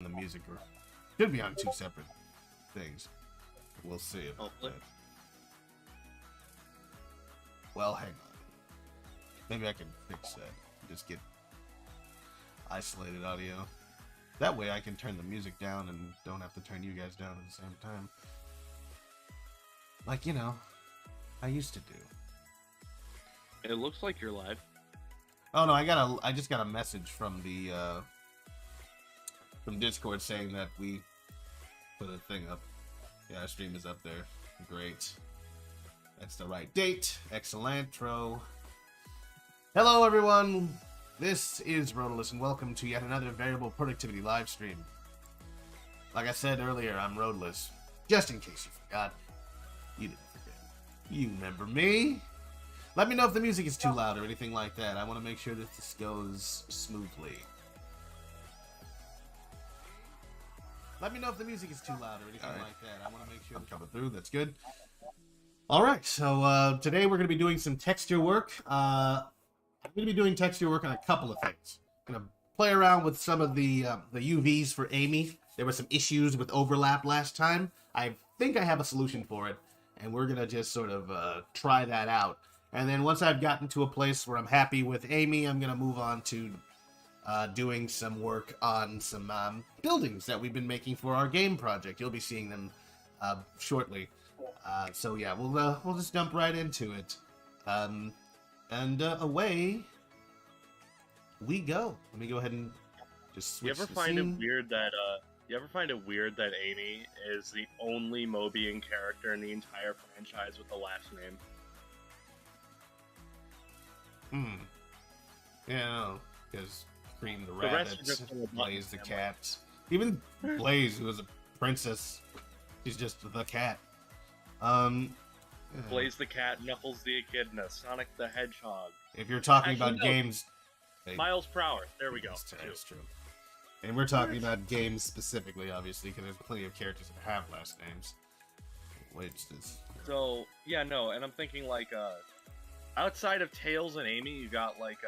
the music or should be on two separate things. We'll see about that. Well, hang on. Maybe I can fix that. Just get isolated audio. That way I can turn the music down and don't have to turn you guys down at the same time. Like, you know, I used to do. It looks like you're live. Oh no, I just got a message from the from Discord saying that we put a thing up. Yeah, our stream is up there. Great. That's the right date. Excellentro. Hello everyone. This is Roadless and welcome to yet another Variable Productivity live stream. Like I said earlier, I'm Roadless. Just in case you forgot. You didn't forget. You remember me. Let me know if the music is too loud or anything like that. I want to make sure that this goes smoothly. Let me know if the music is too loud or anything like that. I want to make sure I'm coming through. That's good. Alright, so today we're going to be doing some texture work. I'm going to be doing texture work on a couple of things. I'm going to play around with some of the UVs for Amy. There were some issues with overlap last time. I think I have a solution for it. And we're going to just sort of try that out. And then once I've gotten to a place where I'm happy with Amy, I'm going to move on to doing some work on some buildings that we've been making for our game project. You'll be seeing them shortly. So yeah, we'll just jump right into it. And away we go. Let me go ahead and just switch You ever find it weird that Amy is the only Mobian character in the entire franchise with the last name? Yeah, because Cream the The rest rabbit, are just Blaze the cat. Even Blaze, who was a princess, she's just the cat. Blaze the cat, Knuckles the Echidna, Sonic the Hedgehog. If you're talking about games... Miles per hour. There we go. That's true. And we're talking about games specifically, obviously, because there's plenty of characters that have last names. Wait, this. So, yeah, no, and I'm thinking, like, outside of Tails and Amy, you got, like,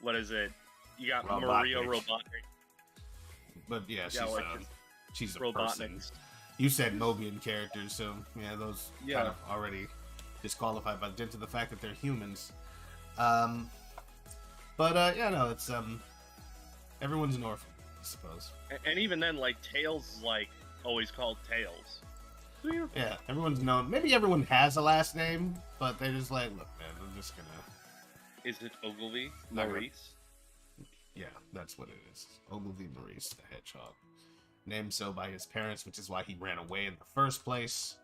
what is it? You got Maria Robotnik. But, yeah, she's a person. Robotniks. You said Mobian characters, so, yeah, those kind of already disqualified by dint of the fact that they're humans. Yeah, no, it's, everyone's an orphan, I suppose. And even then, like, Tails is, like, always called Tails. Yeah, everyone's known. Maybe everyone has a last name, but they're just like, look, man, I'm just gonna... Is it Ogilvy? Maurice? Yeah, that's what it is. Ogilvy Maurice the Hedgehog. Named so by his parents, which is why he ran away in the first place.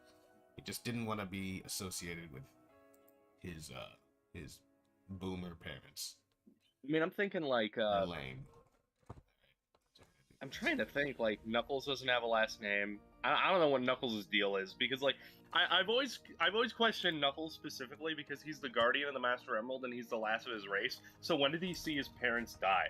He just didn't want to be associated with his boomer parents. I mean, I'm thinking, like, They're lame. I'm trying to think, like, Knuckles doesn't have a last name. I don't know what Knuckles' deal is, because, like, I've always questioned Knuckles specifically because he's the guardian of the Master Emerald and he's the last of his race. So when did he see his parents die?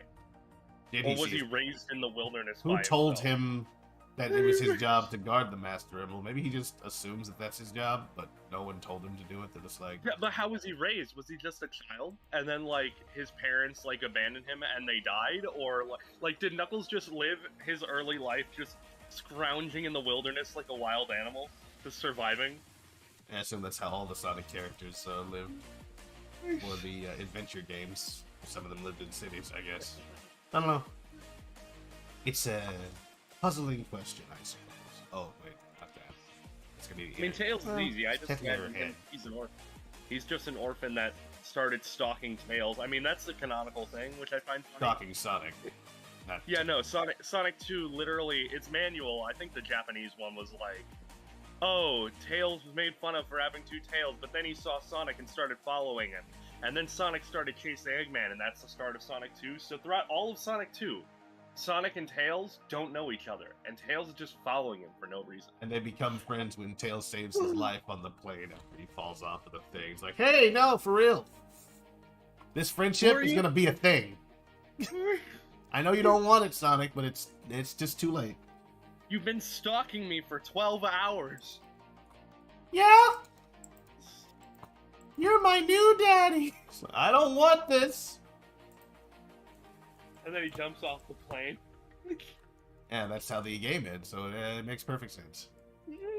Or was he raised in the wilderness by himself? Who told him that it was his job to guard the Master Emerald? Maybe he just assumes that that's his job, but no one told him to do it. They're just like... Yeah, but how was he raised? Was he just a child? And then, like, his parents, like, abandoned him and they died? Or, like, did Knuckles just live his early life just scrounging in the wilderness like a wild animal? Just surviving? I assume that's how all the Sonic characters live. Or the adventure games. Some of them lived in cities, I guess. I don't know. It's a puzzling question, I suppose. Oh, wait, not that. It's gonna be. I mean, Tails is easy. I just imagine he's an orphan. He's just an orphan that started stalking Tails. I mean, that's the canonical thing, which I find funny. Stalking Sonic. Yeah, no, Sonic 2, literally, its manual, I think the Japanese one was like, oh, Tails was made fun of for having two tails, but then he saw Sonic and started following him. And then Sonic started chasing Eggman, and that's the start of Sonic 2. So throughout all of Sonic 2, Sonic and Tails don't know each other, and Tails is just following him for no reason. And they become friends when Tails saves his life on the plane after he falls off of the thing. He's like, hey, no, for real. This friendship is gonna be a thing. I know you don't want it, Sonic, but it's just too late. You've been stalking me for 12 hours. Yeah? You're my new daddy. I don't want this. And then he jumps off the plane. And that's how the game ends, so it makes perfect sense.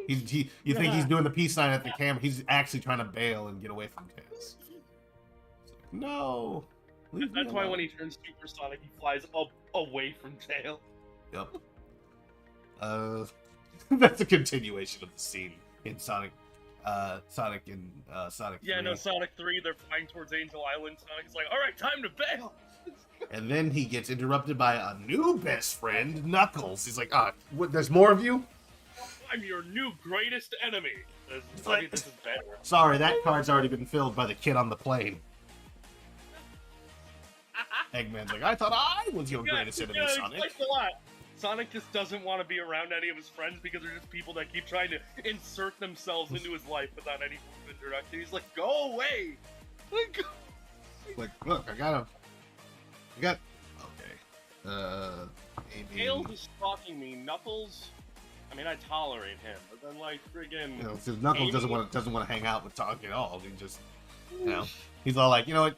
You think he's doing the peace sign at the camera, he's actually trying to bail and get away from Tails. Like, no! That's why when he turns supersonic, he flies up away from Tails. Yep. That's a continuation of the scene in Sonic Sonic 3. Yeah, no, Sonic 3, they're flying towards Angel Island. Sonic's like, alright, time to bail! And then he gets interrupted by a new best friend, Knuckles. He's like, what, there's more of you? I'm your new greatest enemy. This is better. Sorry, that card's already been filled by the kid on the plane. Eggman's like, I thought I was your greatest enemy, Sonic. A lot. Sonic just doesn't want to be around any of his friends because they're just people that keep trying to insert themselves into his life without any introduction. He's like, go away! Like, look, I got... Okay. Amy... Tails is stalking me. Knuckles... I mean, I tolerate him, but then, like, friggin'... You know, since Knuckles doesn't want to hang out with Sonic at all. He just... You know... He's all like, you know what?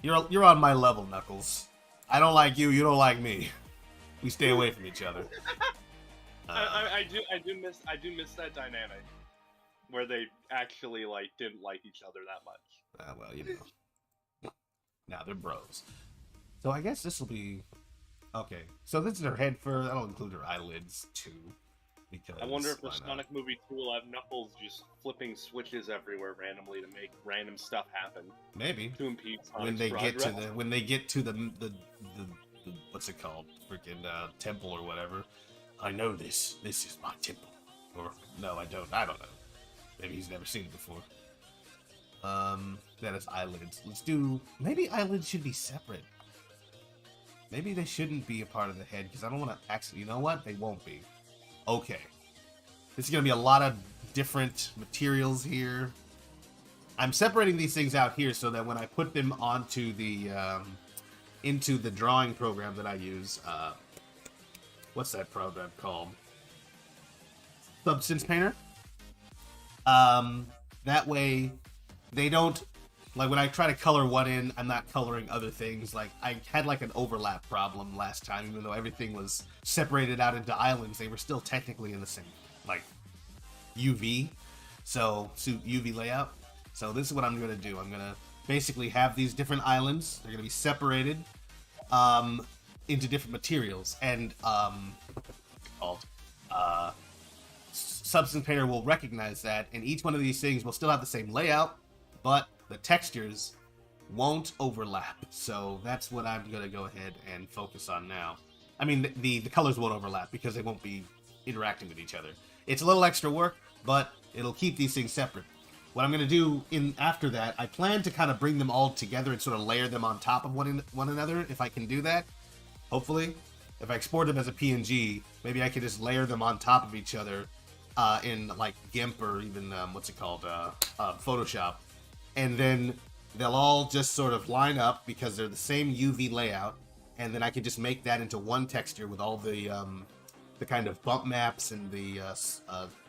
You're on my level, Knuckles. I don't like you, you don't like me. We stay away from each other. I do miss that dynamic where they actually like didn't like each other that much. Well, you know. Now they're bros. So I guess this will be okay. So this is her head first. That'll include her eyelids too. Because I wonder if the Sonic movie 2 will have Knuckles just flipping switches everywhere randomly to make random stuff happen. Maybe to impede Sonic's when they progress. get to the what's it called? Freaking temple or whatever. I know this. This is my temple. Or no, I don't. I don't know. Maybe he's never seen it before. That is eyelids. Let's do. Maybe eyelids should be separate. Maybe they shouldn't be a part of the head because I don't want to actually. You know what? They won't be. Okay. This is gonna be a lot of different materials here. I'm separating these things out here so that when I put them onto the into the drawing program that I use, what's that program called? Substance Painter. That way, they don't, like when I try to color one in, I'm not coloring other things. Like I had like an overlap problem last time, even though everything was separated out into islands, they were still technically in the same, like, UV. So UV layout. So this is what I'm gonna do. I'm gonna basically have these different islands. They're gonna be separated into different materials, and Substance Painter will recognize that, and each one of these things will still have the same layout, but the textures won't overlap. So that's what I'm gonna go ahead and focus on now. I mean, the colors won't overlap because they won't be interacting with each other. It's a little extra work, but it'll keep these things separate. What I'm going to do after that, I plan to kind of bring them all together and sort of layer them on top of one another, if I can do that. Hopefully. If I export them as a PNG, maybe I can just layer them on top of each other in like GIMP or even, Photoshop. And then they'll all just sort of line up because they're the same UV layout. And then I can just make that into one texture with all the kind of bump maps and the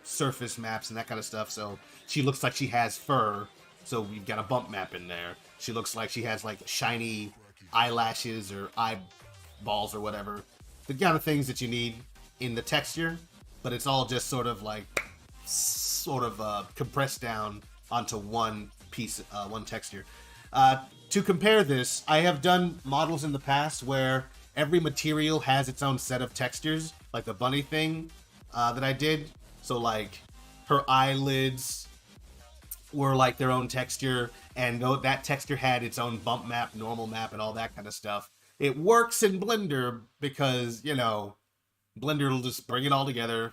surface maps and that kind of stuff. So she looks like she has fur, so we've got a bump map in there. She looks like she has like shiny eyelashes or eyeballs or whatever. The kind of things that you need in the texture, but it's all just sort of compressed down onto one piece, one texture. To compare this, I have done models in the past where every material has its own set of textures, like the bunny thing that I did. So like her eyelids were like their own texture, and that texture had its own bump map, normal map, and all that kind of stuff. It works in Blender because, you know, Blender will just bring it all together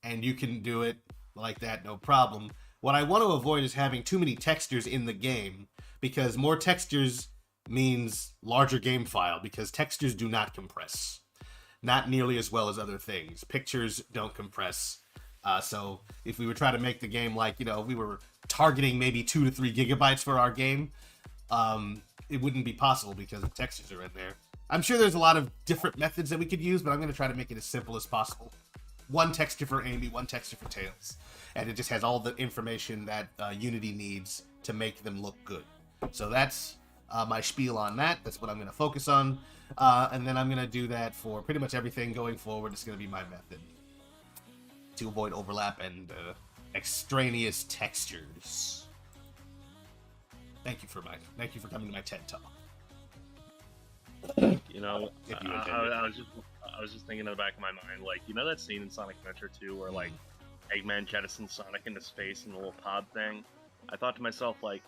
and you can do it like that, no problem. What I want to avoid is having too many textures in the game, because more textures means larger game file, because textures do not compress. Not nearly as well as other things. Pictures don't compress. So if we were trying to make the game like, you know, we were targeting maybe 2 to 3 gigabytes for our game, it wouldn't be possible because the textures are in there. I'm sure there's a lot of different methods that we could use, but I'm going to try to make it as simple as possible. One texture for Amy, one texture for Tails. And it just has all the information that Unity needs to make them look good. So that's my spiel on that. That's what I'm going to focus on. And then I'm going to do that for pretty much everything going forward. It's going to be my method to avoid overlap and extraneous textures. Thank you for coming to my TED Talk. You know, I was just thinking in the back of my mind, like, you know that scene in Sonic Adventure 2 where, like, Eggman jettisons Sonic into space in the little pod thing? I thought to myself, like,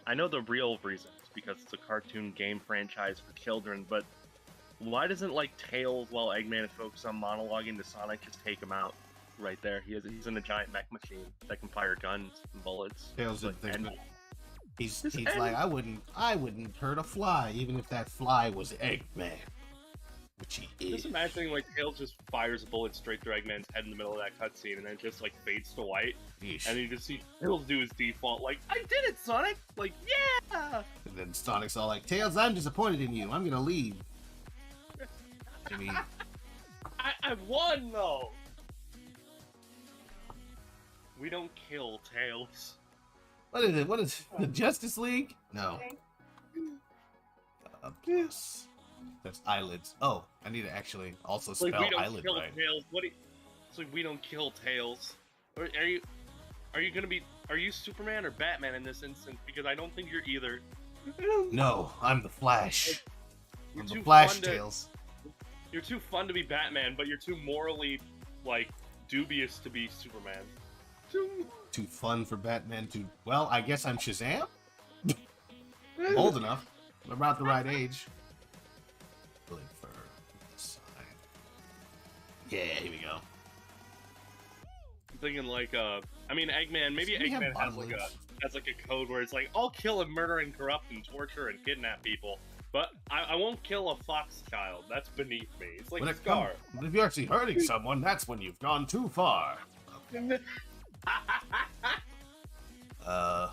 I know the real reason is because it's a cartoon game franchise for children, but why doesn't, like, Tails, while Eggman is focused on monologuing to Sonic, just take him out right there? He's in a giant mech machine that can fire guns and bullets. Tails like, he's like, I wouldn't hurt a fly, even if that fly was Eggman. Which he is. Just imagining, like, Tails just fires a bullet straight through Eggman's head in the middle of that cutscene, and then it just, like, fades to white. Yeesh. And you just see Tails do his default, like, I did it, Sonic! Like, yeah! And then Sonic's all like, Tails, I'm disappointed in you. I'm gonna leave. I mean... I won, though! We don't kill Tails. What is it? What is it? The Justice League? No. Yes. That's eyelids. Oh, I need to actually also spell eyelid right. Tails. It's like we don't kill Tails. Are you Superman or Batman in this instance? Because I don't think you're either. No, I'm the Flash. I'm the Flash, Tails. You're too fun to be Batman, but you're too morally, like, dubious to be Superman. Too fun for Batman to... Well, I guess I'm Shazam? Old enough. I'm about the right age. Yeah, here we go. I'm thinking like, I mean, Eggman. Maybe Eggman has like a code where it's like, I'll kill and murder and corrupt and torture and kidnap people, but I won't kill a fox child. That's beneath me. It's like a Scar. But if you're actually hurting someone, that's when you've gone too far. Okay. Right,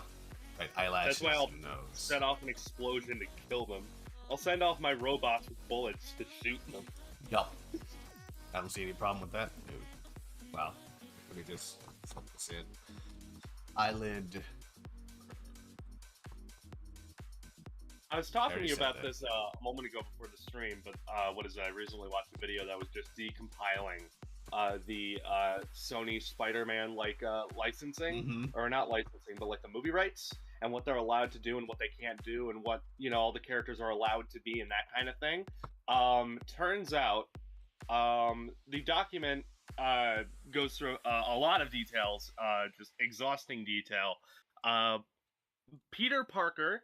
eyelashes. That's why I'll nose. set off an explosion to kill them. I'll send off my robots with bullets to shoot them. Yup. I don't see any problem with that. No. Wow. Let me just flip this in. Eyelid. I was talking to you about this a moment ago before the stream, but I recently watched a video that was just decompiling the Sony Spider-Man licensing, or not licensing, but like the movie rights and what they're allowed to do and what they can't do and what, you know, all the characters are allowed to be and that kind of thing. Turns out the document goes through a lot of details, just exhausting detail. Peter Parker,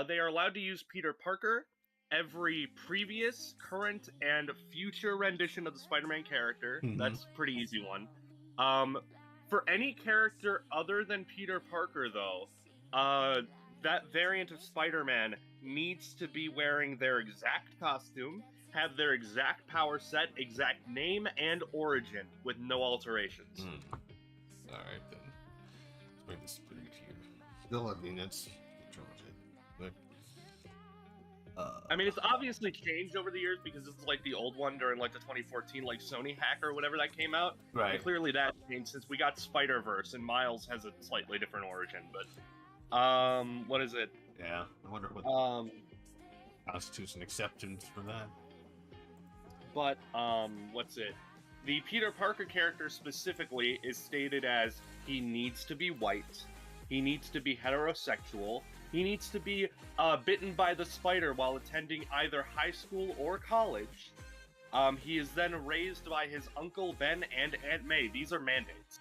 they are allowed to use Peter Parker, every previous, current, and future rendition of the Spider-Man character. Mm-hmm. That's a pretty easy one. For any character other than Peter Parker, though, that variant of Spider-Man needs to be wearing their exact costume, have their exact power set, exact name, and origin, with no alterations. Alright, then. Let's bring this through here. Still, I mean, that's... I mean, it's obviously changed over the years because this is like the old one during like the 2014 like Sony hack or whatever that came out. Right. And clearly that changed since we got Spider-Verse and Miles has a slightly different origin. But what is it? Yeah, I wonder what constitutes an acceptance for that. But what's it? The Peter Parker character specifically is stated as he needs to be white, he needs to be heterosexual. He needs to be bitten by the spider while attending either high school or college. He is then raised by his Uncle Ben and Aunt May. These are mandates.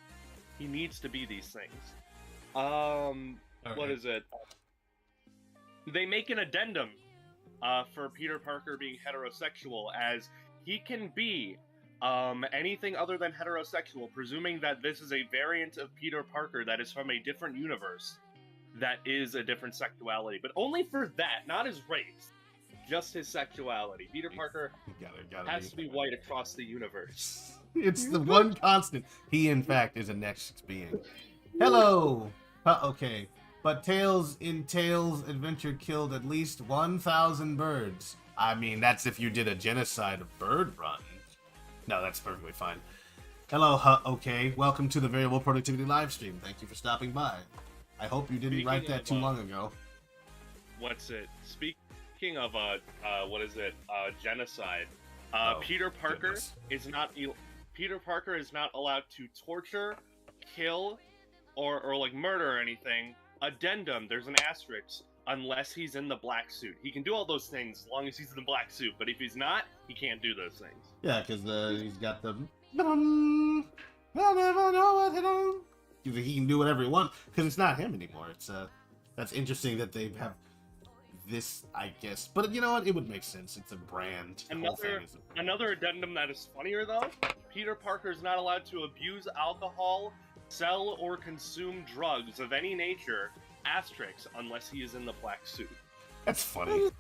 He needs to be these things. What is it? They make an addendum for Peter Parker being heterosexual, as he can be anything other than heterosexual, presuming that this is a variant of Peter Parker that is from a different universe. That is a different sexuality, but only for that, not his race, just his sexuality. Peter Parker has to be white across the universe. It's the one constant. He, in fact, is a next being. Hello! Okay, but Tails in Tails Adventure killed at least 1,000 birds. I mean, that's if you did a genocide of bird run. No, that's perfectly fine. Hello, okay, welcome to the Variable Productivity livestream. Thank you for stopping by. I hope you didn't write that too long ago. What's it? speaking of genocide, Peter Parker goodness. Peter Parker is not allowed to torture, kill, or like murder or anything. Addendum, there's an asterisk, unless he's in the black suit. He can do all those things as long as he's in the black suit, but if he's not, he can't do those things. Yeah, because he's got the... I'll never know what hit him. He can do whatever he wants, because it's not him anymore. It's that's interesting that they have this, I guess. But you know what? It would make sense. It's a brand. Another addendum that is funnier, though. Peter Parker is not allowed to abuse alcohol, sell, or consume drugs of any nature, asterisk, unless he is in the black suit. That's funny.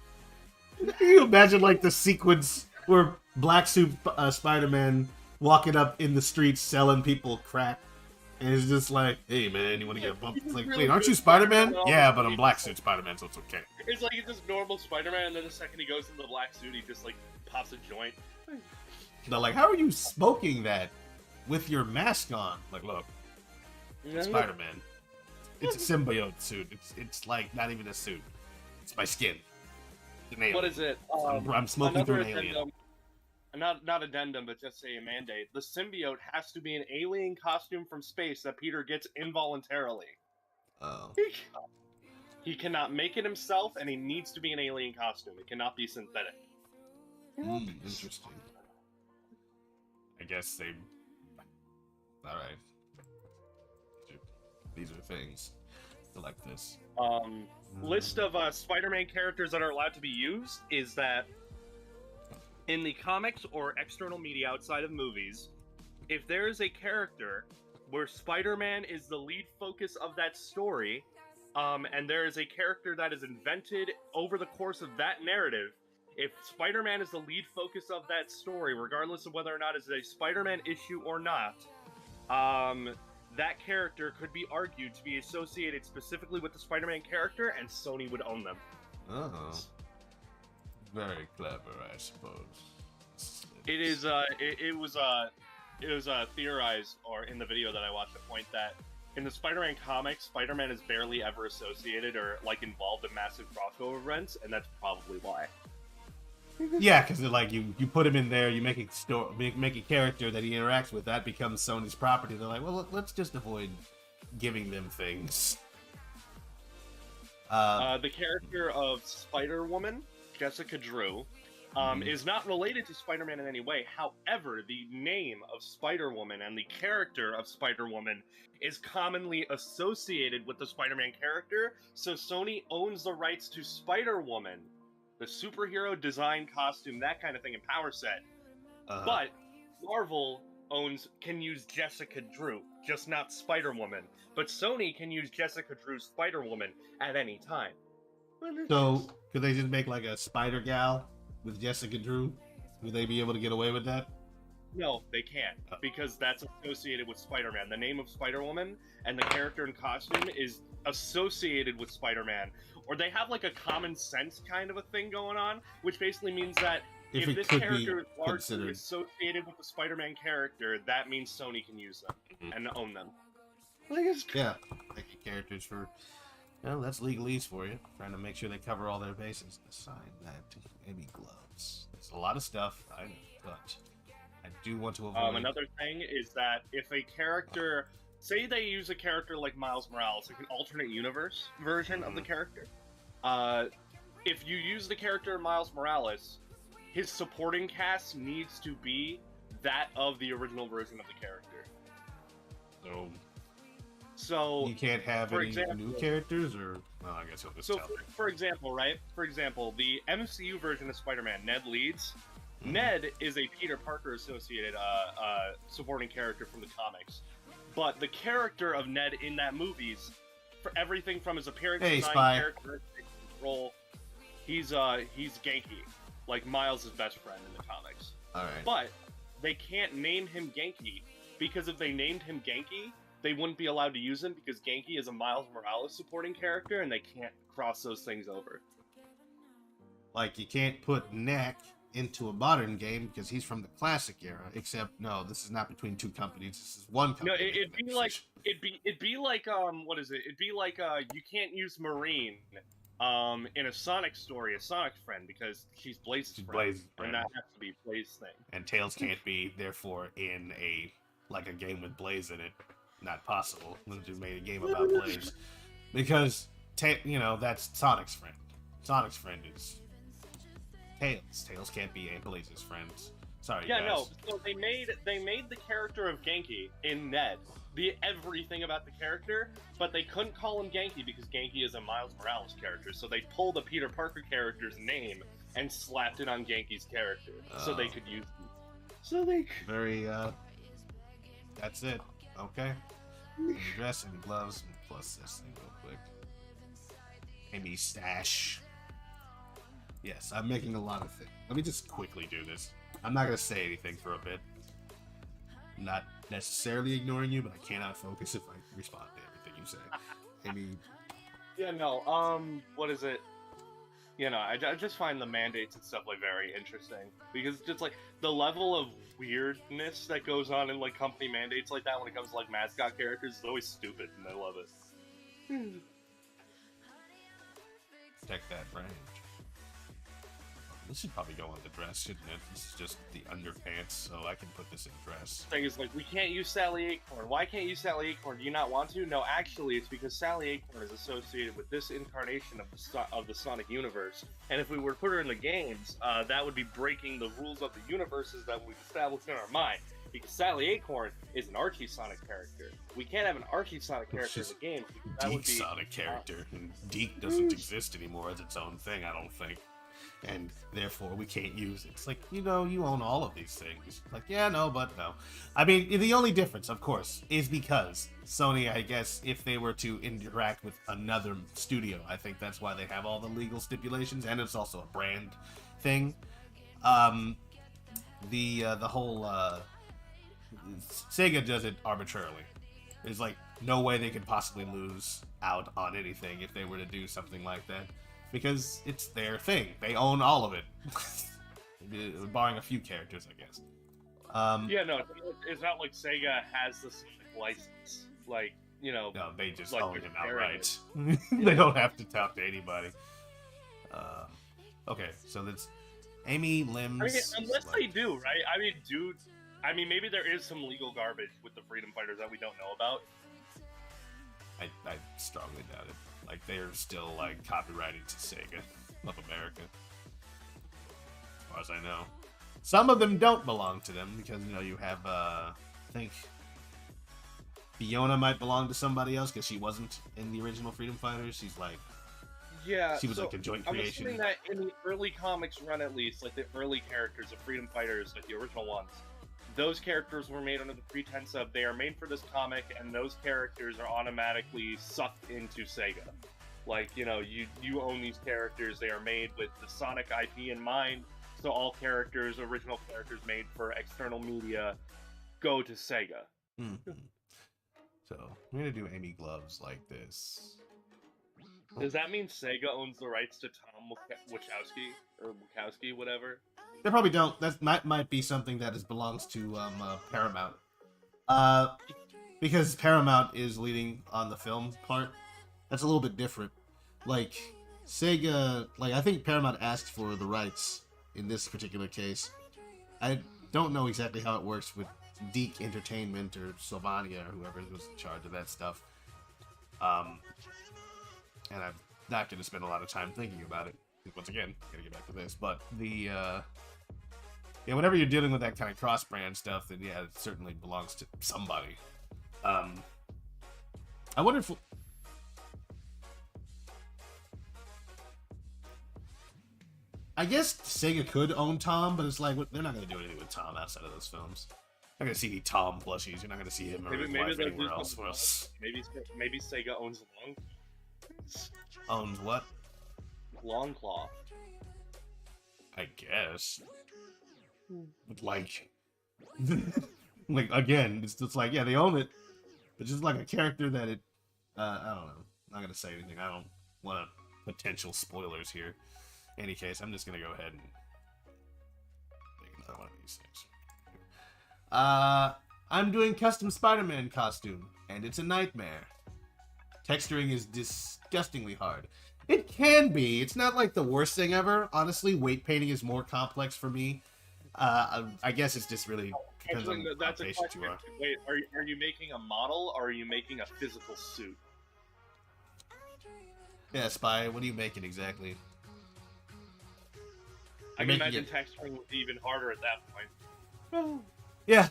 Can you imagine, like, the sequence where black suit Spider-Man walking up in the streets selling people crack? And it's just like, hey, man, you want to get bumped? It's like, wait, aren't you Spider-Man? Yeah, but I'm black suit Spider-Man, so it's okay. It's like he's just normal Spider-Man, and then the second he goes into the black suit, he just, like, pops a joint. They're like, how are you smoking that with your mask on? Like, look, Spider-Man. It's a symbiote suit. It's like not even a suit. It's my skin. What is it? I'm smoking through an alien. Not addendum, but just say a mandate. The symbiote has to be an alien costume from space that Peter gets involuntarily. Oh. He cannot make it himself, and he needs to be an alien costume. It cannot be synthetic. Interesting. I guess they... Alright. These are things. I like this. List of Spider-Man characters that are allowed to be used is that in the comics or external media outside of movies, if there is a character where Spider-Man is the lead focus of that story, and there is a character that is invented over the course of that narrative, if Spider-Man is the lead focus of that story, regardless of whether or not it's a Spider-Man issue or not, that character could be argued to be associated specifically with the Spider-Man character, and Sony would own them. Oh. Very clever, I suppose. It is. It was theorized, or in the video that I watched, the point that in the Spider-Man comics, Spider-Man is barely ever associated or like involved in massive crossover events, and that's probably why. Yeah, because like you put him in there, you make a character that he interacts with, that becomes Sony's property. They're like, well, let's just avoid giving them things. The character of Spider-Woman, Jessica Drew, is not related to Spider-Man in any way. However, the name of Spider-Woman and the character of Spider-Woman is commonly associated with the Spider-Man character, so Sony owns the rights to Spider-Woman, the superhero design, costume, that kind of thing, and power set. But Marvel can use Jessica Drew, just not Spider-Woman. But Sony can use Jessica Drew's Spider-Woman at any time. So, could they just make like a Spider-Gal with Jessica Drew? Would they be able to get away with that? No, they can't, because that's associated with Spider-Man. The name of Spider-Woman and the character and costume is associated with Spider-Man. Or they have like a common sense kind of a thing going on, which basically means that if this character is largely associated with the Spider-Man character, that means Sony can use them and own them. Yeah, making characters for... Well, that's legalese for you. Trying to make sure they cover all their bases. Assign that to maybe gloves. There's a lot of stuff, I know, but I do want to avoid... Another thing is that if a character... Say they use a character like Miles Morales, like an alternate universe version of the character. If you use the character Miles Morales, his supporting cast needs to be that of the original version of the character. So you can't have any new characters, or well, I guess you'll just tell. For example, the MCU version of Spider-Man, Ned Leeds. Ned is a Peter Parker associated supporting character from the comics, but the character of Ned in that movie's, for everything from his appearance, design, characteristics, role, he's Genki, like Miles' best friend in the comics. All right. But they can't name him Genki, because if they named him Genki, they wouldn't be allowed to use him, because Genki is a Miles Morales supporting character, and they can't cross those things over. Like, you can't put Neck into a modern game because he's from the classic era, except, no, this is not between two companies, this is one company. No, it'd be like, what is it? It'd be like, you can't use Marine in a Sonic story, a Sonic friend, because she's Blaze's friend, Blaze's friend, and that has to be Blaze's thing. And Tails can't be, therefore, in a game with Blaze in it. Not possible. Let's just made a game about Blaze, because that's Sonic's friend. Sonic's friend is Tails. Tails can't be Blaze's friend. Sorry, yeah, guys. no. So they made the character of Genki in Ned everything about the character, but they couldn't call him Genki because Genki is a Miles Morales character. So they pulled a Peter Parker character's name and slapped it on Genki's character, so they could use it. So they very That's it. Okay. Any dress, any gloves, plus this thing real quick. Amy stash. Yes, I'm making a lot of things. Let me just quickly do this. I'm not gonna say anything for a bit. Not necessarily ignoring you, but I cannot focus if I respond to everything you say. Amy. Yeah, no. What is it? I just find the mandates and stuff like very interesting, because it's just like the level of weirdness that goes on in like company mandates like that when it comes to like mascot characters is always stupid, and I love it. Protect that range. This should probably go on the dress, shouldn't it? This is just the underpants, so I can put this in dress. Thing is, like, we can't use Sally Acorn. Why can't you use Sally Acorn? Do you not want to? No, actually, it's because Sally Acorn is associated with this incarnation of the Sonic universe. And if we were to put her in the games, that would be breaking the rules of the universes that we've established in our mind. Because Sally Acorn is an Archie Sonic character. We can't have an Archie Sonic character in the game. That would be Sonic character. And Deke doesn't exist anymore as its own thing, I don't think. And therefore we can't use it. It's like, you own all of these things. Like, yeah, no, but no. I mean, the only difference, of course, is because Sony, I guess, if they were to interact with another studio, I think that's why they have all the legal stipulations, and it's also a brand thing. The whole Sega does it arbitrarily. There's like no way they could possibly lose out on anything if they were to do something like that. Because it's their thing. They own all of it. Barring a few characters, I guess. Yeah, no, it's not like Sega has the license. Like, No, they just like own him outright. Yeah. They don't have to talk to anybody. Okay, so that's Amy Limbs. I mean, unless they do, right? I mean, maybe there is some legal garbage with the Freedom Fighters that we don't know about. I strongly doubt it. Like, they're still, like, copyrighted to Sega of America. As far as I know. Some of them don't belong to them, because, you have, I think... Fiona might belong to somebody else, because she wasn't in the original Freedom Fighters. She's, like... Yeah, she was, like, a joint creation. I'm assuming that in the early comics run, at least, like, the early characters of Freedom Fighters, like, the original ones, those characters were made under the pretense of they are made for this comic, and those characters are automatically sucked into Sega. Like, you own these characters, they are made with the Sonic IP in mind, so all characters, original characters made for external media, go to Sega. Mm-hmm. So, I'm gonna do Amy Gloves like this. Does that mean Sega owns the rights to Tom Wachowski? Or Wachowski, whatever? They probably don't. That might be something that belongs to Paramount. Because Paramount is leading on the film part. That's a little bit different. Like, Sega... Like, I think Paramount asked for the rights in this particular case. I don't know exactly how it works with Deke Entertainment or Sylvania or whoever was in charge of that stuff. And I'm not going to spend a lot of time thinking about it. Once again, gotta get back to this. But yeah, whenever you're dealing with that kind of cross-brand stuff, then yeah, it certainly belongs to somebody. I wonder if... I guess Sega could own Tom, but it's like, they're not going to do anything with Tom outside of those films. You're not going to see any Tom plushies. You're not going to see him or his wife anywhere else. Maybe Sega owns Owns what? Longclaw. I guess. Like, again, it's just like, yeah, they own it, but just like a character that it, I don't know. I'm not gonna say anything. I don't want potential spoilers here. In any case, I'm just gonna go ahead and make another one of these things. I'm doing custom Spider-Man costume, and it's a nightmare. Texturing is disgustingly hard. It can be. It's not like the worst thing ever. Honestly, weight painting is more complex for me. I guess it's just really depends Actually, on how that's a patient question. you are. Wait, are you making a model or are you making a physical suit? Yeah, Spy, what are you making exactly? I can imagine texturing would be even harder at that point. Yeah.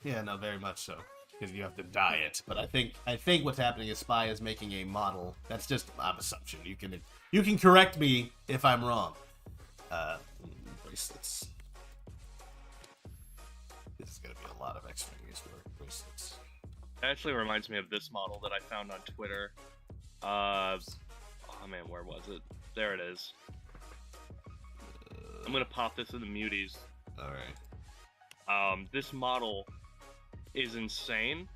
Yeah, no, very much so. Because you have to dye it. But I think what's happening is Spy is making a model. That's just my assumption. You can correct me if I'm wrong. Bracelets. This is gonna be a lot of extraneous work. Bracelets. It actually reminds me of this model that I found on Twitter. Oh man, where was it? There it is. I'm gonna pop this in the muties. All right. This model is insane.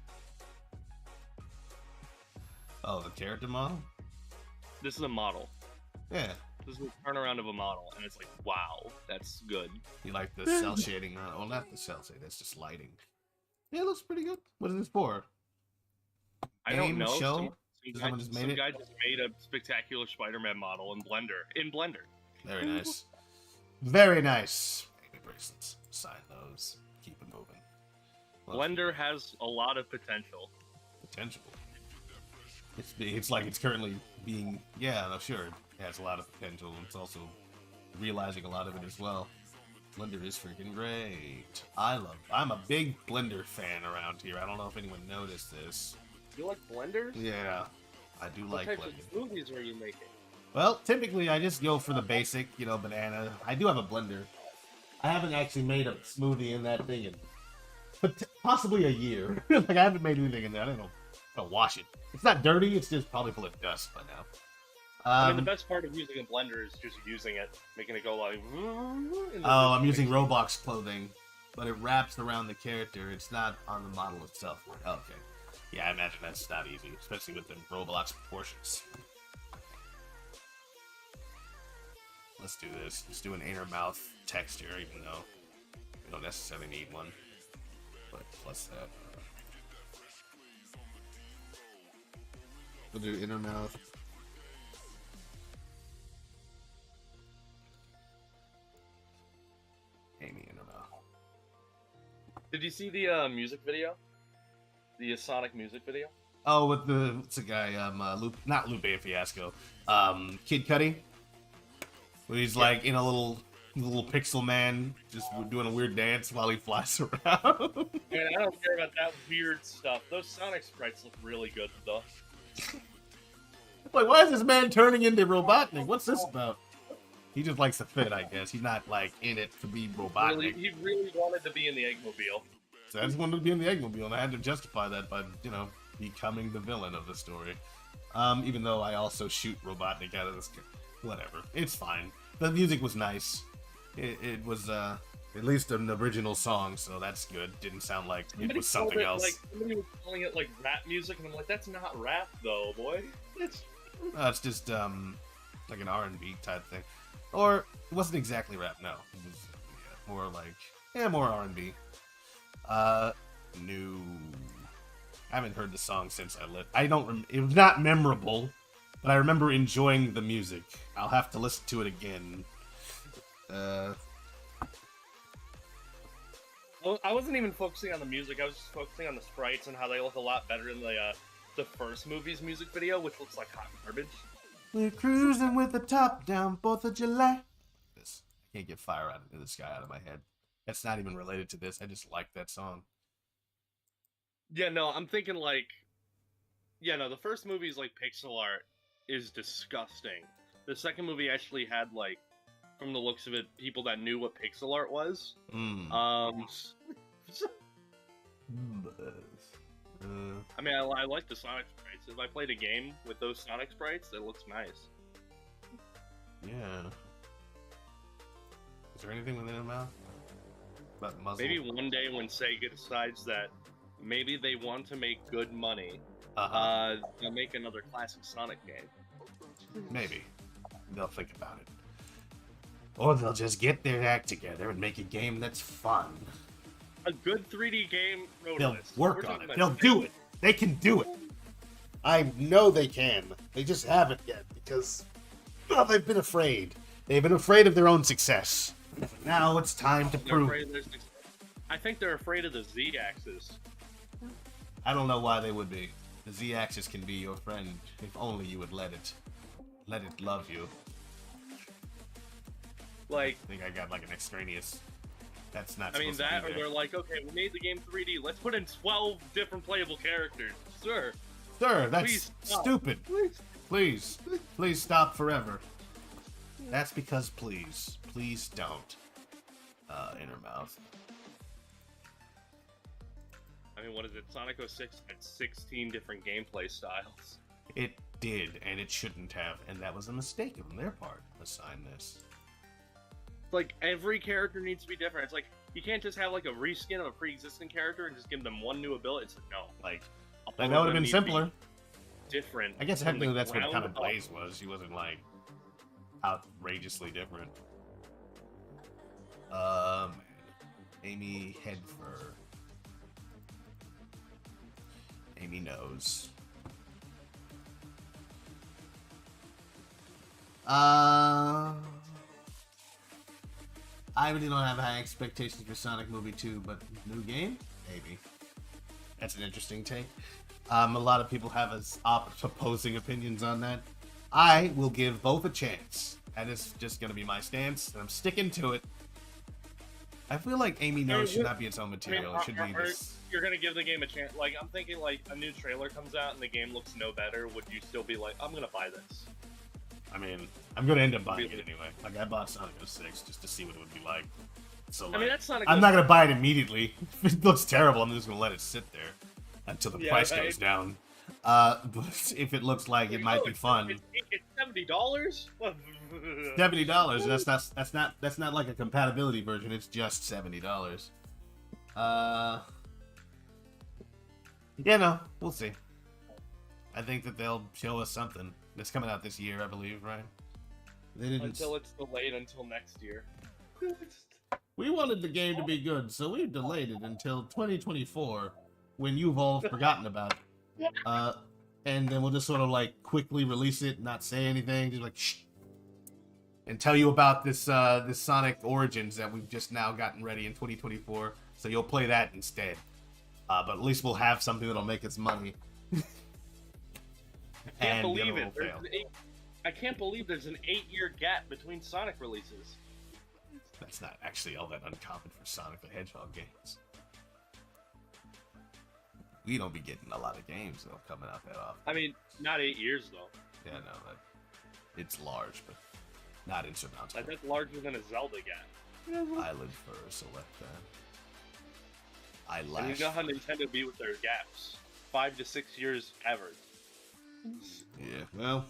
Oh, the character model? This is a model. Yeah. This is a turnaround of a model, and it's like, wow, that's good. You like the cell shading? Well, not the cell shading. That's just lighting. Yeah, it looks pretty good. What is this for? I don't know. Show? Some guy just made a spectacular Spider-Man model in Blender. Very nice. Very nice. Baby bracelets. Sign those. Keep it moving. Blender has a lot of potential. Potential. It's like it's currently being. Yeah, no, sure. It has a lot of potential. It's also realizing a lot of it as well. Blender is freaking great. I'm a big Blender fan around here. I don't know if anyone noticed this. You like blenders? Yeah, I do like blenders. What types of smoothies are you making? Well, typically I just go for the basic, banana. I do have a blender. I haven't actually made a smoothie in that thing in possibly a year. Like I haven't made anything in there. I don't wash it. It's not dirty. It's just probably full of dust by now. I mean, the best part of using a blender is just using it, making it go like. Oh, I'm using Roblox clothing, but it wraps around the character. It's not on the model itself. Oh, okay. Yeah, I imagine that's not easy, especially with the Roblox proportions. Let's do this. Let's do an inner mouth texture, even though we don't necessarily need one. But plus that. We'll do inner mouth. Amy inner mouth. Did you see the music video? The Sonic music video? Oh, with what's the guy? Not Lupe Fiasco. Kid Cudi. Where he's like in a little pixel man, just doing a weird dance while he flies around. Man, I don't care about that weird stuff. Those Sonic sprites look really good, though. Like, why is this man turning into Robotnik? What's this about? He just likes to fit, I guess. He's not, like, in it to be Robotnik. He really wanted to be in the Eggmobile. So I just wanted to be in the Eggmobile, and I had to justify that by, becoming the villain of the story. Even though I also shoot Robotnik out of this... Whatever. It's fine. The music was nice. It was, at least an original song, so that's good. Didn't sound like it was something else. Somebody was calling it, like, rap music, and I'm like, that's not rap, though, boy. It's just, like an R&B type thing. Or, it wasn't exactly rap, no. It was more like, more R&B. No. I haven't heard the song since it was not memorable, but I remember enjoying the music. I'll have to listen to it again. Well, I wasn't even focusing on the music, I was just focusing on the sprites and how they look a lot better in the first movie's music video, which looks like hot garbage. We're cruising with the top down, 4th of July. This. I can't get Fire Out into the Sky out of my head. That's not even related to this. I just like that song. Yeah, no, I'm thinking the first movie's like pixel art is disgusting. The second movie actually had from the looks of it, people that knew what pixel art was. I mean, I like the Sonic sprites. If I played a game with those Sonic sprites, it looks nice. Yeah. Is there anything within her mouth? About muzzle? Maybe one day when Sega decides that maybe they want to make good money, they'll make another classic Sonic game. Maybe. They'll think about it. Or they'll just get their act together and make a game that's fun. A good 3D game, they'll work on it. They'll do it. They can do it. I know they can. They just haven't yet because Well, they've been afraid. They've been afraid of their own success. Now it's time to prove. I think they're afraid of the Z-axis. I don't know why they would be. The Z-axis can be your friend if only you would let it love you. Like, I think I got like an extraneous. That's not. I mean that, or they're like, okay, we made the game 3D. Let's put in 12 different playable characters, sir. Sir, that's stupid. Please stop forever. That's because please don't. Inner mouth. I mean, what is it? Sonic 06 had 16 different gameplay styles. It did, and it shouldn't have, and that was a mistake on their part. Assign this. Like, every character needs to be different. It's like, you can't just have like a reskin of a pre-existing character and just give them one new ability. It's like, no. Like that would have been simpler. Different. I guess technically that's what kind of Blaze was. He wasn't like outrageously different. Man. Amy head fur. Amy knows. I really don't have high expectations for Sonic Movie 2, but new game? Maybe. That's an interesting take. A lot of people have opposing opinions on that. I will give both a chance. That is just going to be my stance, and I'm sticking to it. I feel like Amy knows should not be its own material. It should be this. You're gonna give the game a chance. Like, I'm thinking, like, a new trailer comes out and the game looks no better. Would you still be like, I'm gonna buy this? I mean, I'm gonna end up buying it anyway. Like, I bought Sonic 06 just to see what it would be like. So, like, I mean, that's Sonic. I'm not gonna buy it immediately. If it looks terrible, I'm just gonna let it sit there until the price goes down. But if it looks like it might be fun, it's $70. $70. That's not like a compatibility version. It's just $70. Yeah, no, we'll see. I think that they'll show us something. It's coming out this year, I believe, right? They didn't... Until it's delayed until next year. We wanted the game to be good, so we've delayed it until 2024, when you've all forgotten about it. And then we'll just sort of like quickly release it, not say anything, just like shh, and tell you about this this Sonic Origins that we've just now gotten ready in 2024. So you'll play that instead. But at least we'll have something that'll make us money. I can't believe it. I can't believe there's an 8-year gap between Sonic releases. That's not actually all that uncommon for Sonic the Hedgehog games. We don't be getting a lot of games though coming out that often. I mean, not 8 years though. Yeah, no, it's large, but not insurmountable. That's larger than a Zelda gap. Eyelid fur, select that. Eyelash. And you know how Nintendo be with their gaps. 5 to 6 years average. Yeah, well,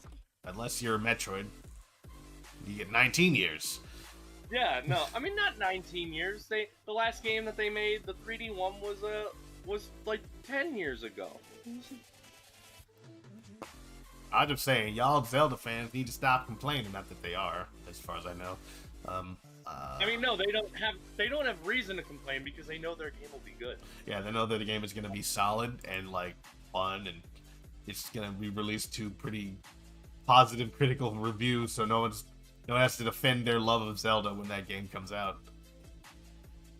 unless you're a Metroid, you get 19 years. Yeah, no, I mean not 19 years. The last game that they made, the 3D one, was like 10 years ago. I'm just saying, y'all Zelda fans need to stop complaining. Not that they are, as far as I know. I mean, no, they don't have reason to complain because they know their game will be good. Yeah, they know that the game is going to be solid and like fun, and it's going to be released to pretty positive critical reviews, so no one has to defend their love of Zelda when that game comes out.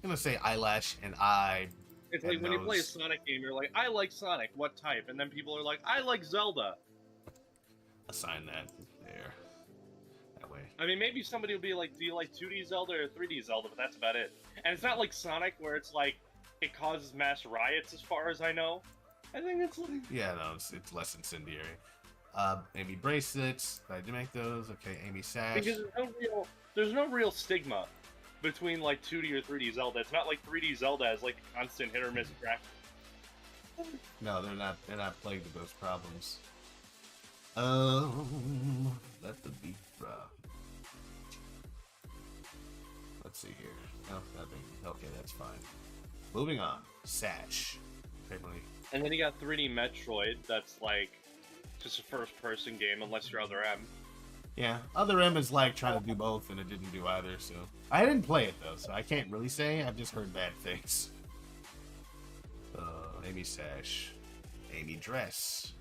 I'm gonna say eyelash and eye. It's like when you play a Sonic game, you're like, I like Sonic, what type? And then people are like, I like Zelda. Assign that there. That way. I mean, maybe somebody will be like, do you like 2D Zelda or 3D Zelda? But that's about it. And it's not like Sonic where it's like, it causes mass riots as far as I know. I think it's like... Yeah, no, it's less incendiary. Amy bracelets. Did I make those? Okay, Amy sash. Because there's no real stigma between like 2D or 3D Zelda. It's not like 3D Zelda has like a constant hit or miss track. No, they're not plagued with those problems. Let the beat drop. Let's see here. No, nothing. Okay, that's fine. Moving on. Sash. Apparently. And then you got 3D Metroid. That's like just a first-person game, unless you're Other M. Yeah, Other M is like trying to do both, and it didn't do either. So I didn't play it though, so I can't really say. I've just heard bad things. Amy sash, Amy dress.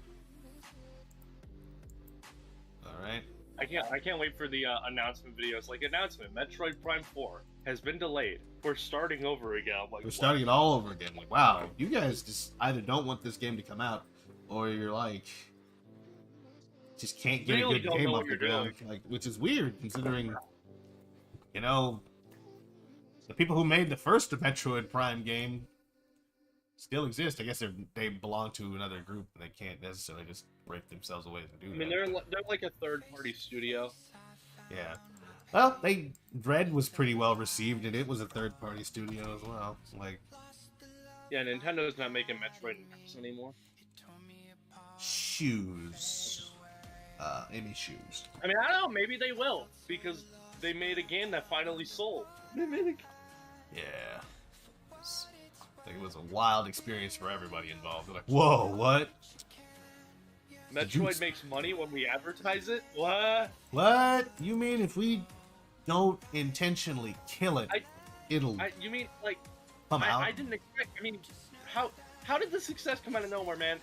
All right, I can't wait for the announcement videos. Like, announcement: Metroid Prime 4 has been delayed. We're starting over again. I'm like, we're starting it all over again. Like, wow, you guys just either don't want this game to come out, or you're like, just can't get really a good don't game know off what the you're ground. doing. Like, which is weird considering, you know, the people who made the first Metroid Prime game still exist. I guess they belong to another group and they can't necessarily just break themselves away to do I mean, that. they're like a third-party studio. Yeah. Well, Dread was pretty well received, and it was a third-party studio as well. Like, Yeah, Nintendo's not making Metroid anymore. shoes. Amy shoes. I mean, I don't know. Maybe they will because they made a game that finally sold. Yeah. I think it was a wild experience for everybody involved. They're like, whoa, what? Metroid makes money when we advertise it? What? What? You mean if we don't intentionally kill it, it'll You mean, like, come out? I didn't expect, I mean, how did the success come out of nowhere, man?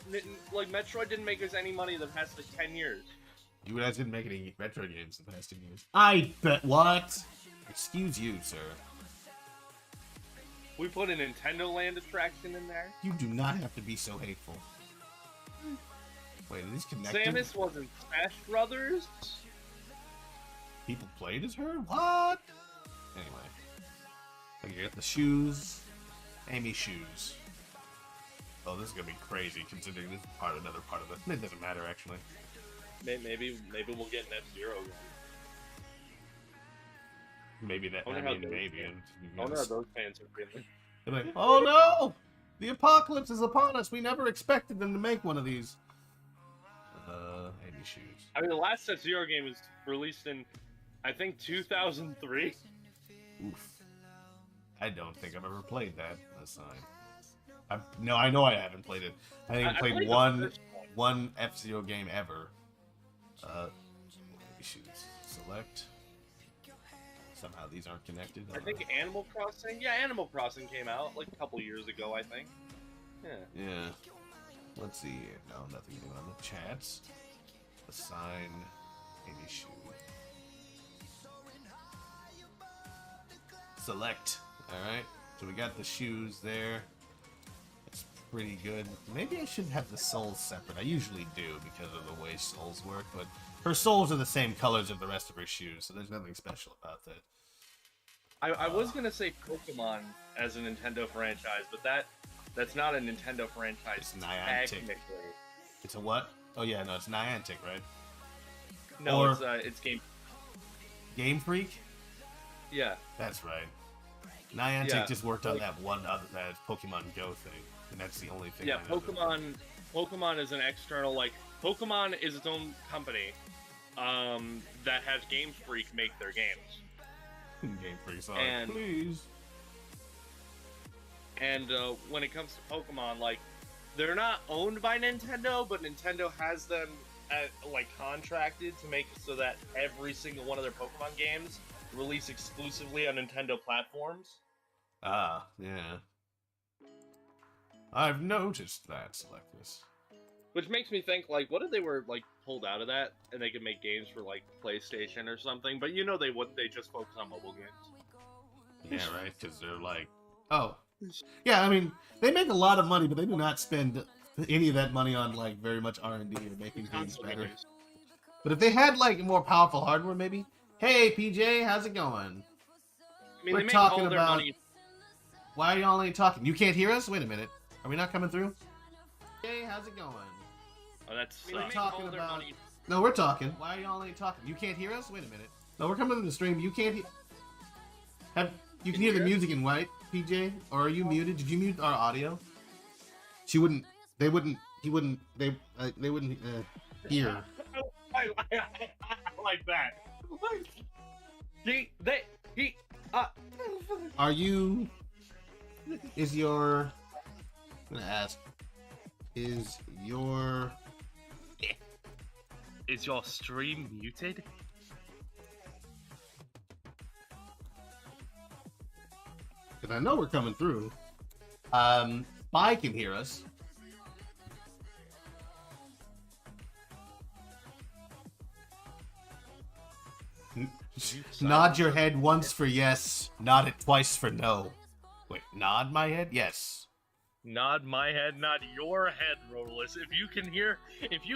Like, Metroid didn't make us any money the past, like, 10 years. You guys didn't make any Metroid games in the past 2 years. I bet what? Excuse you, sir. We put a Nintendo Land attraction in there. You do not have to be so hateful. Wait, are these connected? Samus wasn't Smash Brothers? People played as her? What? Anyway. Okay, you got the shoes. Amy shoes. Oh, this is gonna be crazy considering this is another part of it. It doesn't matter, actually. Maybe we'll get an F-Zero game. Maybe that. I mean, maybe. I wonder how those fans are feeling. They're like, oh no! The apocalypse is upon us. We never expected them to make one of these. Amy shoes. I mean, the last F-Zero game was released in, I think, 2003. Oof. I don't think I've ever played that aside. No, I know I haven't played it. I think I played one F-Zero game ever. Shoes. Select. Somehow these aren't connected. I think Animal Crossing. Yeah, Animal Crossing came out like a couple years ago, I think. Yeah. Yeah. Let's see here. No, nothing new on the chats. Assign Amy shoe. Select. Alright. So we got the shoes there. It's pretty good. Maybe I should have the souls separate. I usually do because of the way souls work, but her souls are the same colors of the rest of her shoes, so there's nothing special about that. I was gonna say Pokemon as a Nintendo franchise, but that's not a Nintendo franchise. It's Niantic. It's a what? Oh yeah, no, it's Niantic, right? No, or it's Game. Game Freak. Yeah, that's right. Niantic just worked on that Pokemon Go thing, and that's the only thing. Yeah, Pokemon is an external, like, Pokemon is its own company that has Game Freak make their games. Game Freak's like, please. And when it comes to Pokemon, like, they're not owned by Nintendo, but Nintendo has them contracted to make it so that every single one of their Pokemon games release exclusively on Nintendo platforms. Ah, yeah. I've noticed that. Select this. Which makes me think, like, what if they were, like, pulled out of that and they could make games for, like, PlayStation or something? But you know they wouldn't. They just focus on mobile games. Yeah, right? Because they're like, oh. Yeah, I mean, they make a lot of money, but they do not spend any of that money on, like, very much R&D or making things better. But if they had, like, more powerful hardware, maybe. Hey, PJ, how's it going? I mean, we're talking about... Money. Why are y'all ain't talking? You can't hear us? Wait a minute. Are we not coming through? Hey, how's it going? Oh, that's we're talking about... No, we're talking. Why are y'all ain't talking? You can't hear us? Wait a minute. No, we're coming to the stream. You can't hear... You can hear the music in white, PJ? Or are you muted? Did you mute our audio? She wouldn't... They wouldn't... He wouldn't... They wouldn't hear. I like that. Are you... Is your... I'm gonna ask... Is your stream muted? Because I know we're coming through. Spy can hear us. Nod your head once for yes, nod it twice for no. Wait, nod my head? Yes. Nod my head, nod your head, Rodolus. If you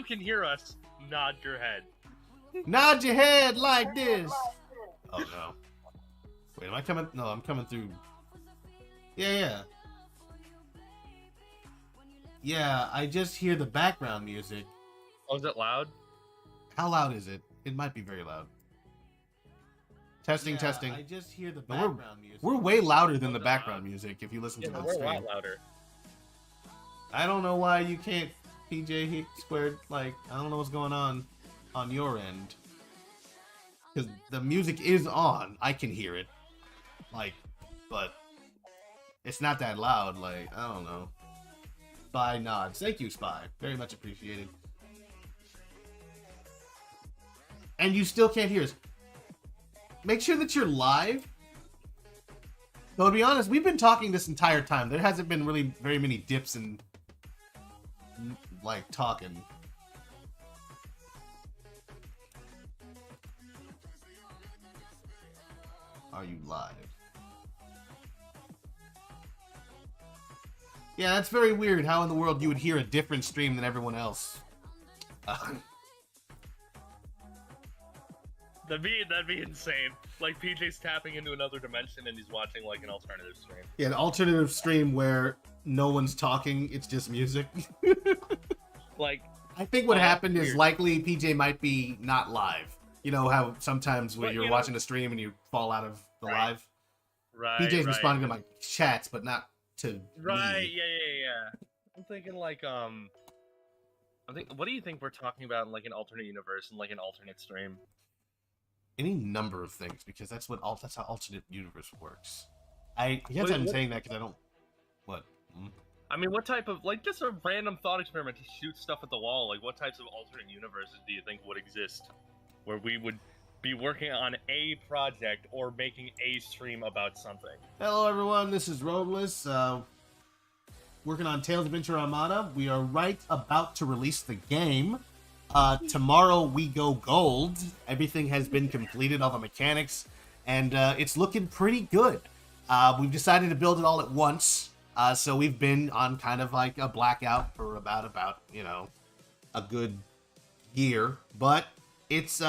can hear us, nod your head. Nod your head like this. Oh no. Wait, am I coming? No, I'm coming through. Yeah. Yeah, I just hear the background music. Oh, is it loud? How loud is it? It might be very loud. Testing. I just hear the background music. We're way louder than the background music if you listen to the stream. We're a lot louder. I don't know why you can't PJ squared. Like, I don't know what's going on your end. Because the music is on. I can hear it. Like, but it's not that loud. Like, I don't know. Spy nods. Thank you, Spy. Very much appreciated. And you still can't hear us. Make sure that you're live. Though, to be honest, we've been talking this entire time. There hasn't been really very many dips in, like, talking. Are you live? Yeah, that's very weird. How in the world you would hear a different stream than everyone else? That'd be insane. Like PJ's tapping into another dimension and he's watching like an alternative stream. Yeah, an alternative stream where no one's talking, it's just music. Like, I think what happened is likely PJ might be not live. You know how sometimes when you're watching a stream and you fall out of the live? Right. PJ's responding to my chats, but not to me. Yeah. I'm thinking like what do you think we're talking about in like an alternate universe and like an alternate stream? Any number of things, because that's how alternate universe works. I guess I'm saying that because I don't. What? I mean, what type of like just a random thought experiment to shoot stuff at the wall? Like, what types of alternate universes do you think would exist where we would be working on a project or making a stream about something? Hello, everyone. This is Roadless. Working on Tales of Adventure Armada. We are right about to release the game. Tomorrow we go gold. Everything has been completed, all the mechanics, and it's looking pretty good. We've decided to build it all at once, so we've been on kind of like a blackout for about a good year, but it's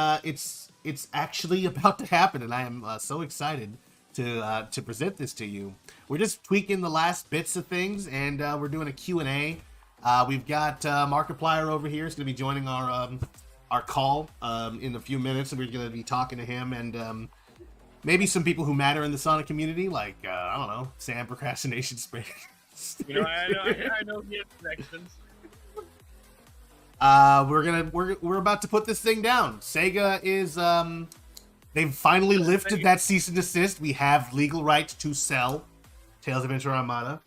actually about to happen, and I am so excited to present this to you. We're just tweaking the last bits of things, and we're doing a Q&A. We've got Markiplier over here. He's going to be joining our call in a few minutes, and we're going to be talking to him and maybe some people who matter in the Sonic community, like I don't know, Sam Procrastination Spray. I know he has connections. We're about to put this thing down. Sega is they've finally lifted that cease and desist. We have legal rights to sell Tales of Adventure Armada.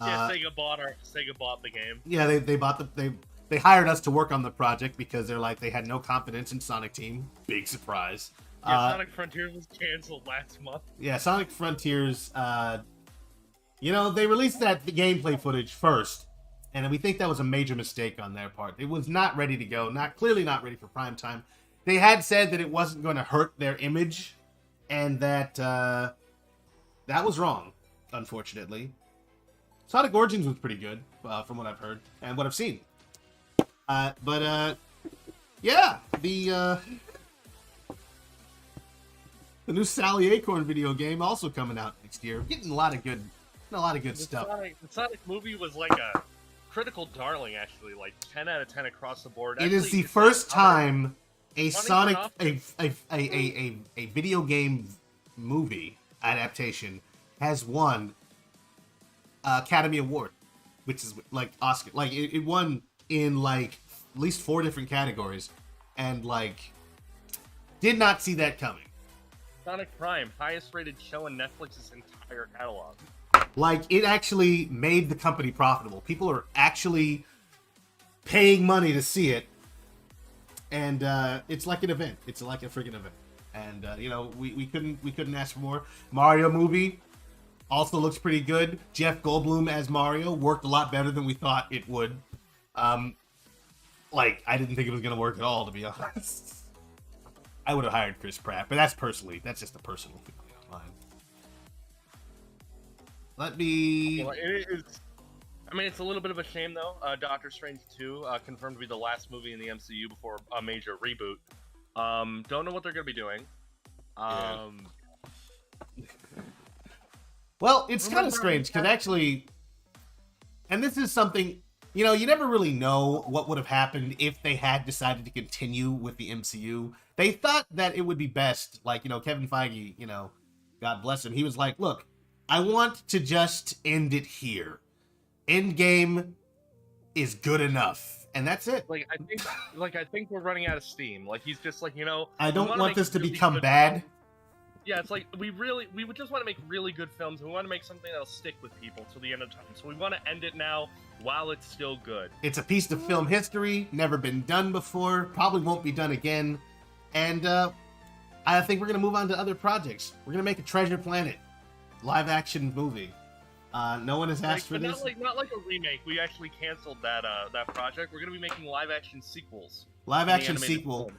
Yeah, Sega bought the game. Yeah, they hired us to work on the project because they had no confidence in Sonic Team. Big surprise. Yeah, Sonic Frontiers was canceled last month. Yeah, Sonic Frontiers. They released the gameplay footage first, and we think that was a major mistake on their part. It was not ready to go. Clearly not ready for prime time. They had said that it wasn't going to hurt their image, and that was wrong, unfortunately. Sonic Origins was pretty good, from what I've heard and what I've seen. Yeah, the new Sally Acorn video game also coming out next year. Getting a lot of good stuff. The Sonic movie was like a critical darling, actually, like 10 out of 10 across the board. It is the first time a Sonic a video game movie adaptation has won Academy Award, which is like Oscar. Like it won in like at least 4 different categories, and like did not see that coming. Sonic Prime, highest rated show in Netflix's entire catalog. Like it actually made the company profitable. People are actually paying money to see it, and it's like an event. It's like a freaking event, and we couldn't ask for more. Mario movie also looks pretty good. Jeff Goldblum as Mario worked a lot better than we thought it would. I didn't think it was gonna work at all, to be honest. I would have hired Chris Pratt, but that's just a personal feeling of mine. Let me. Well, I mean, it's a little bit of a shame though. Doctor Strange 2 confirmed to be the last movie in the MCU before a major reboot. Don't know what they're gonna be doing. Well, it's kind of strange because actually, and this is something, you know, you never really know what would have happened if they had decided to continue with the MCU. They thought that it would be best, like, you know, Kevin Feige, you know, God bless him. He was like, look, I want to just end it here. Endgame is good enough. And that's it. I think we're running out of steam. Like, he's just like, you know, I don't want this to become bad. Yeah, it's like we would just want to make really good films. We want to make something that'll stick with people till the end of time. So we want to end it now while it's still good. It's a piece of film history, never been done before, probably won't be done again. And I think we're going to move on to other projects. We're going to make a Treasure Planet live action movie. No one has asked for this. Not like a remake. We actually canceled that project. We're going to be making live action sequels. Live action sequel.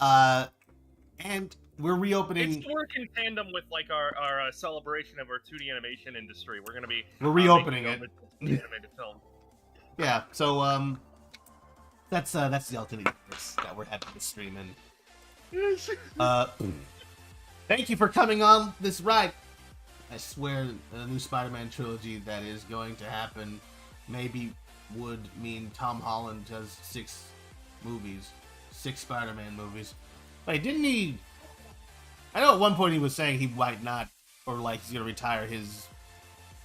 And we're reopening. It's to work in tandem with like our celebration of our 2D animation industry. We're reopening it. Animated film. Yeah. So that's the alternate that we're having this stream in. Thank you for coming on this ride. I swear the new Spider-Man trilogy that is going to happen maybe would mean Tom Holland does 6 Spider-Man movies. Wait, didn't he? I know at one point he was saying he might not, or like he's gonna retire his,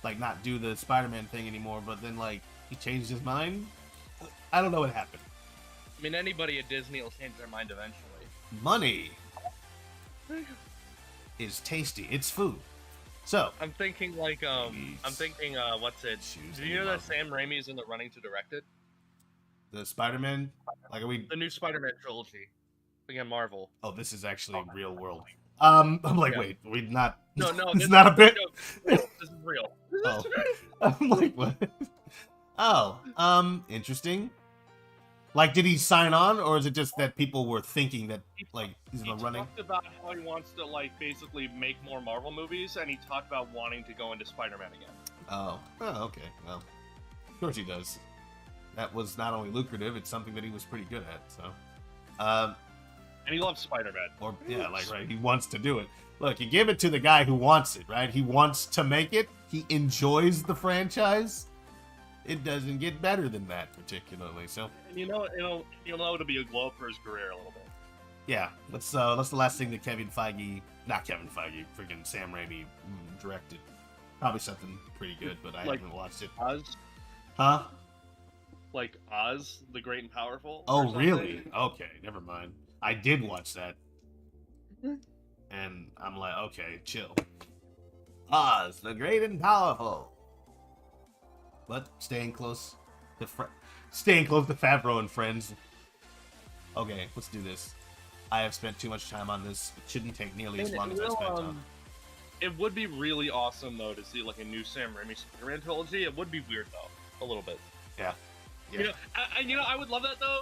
like not do the Spider-Man thing anymore, but then like he changed his mind. I don't know what happened. I mean, anybody at Disney will change their mind eventually. Money is tasty. It's food. So I'm thinking like what's it? Do you know that Sam Raimi's in the running to direct it? The Spider-Man, like the new Spider-Man trilogy, again Marvel. Oh, this is actually real world. I'm like, yeah. Wait, we're not. No, it's not a bit. This is real. Oh. I'm like, what? Oh, interesting. Like, did he sign on, or is it just that people were thinking that, like, he's in the running? He talked about how he wants to, like, basically make more Marvel movies, and he talked about wanting to go into Spider-Man again. Oh, okay. Well, of course he does. That was not only lucrative; it's something that he was pretty good at. So, and he loves Spider-Man. Or yeah, like right, he wants to do it. Look, you give it to the guy who wants it, right? He wants to make it. He enjoys the franchise. It doesn't get better than that, particularly. So, and you'll know it'll be a glow for his career a little bit. Yeah, that's the last thing that freaking Sam Raimi directed. Probably something pretty good, but I haven't watched it. Oz? Huh? Like Oz, the Great and Powerful? Oh, really? Okay, never mind. I did watch that. And I'm like, okay, chill. Oz, the Great and Powerful. But staying close to Favreau and friends. Okay, let's do this. I have spent too much time on this. It shouldn't take nearly as long as I spent on. It would be really awesome though to see like a new Sam Raimi Spider-Man trilogy. It would be weird though, a little bit. Yeah. I would love that though.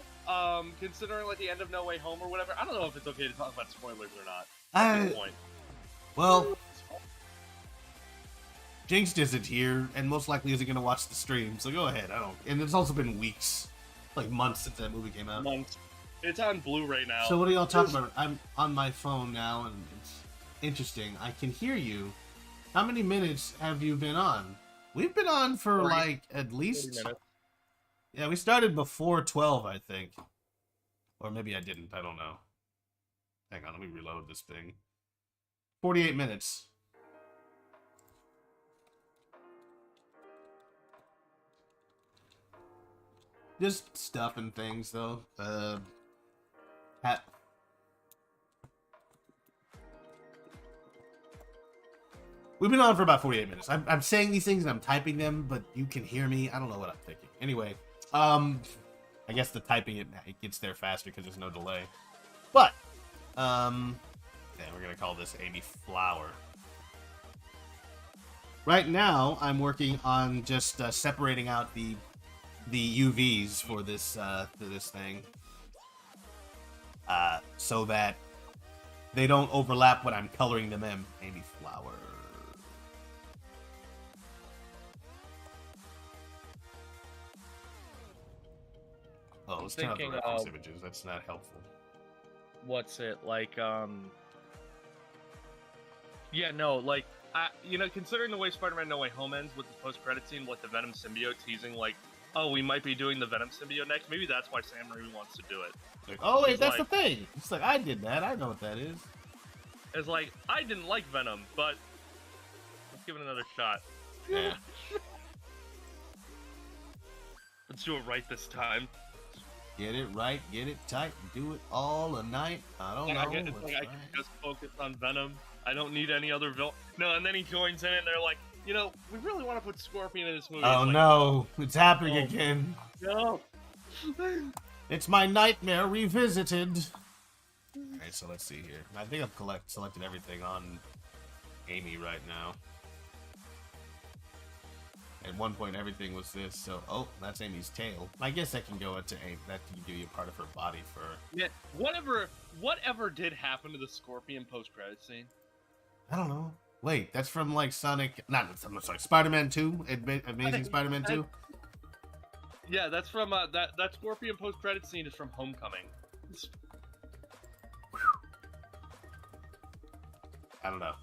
Considering like the end of No Way Home or whatever. I don't know if it's okay to talk about spoilers or not. At this point. Well, Jinx isn't here, and most likely isn't going to watch the stream, so go ahead. And it's also been weeks, like months since that movie came out. Months. It's on Blu-ray now. So what are y'all talking about? I'm on my phone now, and it's interesting. I can hear you. How many minutes have you been on? We've been on for like at least. Minutes. Yeah, we started before 12, I think. Or maybe I didn't. I don't know. Hang on, let me reload this thing. 48 minutes. Just stuff and things, though. We've been on for about 48 minutes. I'm saying these things and I'm typing them, but you can hear me. I don't know what I'm thinking. Anyway, I guess the typing it gets there faster because there's no delay. But, yeah, we're gonna call this Amy Flower. Right now, I'm working on just separating out the UVs for this thing, so that they don't overlap when I'm coloring them in. Amy Flower. Oh, let's turn off the reference images. That's not helpful. What's it like? Yeah, no, like considering the way Spider-Man No Way Home ends with the post-credit scene with the Venom symbiote teasing, like, oh, we might be doing the Venom symbiote next. Maybe that's why Sam Raimi wants to do it. Like, oh wait, that's like, the thing. It's like I did that. I know what that is. It's like I didn't like Venom, but let's give it another shot. Yeah. Let's do it right this time. Get it right, get it tight, do it all a night. I don't know. I can just focus on Venom. I don't need any other villain. No, and then he joins in, and they're like, we really want to put Scorpion in this movie. Oh, like, no. It's happening again. No. It's my nightmare revisited. Alright, so let's see here. I think I've selected everything on Amy right now. At one point, everything was this, so... Oh, that's Amy's tail. I guess that can go into Amy. That can give you a part of her body for... Yeah, whatever did happen to the Scorpion post-credit scene? I don't know. Wait, that's from, like, Sonic... I'm sorry, Spider-Man 2? Amazing Spider-Man 2? Yeah, that's from, that Scorpion post-credit scene is from Homecoming. I don't know.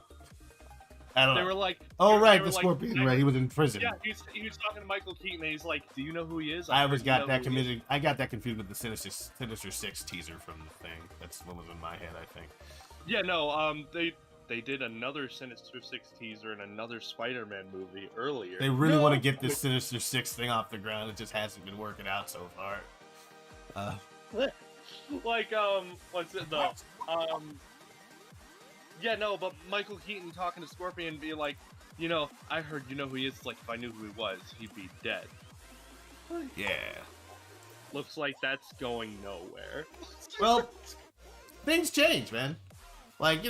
They were like, oh right, the Scorpion, right? He was in prison. Yeah, he was talking to Michael Keaton, and he's like, "Do you know who he is?" I got that confused with the Sinister Six teaser from the thing. That's what was in my head, I think. Yeah, no, they did another Sinister Six teaser in another Spider-Man movie earlier. They really want to get this Sinister Six thing off the ground. It just hasn't been working out so far. Like, what's it though? Yeah, no, but Michael Keaton talking to Scorpion being like, I heard you know who he is. It's like, if I knew who he was, he'd be dead. Yeah. Looks like that's going nowhere. Well, things change, man. Like,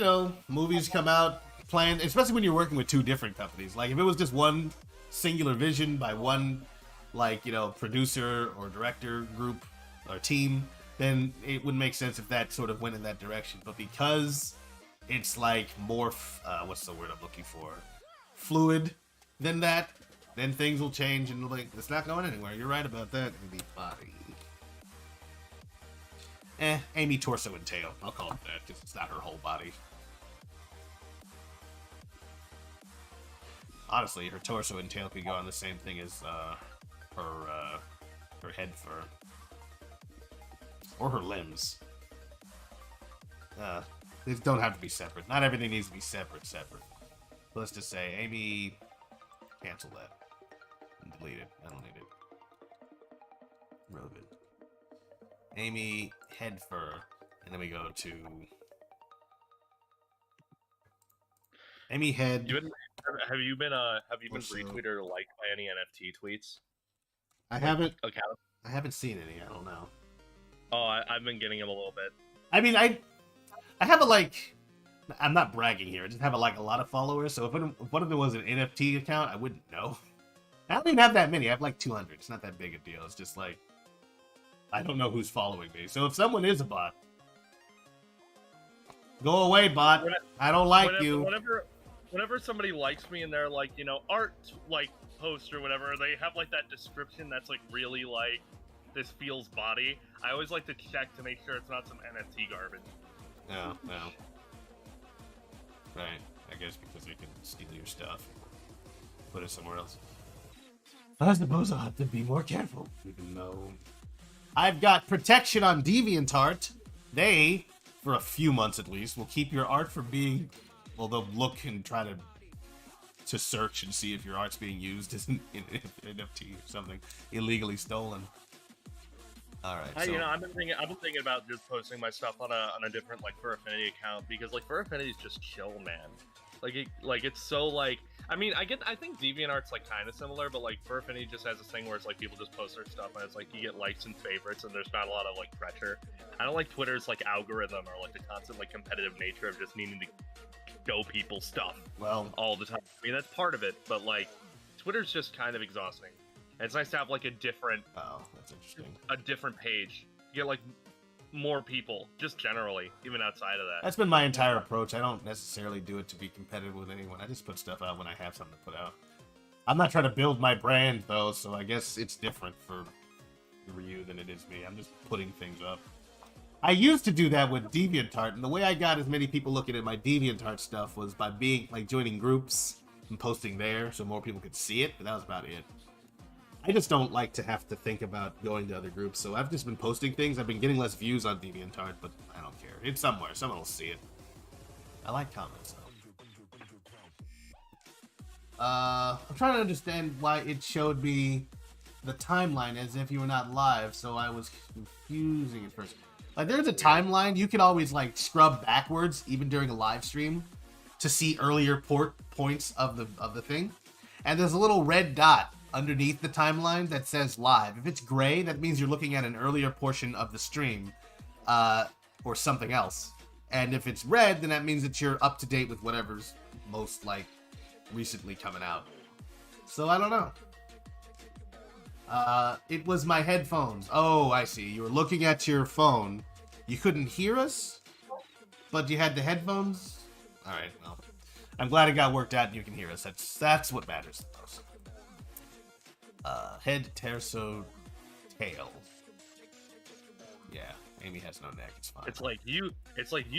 movies come out, planned, especially when you're working with two different companies. Like, if it was just one singular vision by one, producer or director group or team, then it would make sense if that sort of went in that direction. But because... it's like more, what's the word I'm looking for? Fluid than that. Then things will change and it's not going anywhere. You're right about that. Amy body. Amy torso and tail. I'll call it that because it's not her whole body. Honestly, her torso and tail could go on the same thing as her head fur. Or her limbs. They don't have to be separate. Not everything needs to be separate. But let's just say, Amy, cancel that. And delete it. I don't need it. Relevant. Amy, head fur. And then we go to... Amy, head... Have you been retweeted or liked by any NFT tweets? I haven't seen any. I don't know. Oh, I've been getting them a little bit. I mean, I have I'm not bragging here. I just have a lot of followers. So if one of them was an NFT account, I wouldn't know. I don't even have that many. I have 200. It's not that big a deal. It's just I don't know who's following me. So if someone is a bot, go away, bot. I don't like you. Whenever somebody likes me and they're art post or whatever, they have that description that's really this feels body. I always like to check to make sure it's not some NFT garbage. No. Right. I guess because they can steal your stuff. Put it somewhere else. I suppose I'll have to be more careful. Even though I've got protection on DeviantArt. They, for a few months at least, will keep your art from being... Well, they'll look and try to search and see if your art's being used as an NFT or something illegally stolen. All right. So... I've been thinking about just posting my stuff on a different Fur Affinity account because Fur Affinity is just chill, man. It's so I think DeviantArt's kind of similar, but Fur Affinity just has this thing where it's people just post their stuff and it's you get likes and favorites and there's not a lot of pressure. I don't like Twitter's algorithm or the constant competitive nature of just needing to show people stuff all the time. I mean, that's part of it, but Twitter's just kind of exhausting. And it's nice to have a different that's interesting. A different page. You get more people, just generally, even outside of that. That's been my entire approach. I don't necessarily do it to be competitive with anyone. I just put stuff out when I have something to put out. I'm not trying to build my brand, though, so I guess it's different for you than it is me. I'm just putting things up. I used to do that with DeviantArt, and the way I got as many people looking at my DeviantArt stuff was by being, like, joining groups and posting there so more people could see it, but that was about it. I just don't like to have to think about going to other groups, so I've just been posting things. I've been getting less views on DeviantArt, but I don't care. It's somewhere. Someone will see it. I like comments, though. I'm trying to understand why it showed me the timeline as if you were not live, so I was confusing at first. Like, there's a timeline. You can always, like, scrub backwards, even during a live stream, to see earlier points of the thing. And there's a little red dot underneath the timeline that says live. If it's gray, that means you're looking at an earlier portion of the stream, or something else. And if it's red, then that means that you're up to date with whatever's most, like, recently coming out. So I don't know. It was my headphones. Oh, I see. You were looking at your phone. You couldn't hear us, but you had the headphones. All right. Well, I'm glad it got worked out and you can hear us. That's what matters the most. Head, torso, tail. Yeah, Amy has no neck. It's fine. It's like you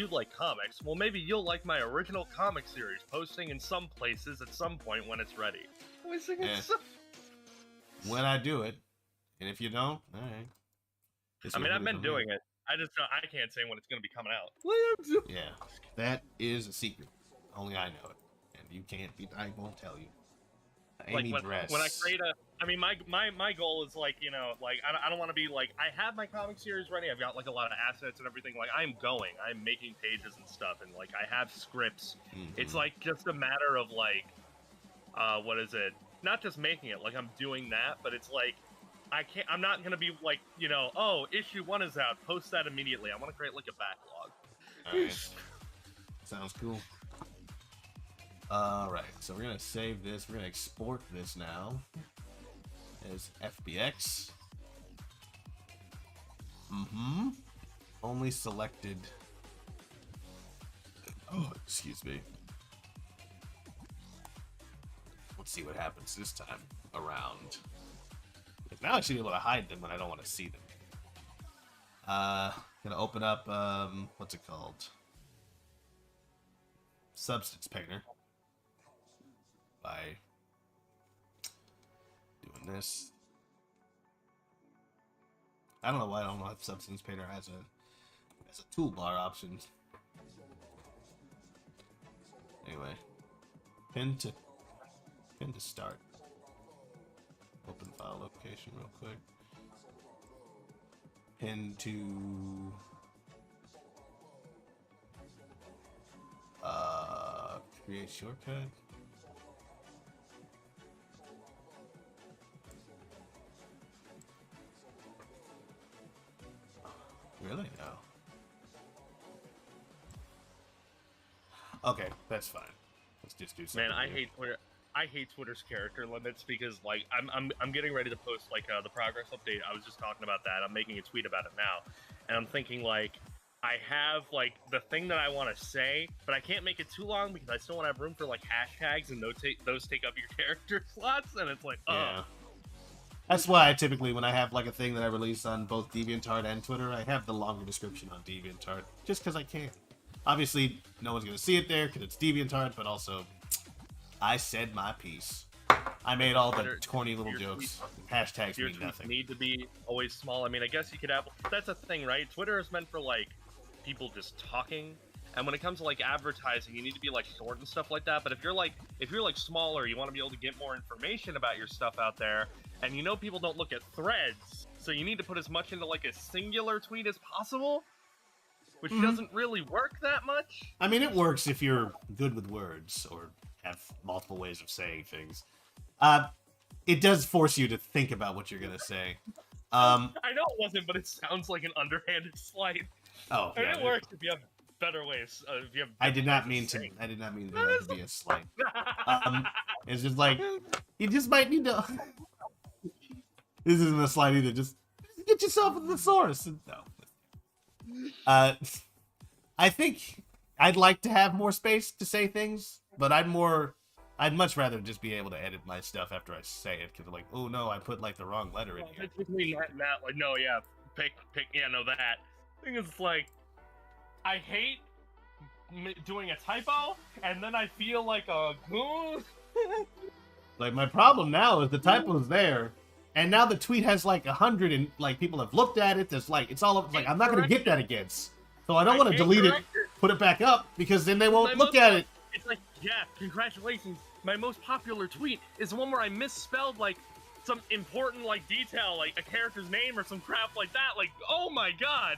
like comics. Well, maybe you'll like my original comic series, posting in some places at some point when it's ready. When I do it, and if you don't, all right. I mean, I've been doing it. I can't say when it's going to be coming out. Yeah, that is a secret. Only I know it, and you can't. I won't tell you. Like when I create my goal is like, you know, like I don't want to be like, I have my comic series ready. I've got like a lot of assets and everything. Like I'm making pages and stuff, and like I have scripts. Mm-hmm. It's like just a matter of like, what is it? Not just making it, like I'm doing that, but it's like I'm not gonna be like, you know, oh, issue 1 is out, post that immediately. I want to create like a backlog. All right. Sounds cool. All right, so we're gonna save this. We're gonna export this now as FBX. Only selected. Oh, excuse me. Let's see what happens this time around. Now I should be able to hide them when I don't want to see them. Gonna open up, what's it called? Substance Painter. By doing this. I don't know why I don't know if Substance Painter has a toolbar option. Anyway, pin to start. Open file location real quick. Pin to create shortcut. Really? No. Okay, that's fine. Let's just do something. Man, I hate Twitter. I hate Twitter's character limits because, like, I'm getting ready to post like the progress update. I was just talking about that. I'm making a tweet about it now, and I'm thinking like I have like the thing that I want to say, but I can't make it too long because I still want to have room for like hashtags and those take up your character slots, and it's like, yeah. That's why I typically, when I have like a thing that I release on both DeviantArt and Twitter, I have the longer description on DeviantArt, just because I can. Obviously, no one's going to see it there because it's DeviantArt, but also, I said my piece. I made all the corny little jokes. Hashtags mean nothing. Need to be always small. I mean, I guess you could have... That's a thing, right? Twitter is meant for, like, people just talking. And when it comes to, like, advertising, you need to be, like, short and stuff like that. But if you're, like, smaller, you want to be able to get more information about your stuff out there. And you know people don't look at threads, so you need to put as much into, like, a singular tweet as possible, which doesn't really work that much. I mean, it works if you're good with words or have multiple ways of saying things. It does force you to think about what you're going to say. I know it wasn't, but it sounds like an underhanded slight. Oh, yeah. And it works if you have better ways. I did not mean that to be a slight. It's just like, you just might need to... This isn't a slide either. Just get yourself a thesaurus. No. I think I'd like to have more space to say things, but I'd much rather just be able to edit my stuff after I say it, because I'm like, oh no, I put like the wrong letter in here. Like, no, yeah, pick, yeah, no, that. Thing is, like, I hate doing a typo, and then I feel like a goon. Like, my problem now is the typo's there, and now the tweet has like 100, and like people have looked at it. There's like, it's all like, I'm not gonna get that again. So I don't want to delete it, put it back up, because then they won't look at it. It's like, yeah, congratulations. My most popular tweet is the one where I misspelled like some important like detail, like a character's name or some crap like that. Like, oh my god.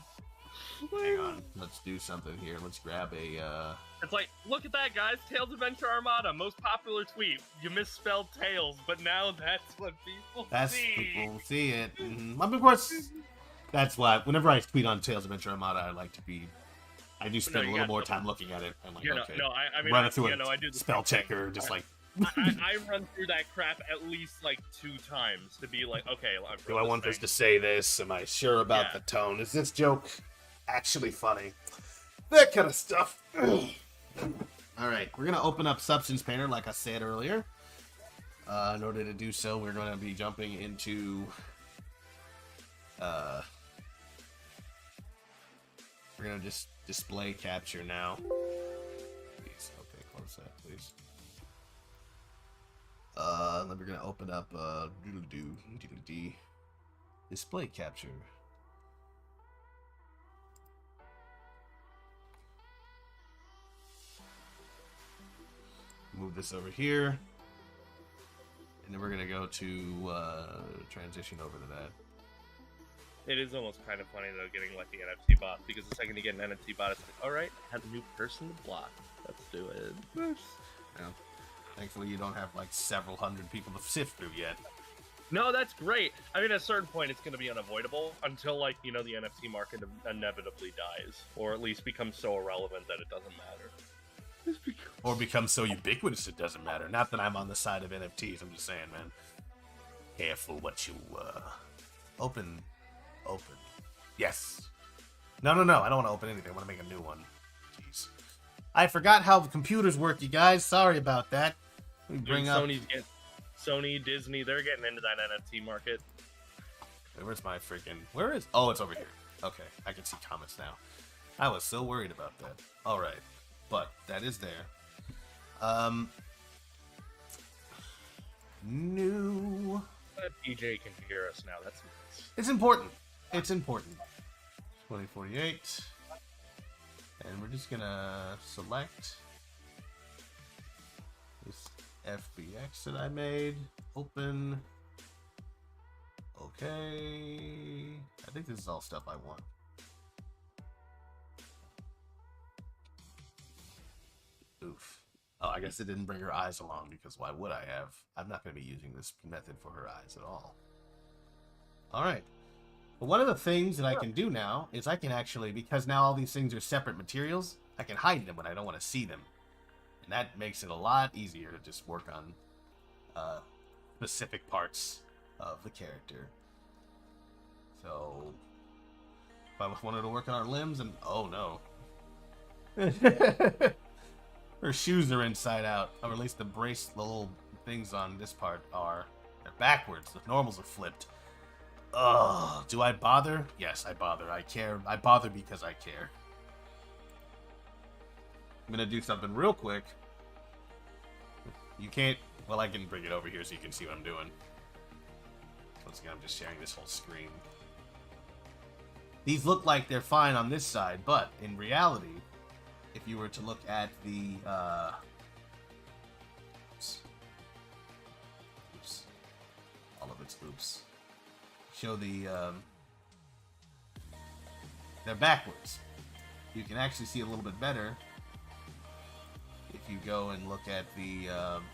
Hang on, let's do something here. Let's grab a. It's like, look at that, guys. Tales Adventure Armada, most popular tweet. You misspelled Tails, but now that's what people see. People see it. Mm-hmm. Of course, that's why whenever I tweet on Tales Adventure Armada, I do spend a little more time looking at it. I'm like, okay, I mean, run it through I do the spell checker, just like. I run through that crap at least like 2 times to be like, okay, do I want this to say this? Am I sure about the tone? Is this joke actually funny? That kind of stuff. All right, we're gonna open up Substance Painter, like I said earlier. In order to do so, we're going to be jumping into. We're gonna just display capture now. Please, okay, close that, please. Then we're gonna open up display capture. Move this over here, and then we're gonna go to transition over to that. It is almost kind of funny though, getting like the NFT bot, because the second you get an NFT bot, it's like, all right, have a new person to block. Let's do it. Yeah. Thankfully, you don't have like several hundred people to sift through yet. No, that's great. I mean, at a certain point, it's going to be unavoidable until, like, you know, the NFT market inevitably dies, or at least becomes so irrelevant that it doesn't matter. Or becomes so ubiquitous it doesn't matter. Not that I'm on the side of NFTs. I'm just saying, man. Careful what you open. Yes. No. I don't want to open anything. I want to make a new one. Jeez. I forgot how the computers work, you guys. Sorry about that. Let me bring up. Sony, Disney, they're getting into that NFT market. Where's my freaking... Where is... Oh, it's over here. Okay, I can see comments now. I was so worried about that. Alright, but that is there. New... DJ can hear us now. That's nice. It's important. It's important. 2048. And we're just gonna select this FBX that I made. Open. Okay. I think this is all stuff I want. Oof. Oh, I guess it didn't bring her eyes along, because why would I have? I'm not going to be using this method for her eyes at all. Alright. But one of the things that I can do now is I can actually, because now all these things are separate materials, I can hide them when I don't want to see them. And that makes it a lot easier to just work on specific parts of the character. So, if I wanted to work on our limbs, and oh no. Her shoes are inside out, or at least the little things on this part are. They're backwards, the normals are flipped. Ugh, do I bother? Yes, I bother. I care. I bother because I care. I'm gonna do something real quick. You can't... Well, I can bring it over here so you can see what I'm doing. Once again, I'm just sharing this whole screen. These look like they're fine on this side, but in reality, if you were to look at the... Oops. All of its oops. Show the... they're backwards. You can actually see a little bit better if you go and look at the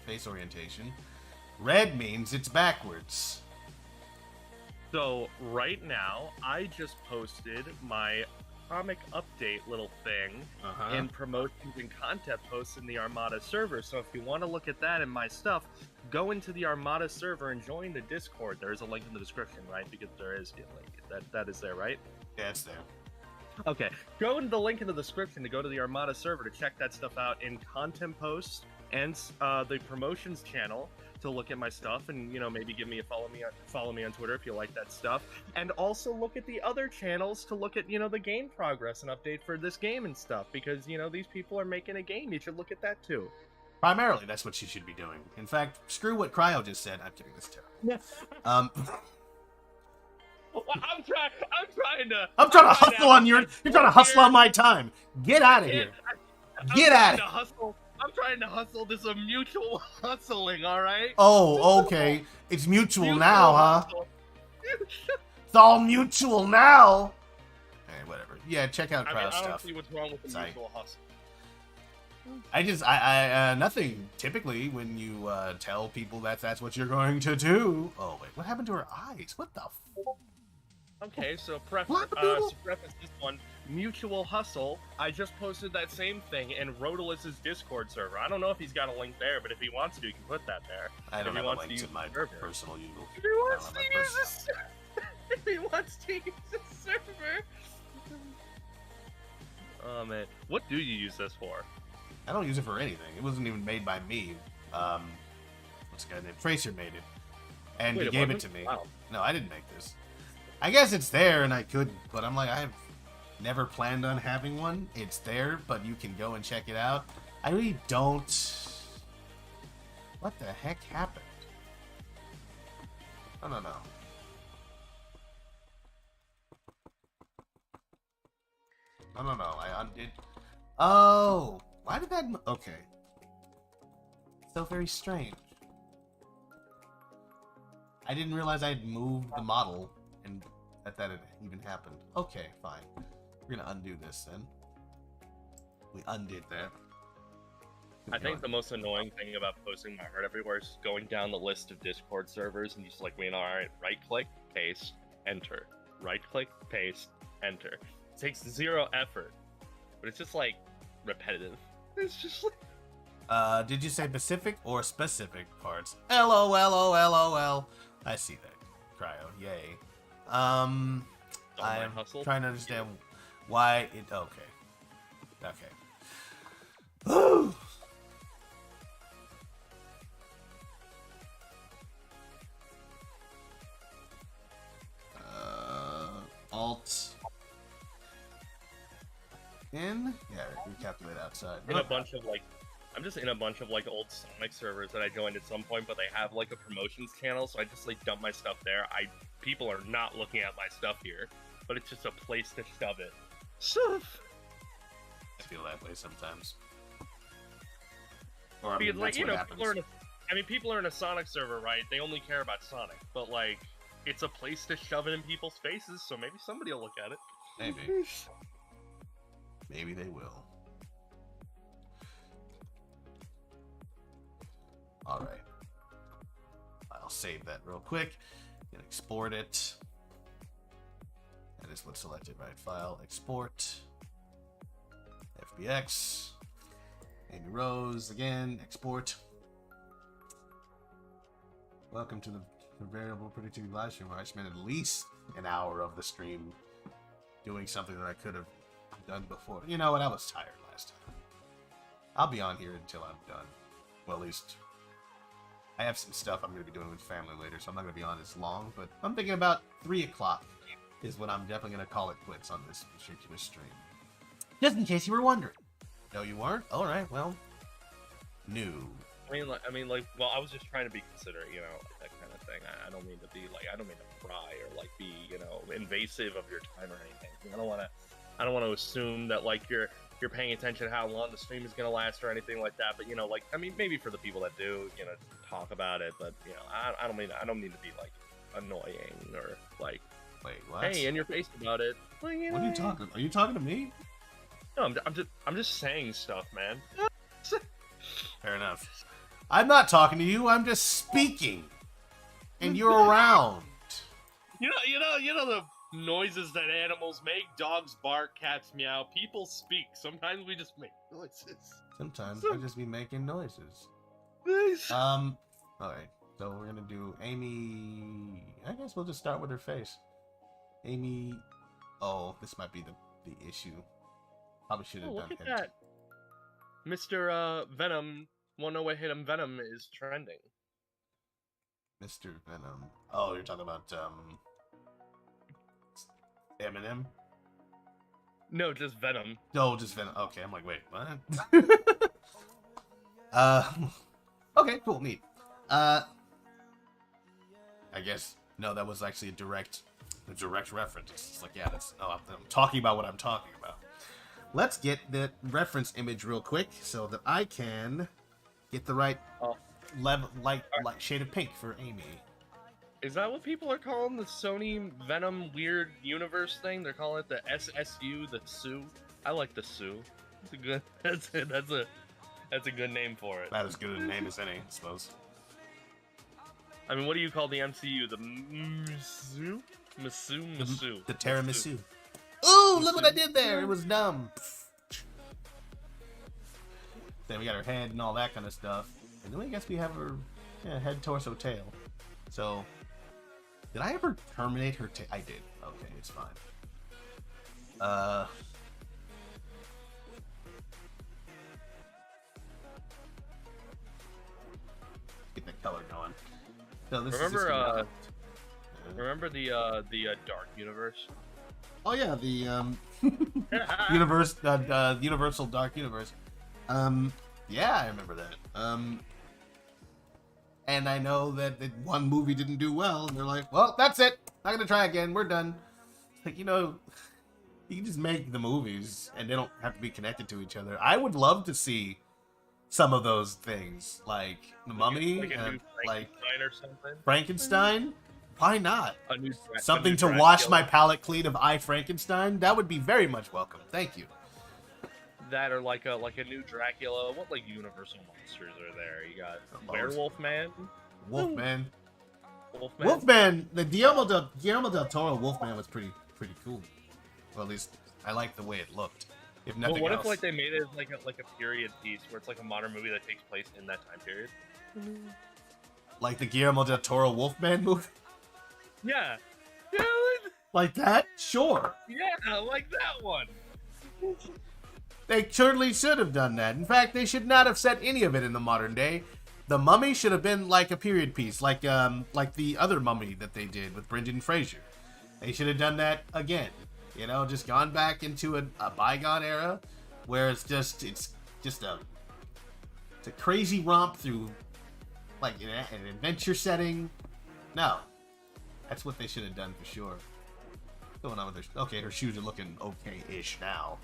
face orientation. Red means it's backwards. So right now, I just posted my comic update little thing in promotions and content posts in the Armada server. So if you want to look at that and my stuff, go into the Armada server and join the Discord. There is a link in the description, right? Because there is a link. That is there, right? Yeah, it's there. Okay, go into the link in the description to go to the Armada server to check that stuff out in content posts and the promotions channel to look at my stuff and maybe give me follow me on Twitter if you like that stuff, and also look at the other channels to look at the game progress and update for this game and stuff, because these people are making a game. You should look at that too. Primarily, that's what you should be doing. In fact, screw what Cryo just said. I'm kidding. This terrible. I'm trying to hustle on your. You're trying to hustle on my time. Get out of here. Get out of here. I'm trying to hustle. This is a mutual hustling, all right? Oh, okay. It's mutual now, huh? It's all mutual now. Hey, whatever. Yeah, check out Cryo stuff. I don't see what's wrong with the mutual hustle. Nothing. Typically, when you tell people that's what you're going to do. Oh wait, what happened to her eyes? What the? Okay, so preface this one, mutual hustle. I just posted that same thing in Rodalus's Discord server. I don't know if he's got a link there, but if he wants to, he can put that there. I don't have a link to my personal usual. If he wants to use this, if he wants to use this server. Oh man, what do you use this for? I don't use it for anything. It wasn't even made by me. What's the guy named? Tracer made it, and he gave it to me. Wow. No, I didn't make this. I guess it's there, and I could, but I'm like, I've never planned on having one. It's there, but you can go and check it out. I really don't. What the heck happened? I don't know. No. I undid. Oh. Why did that... Okay. So very strange. I didn't realize I had moved the model and that had even happened. Okay, fine. We're gonna undo this then. We undid that. I think the most annoying thing about posting my heart everywhere is going down the list of Discord servers and just like being alright, right click, paste, enter. Right click, paste, enter. It takes zero effort. But it's just like repetitive. It's just like... did you say Pacific or specific parts? LOL. I see that. Cryo, yay. I'm trying to understand why it... Okay. Alt... In? Yeah, recalculate outside. In a bunch of like, I'm just in a bunch of like old Sonic servers that I joined at some point, but they have like a promotions channel, so I just like dump my stuff there. People are not looking at my stuff here, but it's just a place to shove it. I feel that way sometimes. Or, because like people are in a Sonic server, right? They only care about Sonic, but like it's a place to shove it in people's faces, so maybe somebody will look at it. Maybe. Maybe they will. Alright. I'll save that real quick and export it. That is what's selected, right? File, export. FBX. Amy Rose, again, export. Welcome to the variable predictive live stream where I spent at least an hour of the stream doing something that I could have done before. You know what? I was tired last time. I'll be on here until I'm done. Well, at least I have some stuff I'm going to be doing with family later, so I'm not going to be on as long. But I'm thinking about 3 o'clock is when I'm definitely going to call it quits on this particular stream. Just in case you were wondering. No, you weren't? All right. Well, new. I mean, well, I was just trying to be considerate, that kind of thing. I don't mean to be I don't mean to pry or be, invasive of your time or anything. I don't want to assume that you're paying attention to how long the stream is going to last or anything like that. But maybe for the people that do, talk about it. But I don't mean to be annoying or Wait, what? Hey, in your face about it. What are you talking? Are you talking to me? No, I'm just saying stuff, man. Fair enough. I'm not talking to you. I'm just speaking, and you're around. You know the noises that animals make. Dogs bark, cats meow. People speak. Sometimes we just make noises. Sometimes I just be making noises. Alright. So we're gonna do Amy. I guess we'll just start with her face. Amy. Oh, this might be the the issue. Probably should have Oh, done look at head that. Mr. Venom, wanna know what hit him? Venom is trending. Mr. Venom. Oh, you're talking about Eminem? No, just Venom. No, just Venom. Okay, I'm like, wait, what? Okay, cool, neat. I guess no, that was actually a direct reference. It's like, yeah, that's. Oh, I'm talking about what I'm talking about. Let's get the reference image real quick so that I can get the right level, like shade of pink for Amy. Is that what people are calling the Sony Venom weird universe thing? They're calling it the SSU, the Sue. I like the Sue. It's a good. That's a good name for it. About as good a name as any, I suppose. I mean, what do you call the MCU? The Masu? Masu. The tiramisu. Ooh, look what I did there! It was dumb. Then we got her head and all that kind of stuff. And then I guess we have her head, torso, tail. So, did I ever terminate her tail? I did. Okay, it's fine. Get that color going. So this remember the Dark Universe? Oh yeah, the Universal Dark Universe. Yeah, I remember that. And I know that one movie didn't do well, and they're like, well, that's it. Not gonna try again. We're done. Like, you can just make the movies, and they don't have to be connected to each other. I would love to see some of those things, like The Mummy, like a new Frankenstein or something. Frankenstein. Why not? Something to Dracula. wash my palate clean of I Frankenstein. That would be very much welcome. Thank you. That or like a new Dracula. What like Universal monsters are there? You got Werewolf Man. Wolfman. Wolfman. Wolfman. The Guillermo del Toro Wolfman was pretty cool. Well, at least I liked the way it looked. If nothing what else. if like they made it like a period piece where it's like a modern movie that takes place in that time period? Like the Guillermo del Toro Wolfman movie? Yeah. Like that? Sure. Yeah, like that one. They surely should have done that. In fact, they should not have set any of it in the modern day. The Mummy should have been like a period piece, like the other Mummy that they did with Brendan Fraser. They should have done that again. Just gone back into a bygone era where it's just a crazy romp through like an adventure setting. No, that's what they should have done for sure. What's going on with her? Okay, her shoes are looking okay-ish now.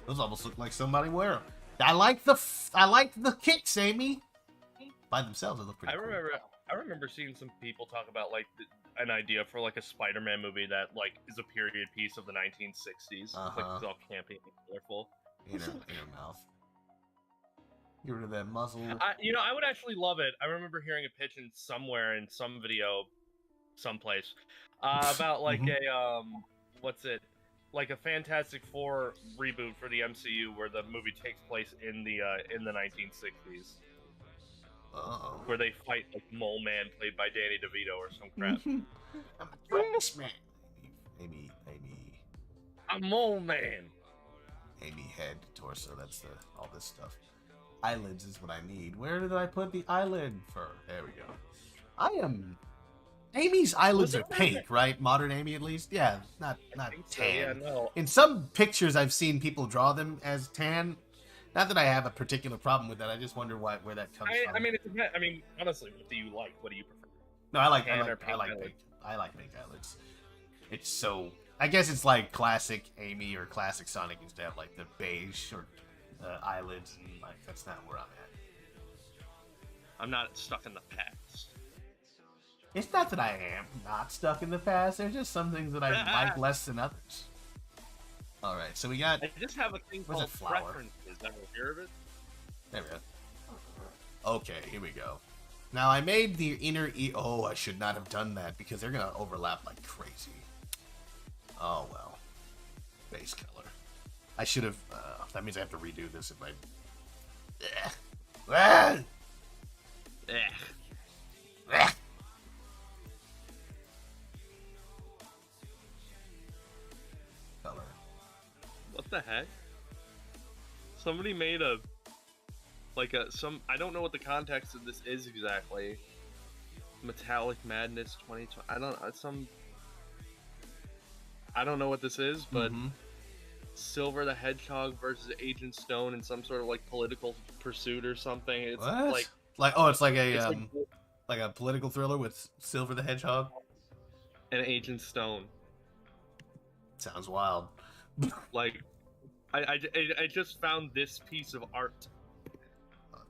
Those almost look like somebody wear them. I like the kicks, Amy. By themselves, they look pretty cool. I remember seeing some people talk about like an idea for like a Spider-Man movie that like is a period piece of the 1960s. Like it's all campy and colorful. In her mouth. Get rid of that muzzle. I would actually love it. I remember hearing a pitch in somewhere in some video, someplace, about like a like a Fantastic Four reboot for the MCU where the movie takes place in the 1960s. Uh-oh. Where they fight like Mole Man played by Danny DeVito or some crap. I'm a trash man. Amy. A Mole Man. Amy head, torso. That's all this stuff. Eyelids is what I need. Where did I put the eyelid fur? There we go. Amy's eyelids are pink, right? Modern Amy, at least. Yeah, not tan. So, yeah, no. In some pictures, I've seen people draw them as tan. Not that I have a particular problem with that. I just wonder where that comes from. I mean, honestly, what do you like? What do you prefer? No, I like Tan pink. or pink eyelids? I like pink eyelids. It's so. I guess it's like classic Amy or classic Sonic used to have like the beige or eyelids, and like that's not where I'm at. I'm not stuck in the past. It's not that I am not stuck in the past. There's just some things that I like less than others. All right, so we got. I just have a thing called preferences. Ever hear of it? There we go. Okay, here we go. Now I made the inner ear. Oh, I should not have done that because they're gonna overlap like crazy. Oh well. Base color. I should have. That means I have to redo this if I. Color. the heck? Somebody made a I don't know what the context of this is exactly. Metallic Madness 2020. I don't know what this is, but Silver the Hedgehog versus Agent Stone in some sort of like political pursuit or something. It's what? It's like a political thriller with Silver the Hedgehog and Agent Stone. Sounds wild. Like, I just found this piece of art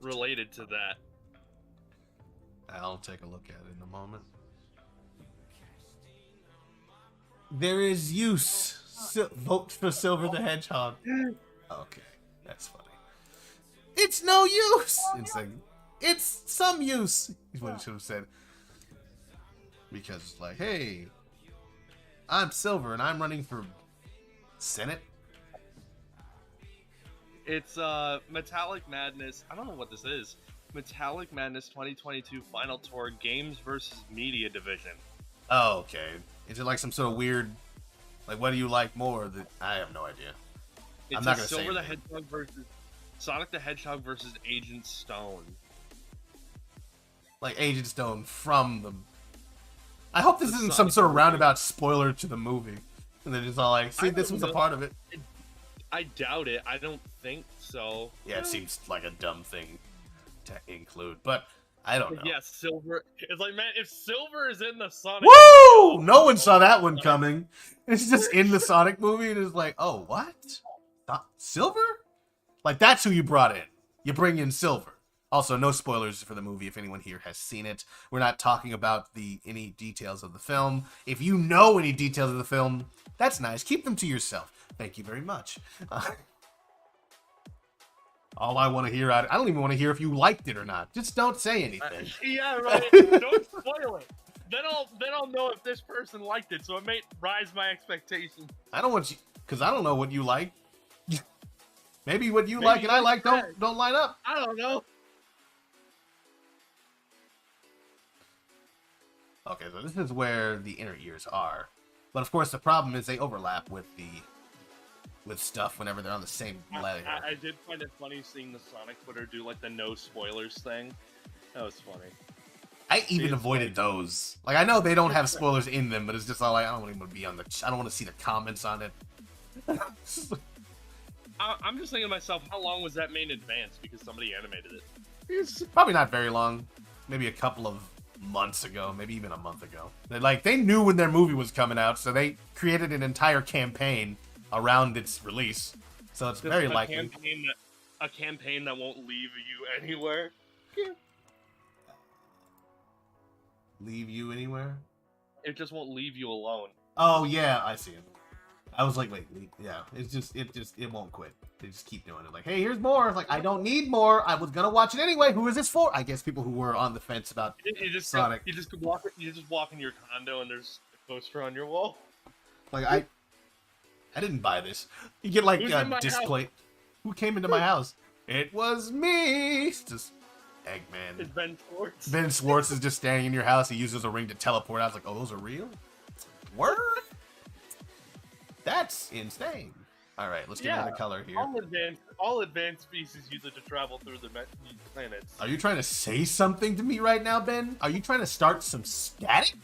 related to that. I'll take a look at it in a moment. There is use. Vote for Silver the Hedgehog. Okay, that's funny. It's no use. It's like, it's some use, is what he should have said. Because it's like, hey, I'm Silver and I'm running for Senate. It's Metallic Madness. I don't know what this is. Metallic Madness 2022 Final Tour Games versus Media Division. Oh, okay. Is it like some sort of weird, like, what do you like more? I have no idea. It's I'm not gonna say Silver the anything. Hedgehog versus Sonic the Hedgehog versus Agent Stone. Like Agent Stone from the. I hope this isn't Sonic some sort of movie. roundabout spoiler to the movie, and they're just all like, "See, this was a part of it." I doubt it. I don't think so. Yeah, it seems like a dumb thing to include, but I don't know. Yeah, Silver. It's like, man, if Silver is in the Sonic. Woo! No one saw that one coming. It's just in the Sonic movie, and it's like, oh, what? Silver? Like, that's who you brought in. You bring in Silver. Also, no spoilers for the movie if anyone here has seen it. We're not talking about any details of the film. If you know any details of the film, that's nice. Keep them to yourself. Thank you very much. All I want to hear, I don't even want to hear if you liked it or not. Just don't say anything. Yeah, right. Don't spoil it. Then I'll know if this person liked it, so it may rise my expectations. I don't want you, because I don't know what you like. Maybe what you like and I like don't line up. I don't know. Okay, so this is where the inner ears are. But of course the problem is they overlap with stuff whenever they're on the same layer. I did find it funny seeing the Sonic Twitter do like the no spoilers thing. That was funny. I even avoided those. Like, I know they don't have spoilers in them, but it's just all like, I don't even want to be on I don't want to see the comments on it. I'm just thinking to myself, how long was that made in advance because somebody animated it? It's probably not very long. Maybe a couple of months ago, maybe even a month ago. They knew when their movie was coming out, so they created an entire campaign around its release. So it's very likely. A campaign that won't leave you anywhere. Leave you anywhere? It just won't leave you alone. Oh yeah, I see it. I was like, wait, yeah. It won't quit. They just keep doing it. Like, hey, here's more. It's like, I don't need more. I was gonna watch it anyway. Who is this for? I guess people who were on the fence about Sonic. You just walk in your condo and there's a poster on your wall. Like, I didn't buy this. You get like a display. Who came into my house? It was me. It's just Eggman. It's Ben Schwartz. Ben Schwartz is just standing in your house. He uses a ring to teleport. I was like, oh, those are real? Word? That's insane. All right, let's get another color here. All advanced species use it to travel through the planets. Are you trying to say something to me right now, Ben? Are you trying to start some static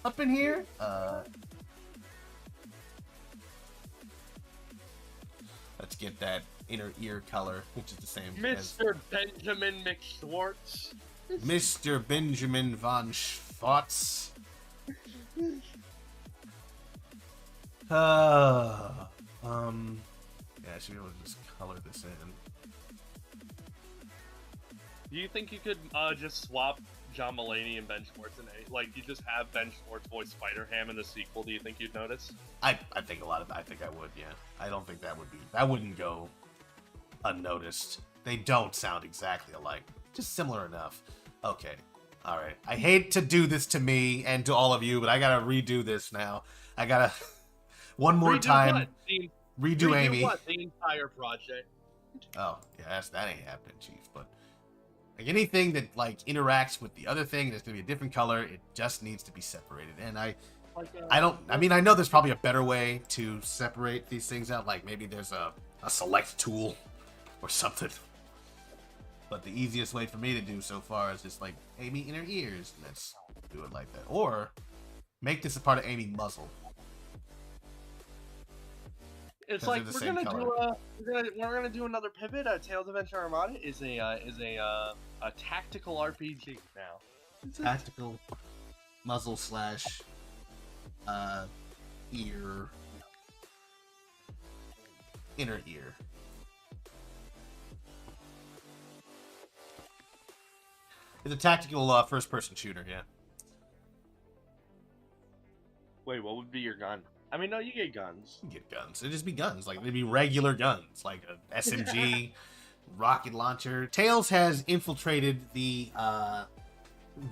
up in here? Let's get that inner ear color, which is the same Mr. Benjamin McSchwartz. Mr. Benjamin von Schwartz. Yeah, I should be able to just color this in. Do you think you could just swap John Mulaney and Ben Schwartz in you just have Ben Schwartz voice Spider-Ham in the sequel? Do you think you'd notice? I think I think I would, yeah. I don't think that wouldn't go unnoticed. They don't sound exactly alike. Just similar enough. Okay. Alright. I hate to do this to me and to all of you, but I gotta redo this now. I gotta one more time. What? Redo Amy. What? The entire project. Oh, yeah, that ain't happening, Chief. But like anything that interacts with the other thing and it's gonna be a different color, it just needs to be separated. And I mean, I know there's probably a better way to separate these things out. Like maybe there's a select tool or something. But the easiest way for me to do so far is just like Amy in her ears. Let's do it like that. Or make this a part of Amy muzzle. It's like we're gonna do another pivot. Tales of Adventure Armada is a tactical RPG now. Tactical muzzle slash ear, inner ear. It's a tactical first-person shooter, yeah. Wait, what would be your gun? I mean, no, you get guns. You get guns. It'd just be guns. Like, it'd be regular guns, like an SMG, rocket launcher. Tails has infiltrated the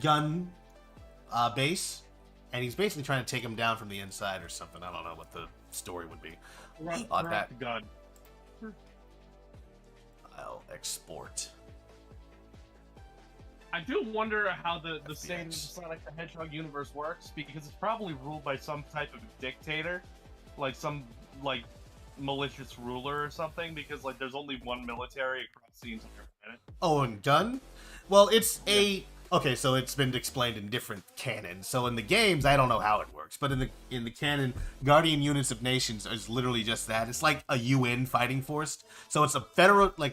gun base, and he's basically trying to take him down from the inside or something. I don't know what the story would be on that gun. I'll export. I do wonder how the same Sonic the Hedgehog universe works, because it's probably ruled by some type of dictator, like some malicious ruler or something, because there's only one military across the entire planet. Oh, and gun? Well, it's okay, so it's been explained in different canons. So in the games, I don't know how it works, but in the canon, Guardian Units of Nations is literally just that. It's like a UN fighting force. So it's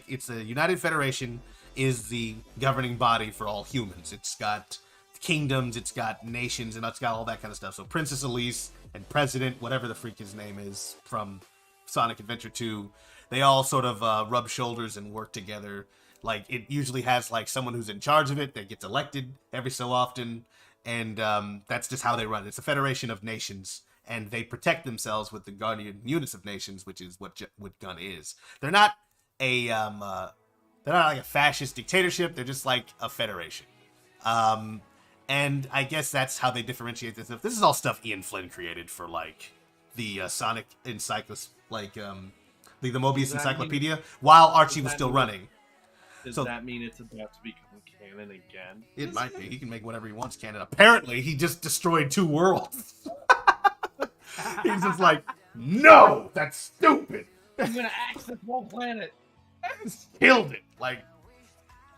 it's a United Federation is the governing body for all humans. It's got kingdoms, it's got nations, and it's got all that kind of stuff. So Princess Elise and President, whatever the freak his name is from Sonic Adventure 2, they all sort of rub shoulders and work together. Like, it usually has someone who's in charge of it that gets elected every so often, and that's just how they run. It's a federation of nations, and they protect themselves with the Guardian Units of Nations, which is what Gun is. They're not like a fascist dictatorship. They're just like a federation. And I guess that's how they differentiate this stuff. This is all stuff Ian Flynn created for the Sonic the Mobius Encyclopedia while Archie was still running. Does that mean it's about to become canon again? It might be. He can make whatever he wants canon. Apparently, he just destroyed 2 worlds. He's just like, no, that's stupid. I'm gonna axe this whole planet. Killed it.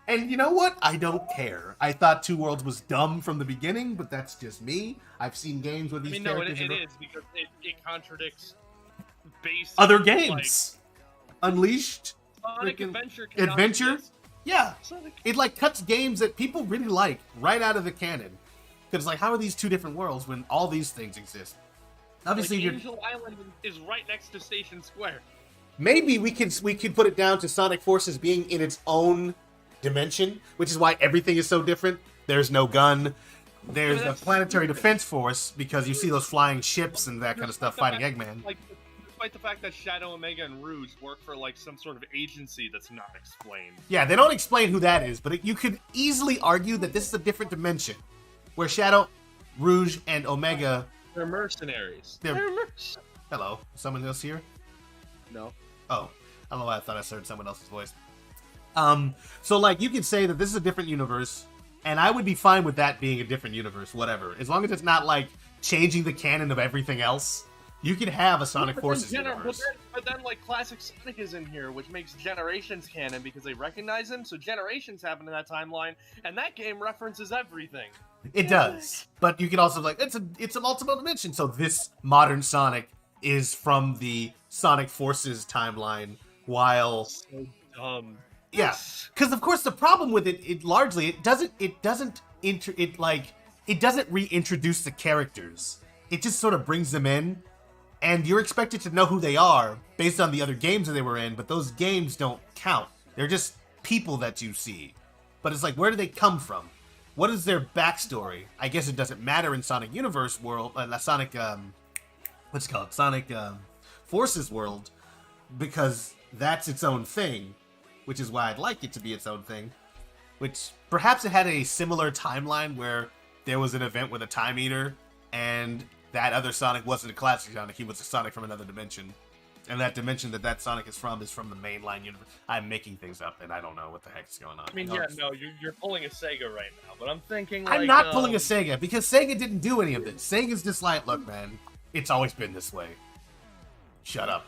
And you know what? I don't care. I thought 2 Worlds was dumb from the beginning, but that's just me. I've seen games where these characters... No, it is, because it contradicts basic... other games. Unleashed. Sonic Adventure. Yeah. It cuts games that people really like right out of the canon. Because how are these 2 different worlds when all these things exist? Obviously, Angel Island is right next to Station Square. Maybe we could put it down to Sonic Forces being in its own dimension, which is why everything is so different. There's no gun. There's a planetary defense force, because you see those flying ships and that kind of stuff fighting Eggman. Despite the fact that Shadow, Omega, and Rouge work for some sort of agency that's not explained. Yeah, they don't explain who that is, but you could easily argue that this is a different dimension, where Shadow, Rouge, and Omega... They're mercenaries. Hello, someone else here? No. Oh, I don't know why I thought I heard someone else's voice. So you could say that this is a different universe, and I would be fine with that being a different universe, whatever. As long as it's not changing the canon of everything else, you could have a Sonic Forces universe. But then classic Sonic is in here, which makes Generations canon because they recognize him, so Generations happen in that timeline, and that game references everything. It does. But you can also it's a multiple dimension, so this modern Sonic is from the Sonic Forces timeline, while so dumb. Yeah, because of course the problem with it doesn't reintroduce the characters. It just sort of brings them in, and you're expected to know who they are based on the other games that they were in, but those games don't count. They're just people that you see. But it's where do they come from? What is their backstory? I guess it doesn't matter in Sonic Universe world, Sonic Forces world, because that's its own thing, which is why I'd like it to be its own thing. Which perhaps it had a similar timeline where there was an event with a time eater, and that other Sonic wasn't a classic Sonic, he was a Sonic from another dimension. And that dimension that Sonic is from the mainline universe. I'm making things up, and I don't know what the heck's going on. I mean, you're pulling a Sega right now, but I'm thinking I'm not pulling a Sega, because Sega didn't do any of this. Sega's just like, look, man, it's always been this way. Shut up.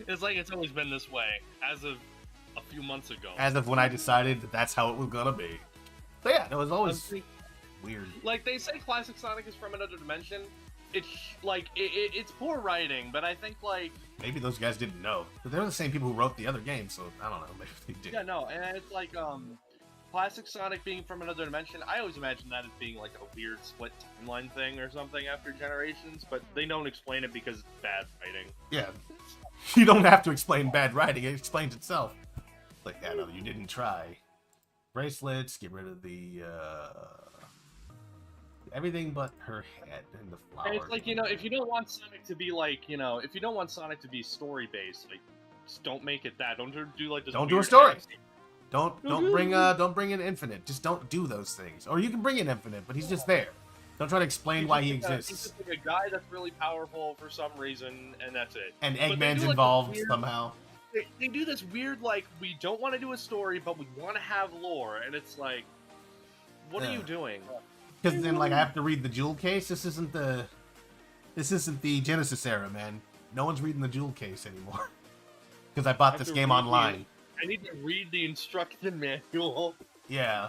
It's like it's always been this way, as of a few months ago. As of when I decided that that's how it was gonna be. So yeah, it was always weird. Like, they say classic Sonic is from another dimension. It's like it's poor writing, but I think like maybe those guys didn't know, but they're the same people who wrote the other game, so I don't know. Maybe they did. Yeah, no, and it's like classic Sonic being from another dimension. I always imagine that as being like a weird split timeline thing or something after Generations, but they don't explain it because it's bad writing. Yeah, you don't have to explain bad writing; it explains itself. Like, yeah, no, you didn't try. Bracelets, get rid of the everything but her head and the flowers. And it's like, if you don't want Sonic to be like, if you don't want Sonic to be story based, like, just don't make it that. Don't do like this. Don't do a story. Don't bring in Infinite. Just don't do those things. Or you can bring in Infinite, but he's just there. Don't try to explain why he exists. He's just like a guy that's really powerful for some reason, and that's it. And Eggman's involved somehow. They do this weird, like, we don't want to do a story, but we want to have lore, and it's like, what are you doing? Because then, like, I have to read the jewel case. This isn't the Genesis era, man. No one's reading the jewel case anymore. Because I bought this game online. I need to read the instruction manual. Yeah.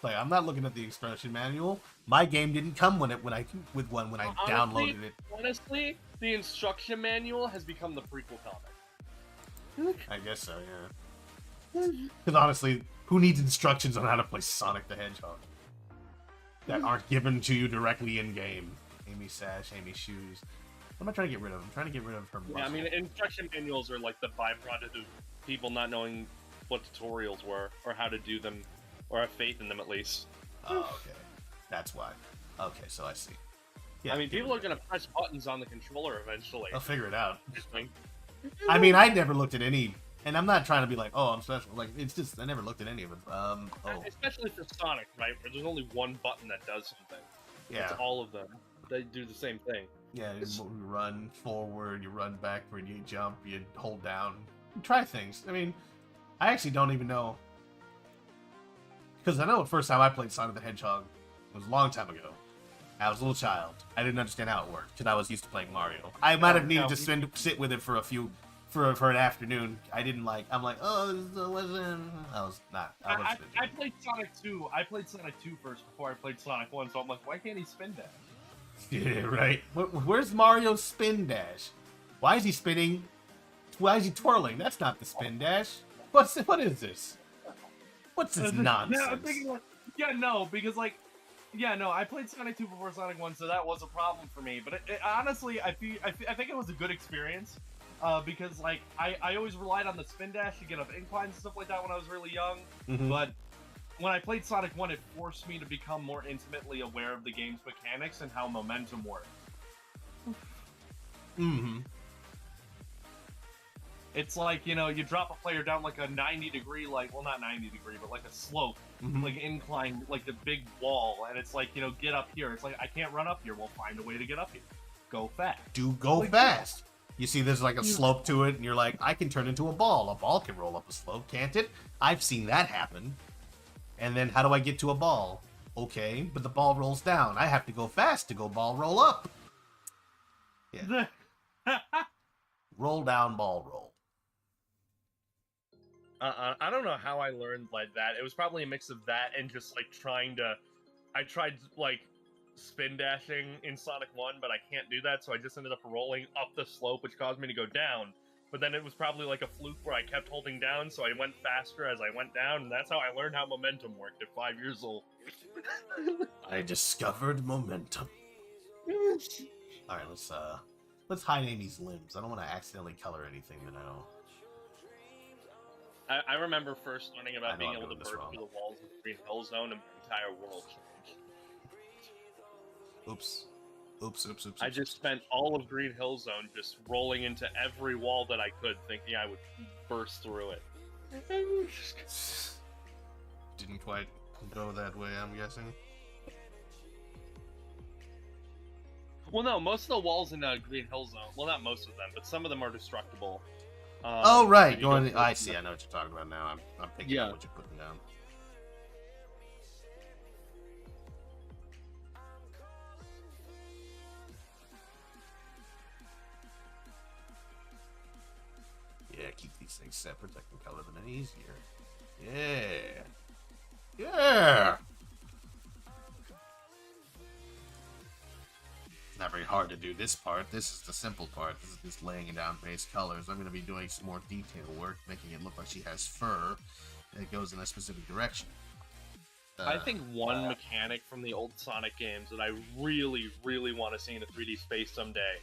Like, I'm not looking at the instruction manual. My game didn't come when I downloaded it. Honestly, the instruction manual has become the prequel comic. I guess so, yeah. Because honestly, who needs instructions on how to play Sonic the Hedgehog that aren't given to you directly in game? Amy's sash, Amy's shoes. What am I trying to get rid of? I'm trying to get rid of her muscle. Yeah, I mean, instruction manuals are like the byproduct of people not knowing what tutorials were, or how to do them, or have faith in them at least. Oh, okay. That's why. Okay, so I see. Yeah, I mean, people are going to press buttons on the controller eventually. I'll figure it out. I mean, I never looked at any, and I'm not trying to be like, oh, I'm special. Like, it's just, I never looked at any of it. Especially for Sonic, right? Where there's only one button that does something. Yeah. It's all of them. They do the same thing. Yeah, you run forward, you run backward, you jump, you hold down. You try things. I mean, I actually don't even know. Because I know the first time I played Sonic the Hedgehog was a long time ago. I was a little child. I didn't understand how it worked because I was used to playing Mario. I might have needed to sit with it for an afternoon. I didn't like. I'm like, oh, this wasn't. I was not. I played Sonic 2. I played Sonic 2 first before I played Sonic 1. So I'm like, why can't he spin dash? Yeah, right. Where's Mario's spin dash? Why is he spinning? Why is he twirling? That's not the spin dash. What is this? What's this nonsense? Yeah, I'm thinking like, I played Sonic 2 before Sonic 1, so that was a problem for me. But honestly, I think it was a good experience because like I always relied on the spin dash to get up inclines and stuff like that when I was really young. Mm-hmm. But when I played Sonic 1, it forced me to become more intimately aware of the game's mechanics and how momentum works. Mm-hmm. It's like, you drop a player down like a 90-degree, not 90-degree, but like a slope, mm-hmm. like incline, like the big wall, and it's like, get up here. It's like, I can't run up here. We'll find a way to get up here. Go fast. Go fast. You see there's like a slope to it, and you're like, I can turn into a ball. A ball can roll up a slope, can't it? I've seen that happen. And then how do I get to a ball? Okay, but the ball rolls down. I have to go fast to go ball roll up. Yeah. Roll down, ball roll. I don't know how I learned like that. It was probably a mix of that and just like I tried like spin dashing in Sonic 1, but I can't do that, so I just ended up rolling up the slope, which caused me to go down. But then it was probably like a fluke where I kept holding down, so I went faster as I went down, and that's how I learned how momentum worked at 5 years old. I discovered momentum. Alright, let's hide Amy's limbs. I don't want to accidentally color anything that I don't. I remember first learning about being able to burst through the walls of the Green Hill Zone, and my entire world changed. Oops. I just spent all of Green Hill Zone just rolling into every wall that I could, thinking I would burst through it. Didn't quite go that way, I'm guessing. Well, no, most of the walls in Green Hill Zone. Well, not most of them, but some of them are destructible. Oh right, I see. I know what you're talking about now. I'm picking up what you're putting down. Yeah, keep these things separate. I can color them in easier. Yeah. Yeah. It's not very hard to do this part. This is the simple part. This is just laying down base colors. I'm going to be doing some more detail work, making it look like she has fur, and it goes in a specific direction. I think one mechanic from the old Sonic games that I really, really want to see in a 3D space someday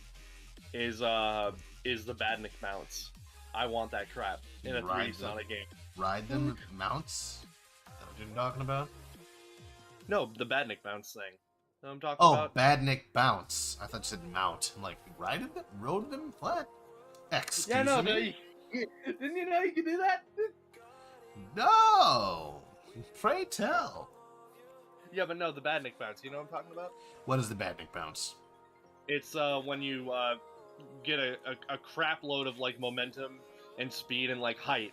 is the Badnik mounts. I want that crap in a 3D Sonic game. Ride them mounts? Is that what you're talking about? No, the Badnik mounts thing. That I'm talking about. Oh, Badnik bounce. I thought you said mount. I'm like, ride them? Rode them? What? Excuse me? Didn't you know you could do that? No! Pray tell. Yeah, but no, the Badnik bounce. You know what I'm talking about? What is the Badnik bounce? It's when you get a crap load of like momentum and speed and like height,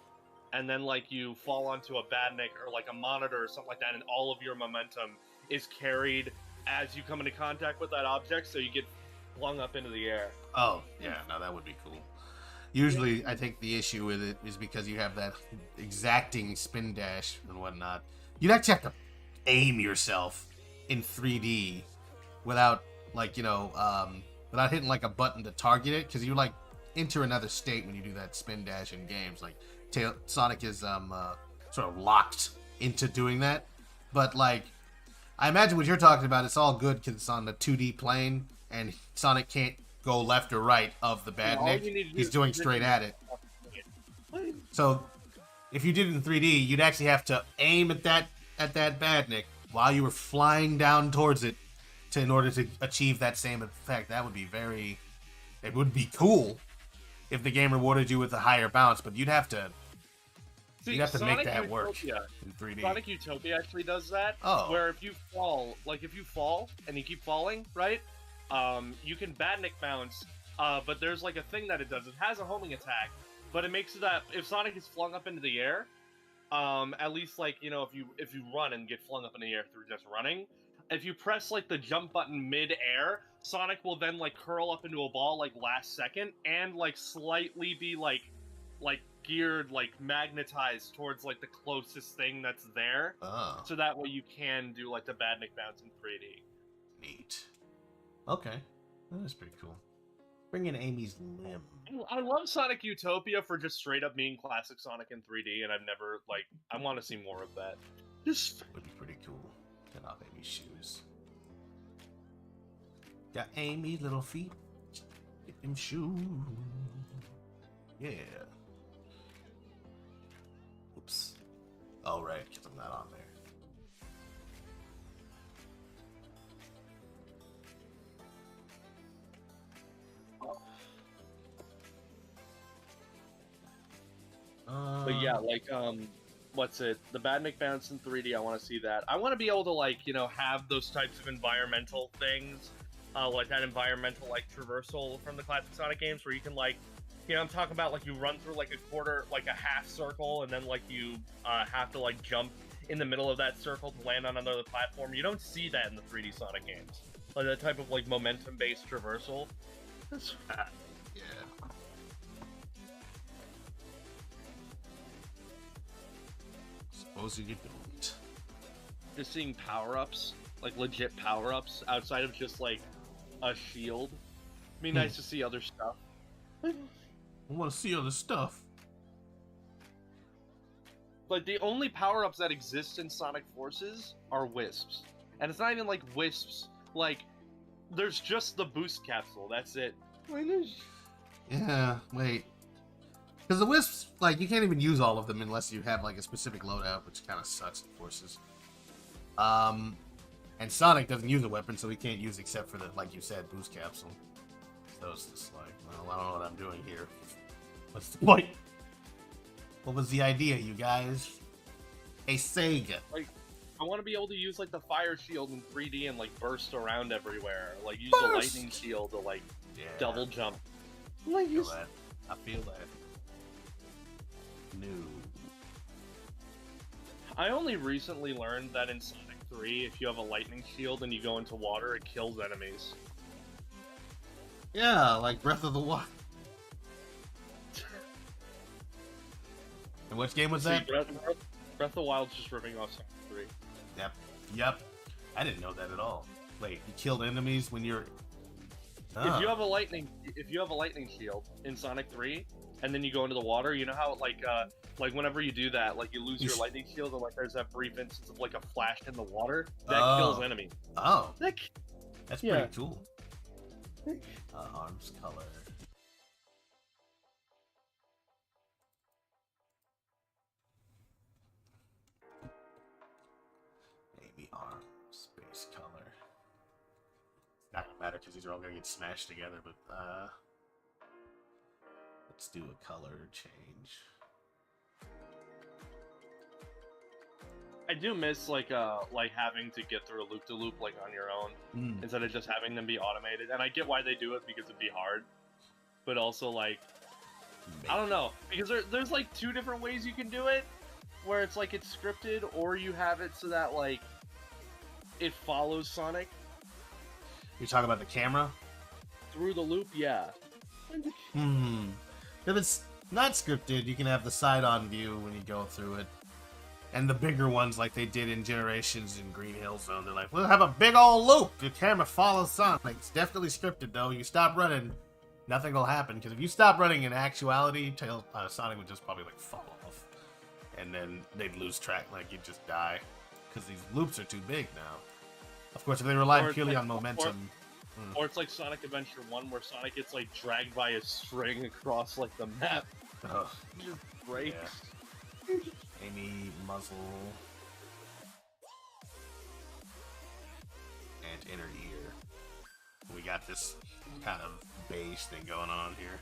and then like you fall onto a Badnik or like a monitor or something like that, and all of your momentum is carried as you come into contact with that object, so you get flung up into the air. Oh, yeah, no, that would be cool. Usually, I think the issue with it is because you have that exacting spin dash and whatnot. You'd actually have to aim yourself in 3D without, like, without hitting, like, a button to target it, because you, like, enter another state when you do that spin dash in games. Like, Sonic is, sort of locked into doing that. But, like, I imagine what you're talking about, it's all good because it's on the 2D plane, and Sonic can't go left or right of the Badnik. He's doing straight at it. So, if you did it in 3D, you'd actually have to aim at that Badnik while you were flying down towards it in order to achieve that same effect. That would be it would be cool if the game rewarded you with a higher bounce, but you'd have to make that work in 3D. Sonic Utopia actually does that. Oh. Where if you fall and you keep falling, right? You can Badnik bounce, but there's like a thing that it does. It has a homing attack, but it makes it that if Sonic is flung up into the air, at least like, if you run and get flung up in the air through just running, if you press like the jump button mid-air, Sonic will then like curl up into a ball like last second and like slightly be like geared, like magnetized towards like the closest thing that's there. Oh. So that way you can do like the Badnik bounce in 3D. Neat. Okay. That's pretty cool. Bring in Amy's limb. I love Sonic Utopia for just straight up being classic Sonic in 3D, and I've never, I want to see more of that. Just would be pretty cool. Get off Amy's shoes. Got Amy's little feet. Get them shoes. Yeah. Oops. Oh, right, because I'm not on there. But yeah, what's it? The Badnik bounce in 3D, I want to see that. I want to be able to, have those types of environmental things, like that environmental, traversal from the classic Sonic games, where you can, I'm talking about, you run through, a half circle, and then, you have to, jump in the middle of that circle to land on another platform. You don't see that in the 3D Sonic games. Like, that type of, momentum-based traversal. Yeah. Suppose you don't. Just seeing power-ups, legit power-ups, outside of just, a shield. It'd be nice to see other stuff. I want to see other stuff. The only power-ups that exist in Sonic Forces are Wisps. And it's not even, Wisps. There's just the boost capsule, that's it. Yeah, wait. Because the Wisps, you can't even use all of them unless you have, a specific loadout, which kind of sucks in Forces. And Sonic doesn't use a weapon, so he can't use except for the, like you said, boost capsule. So it's just well, I don't know what I'm doing here. What's the point? What was the idea, you guys? Hey, Sega. I want to be able to use like the fire shield in 3D and like burst around everywhere. Like use the lightning shield to like double jump. Like I feel that. No. I only recently learned that in Sonic 3, if you have a lightning shield and you go into water, it kills enemies. Yeah, like Breath of the Wild. And which game was that? See, Breath of the Wild's just ripping off Sonic 3. Yep. I didn't know that at all. Wait, you killed enemies when you're... If you have a lightning shield in Sonic 3, and then you go into the water, you know how like whenever you do that, like you lose your lightning shield, and like there's that brief instance of like a flash in the water that kills enemies. Oh, that's pretty cool. Arms color. Maybe arms base color. Not gonna matter because these are all gonna get smashed together, but let's do a color change. I do miss like having to get through a loop to loop like on your own instead of just having them be automated. And I get why they do it because it'd be hard, but also like I don't know, because there's like two different ways you can do it, where it's like it's scripted or you have it so that like it follows Sonic. You're talking about the camera? Through the loop, yeah. If it's not scripted, you can have the side-on view when you go through it. And the bigger ones, like they did in Generations and Green Hill Zone, they're like, we'll have a big old loop. Your camera follows Sonic. It's definitely scripted, though. You stop running, nothing will happen. Because if you stop running in actuality, Sonic would just probably like fall off. And then they'd lose track, like you'd just die. Because these loops are too big now. Of course, if they rely purely on momentum... Or it's like Sonic Adventure 1, where Sonic gets like dragged by a string across like the map. He just breaks. Yeah. Amy, muzzle, and inner ear. We got this kind of beige thing going on here.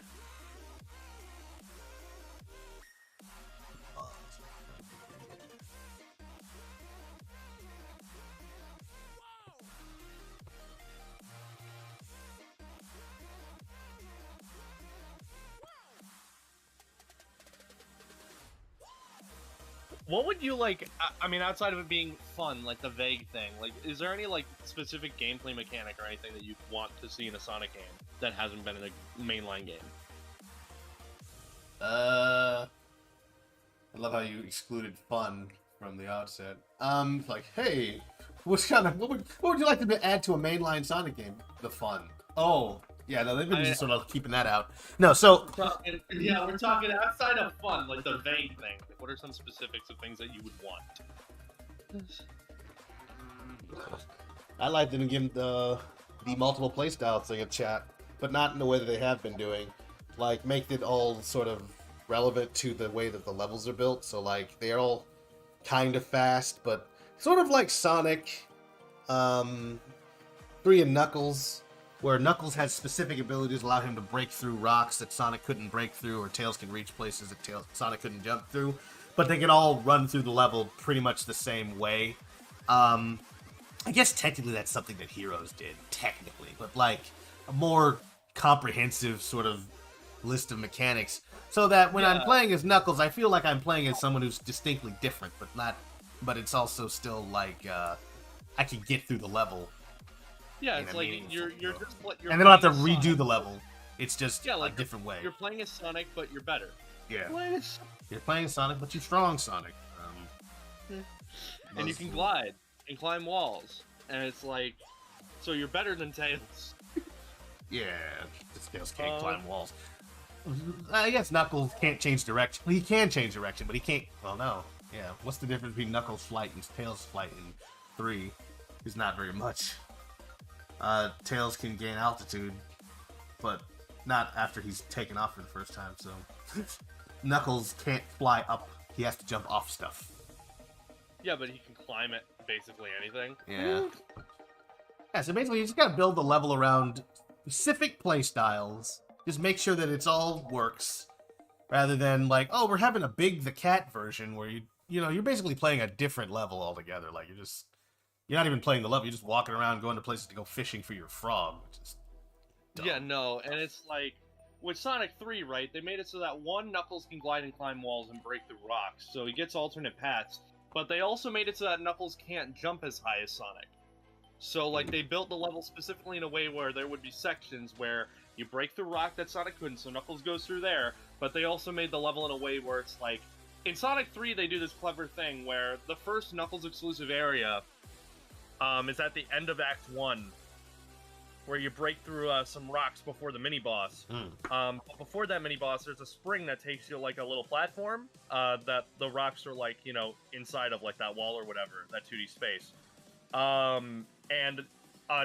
What would you like? I mean, outside of it being fun, like the vague thing, like, is there any like specific gameplay mechanic or anything that you want to see in a Sonic game that hasn't been in a mainline game? I love how you excluded fun from the outset. Like, hey, what would you like to add to a mainline Sonic game? The fun. Oh, yeah, no, they've been just sort of keeping that out. No, so... we're talking outside of fun, like the vague thing. What are some specifics of things that you would want? I like them to give the multiple playstyle thing a chat, but not in the way that they have been doing. Like, make it all sort of relevant to the way that the levels are built. So, like, they're all kind of fast, but sort of like Sonic 3 and Knuckles, where Knuckles has specific abilities that allow him to break through rocks that Sonic couldn't break through, or Tails can reach places that Sonic couldn't jump through. But they can all run through the level pretty much the same way. I guess technically that's something that Heroes did, technically. But like a more comprehensive sort of list of mechanics. So that when I'm playing as Knuckles, I feel like I'm playing as someone who's distinctly different, but it's also still like I can get through the level. Yeah, it's like you're and they don't have to redo the level. It's just a different way. You're playing as Sonic, but you're better. Yeah. You're playing Sonic, but you're strong Sonic. And you can glide and climb walls. And it's like, so you're better than Tails. Yeah, Tails can't climb walls. I guess Knuckles can't change direction. Well, he can change direction, but he can't... Well, no. Yeah, what's the difference between Knuckles' flight and Tails' flight in 3? Is not very much. Tails can gain altitude, but not after he's taken off for the first time, so... Knuckles can't fly up. He has to jump off stuff. Yeah, but he can climb it, basically anything. Yeah. Yeah, so basically you just gotta build the level around specific playstyles. Just make sure that it's all works. Rather than like, oh, we're having a Big the Cat version where you you're basically playing a different level altogether. Like you're not even playing the level. You're just walking around, going to places to go fishing for your frog, which is dumb. Yeah, no, and it's like with Sonic 3, right? They made it so that one Knuckles can glide and climb walls and break through rocks, so he gets alternate paths. But they also made it so that Knuckles can't jump as high as Sonic. So like they built the level specifically in a way where there would be sections where you break through rock that Sonic couldn't, so Knuckles goes through there. But they also made the level in a way where it's like in Sonic 3 they do this clever thing where the first Knuckles exclusive area is at the end of Act 1, where you break through some rocks before the mini-boss. But before that mini-boss, there's a spring that takes you like a little platform that the rocks are like, inside of like that wall or whatever, that 2D space. And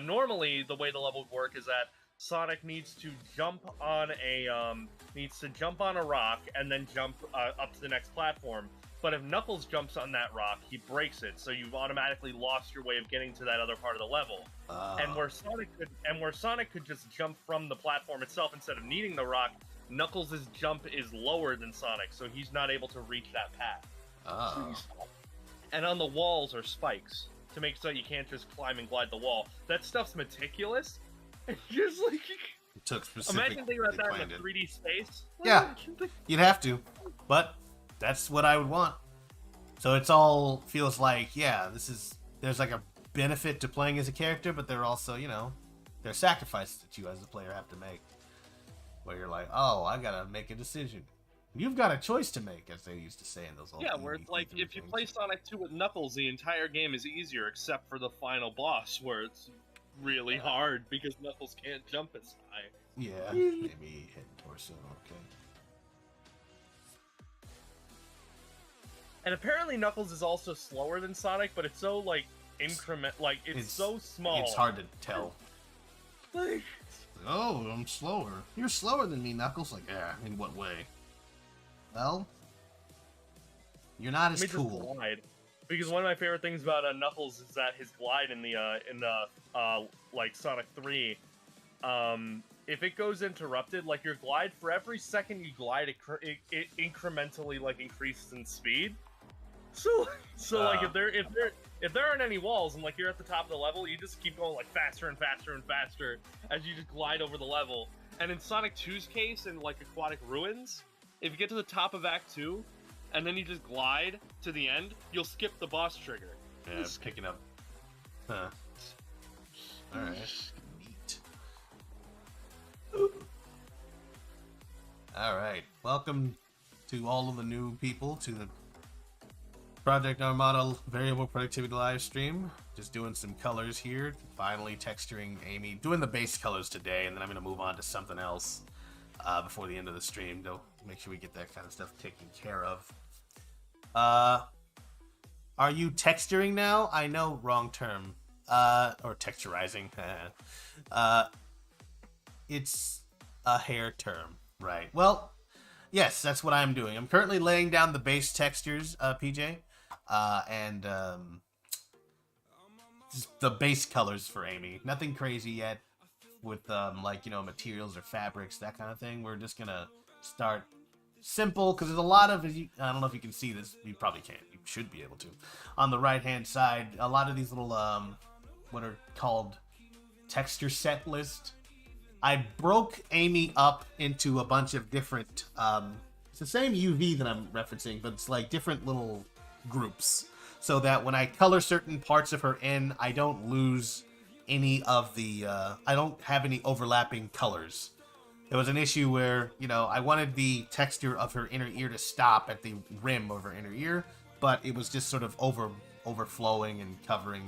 normally the way the level would work is that Sonic needs to jump on a rock and then jump up to the next platform. But if Knuckles jumps on that rock, he breaks it, so you've automatically lost your way of getting to that other part of the level. And where Sonic could just jump from the platform itself instead of needing the rock, Knuckles' jump is lower than Sonic, so he's not able to reach that path. And on the walls are spikes to make so you can't just climb and glide the wall. That stuff's meticulous. Just like it took specific. Imagine thinking about that in a 3D space. Yeah, you'd have to, but that's what I would want. So it's all feels like, yeah, there's like a benefit to playing as a character, but there are also, there are sacrifices that you as a player have to make. Where you're like, oh, I gotta make a decision. You've got a choice to make, as they used to say in those old. Yeah, where it's like if you play Sonic 2 with Knuckles, the entire game is easier except for the final boss, where it's really hard because Knuckles can't jump as high. Yeah, maybe head torso. Okay. And apparently Knuckles is also slower than Sonic, but it's so like it's so small. It's hard to tell. Like, oh, I'm slower. You're slower than me, Knuckles. Like, yeah, in what way? Well, you're not as cool. Glide. Because one of my favorite things about Knuckles is that his glide in the like Sonic 3, if it goes interrupted, like your glide for every second you glide, it incrementally like increases in speed. So like if there aren't any walls and like you're at the top of the level, you just keep going like faster and faster and faster as you just glide over the level. And in Sonic 2's case, in like Aquatic Ruins, if you get to the top of Act 2 and then you just glide to the end, you'll skip the boss trigger. Yeah, it's picking up. Huh. Alright. Neat. Alright. Welcome to all of the new people to the Project Armada Variable Productivity live stream. Just doing some colors here. Finally texturing Amy. Doing the base colors today, and then I'm going to move on to something else before the end of the stream. To make sure we get that kind of stuff taken care of. Are you texturing now? I know, wrong term. Or texturizing. It's a hair term, right? Well, yes, that's what I'm doing. I'm currently laying down the base textures, PJ, and the base colors for Amy. Nothing crazy yet with like materials or fabrics, that kind of thing. We're just gonna start simple because there's a lot of. I don't know if you can see this. You probably can't. You should be able to. On the right hand side, a lot of these little what are called texture set list. I broke Amy up into a bunch of different. It's the same UV that I'm referencing, but it's like different little groups, so that when I color certain parts of her in, I don't lose any of the. I don't have any overlapping colors. There was an issue where I wanted the texture of her inner ear to stop at the rim of her inner ear, but it was just sort of overflowing and covering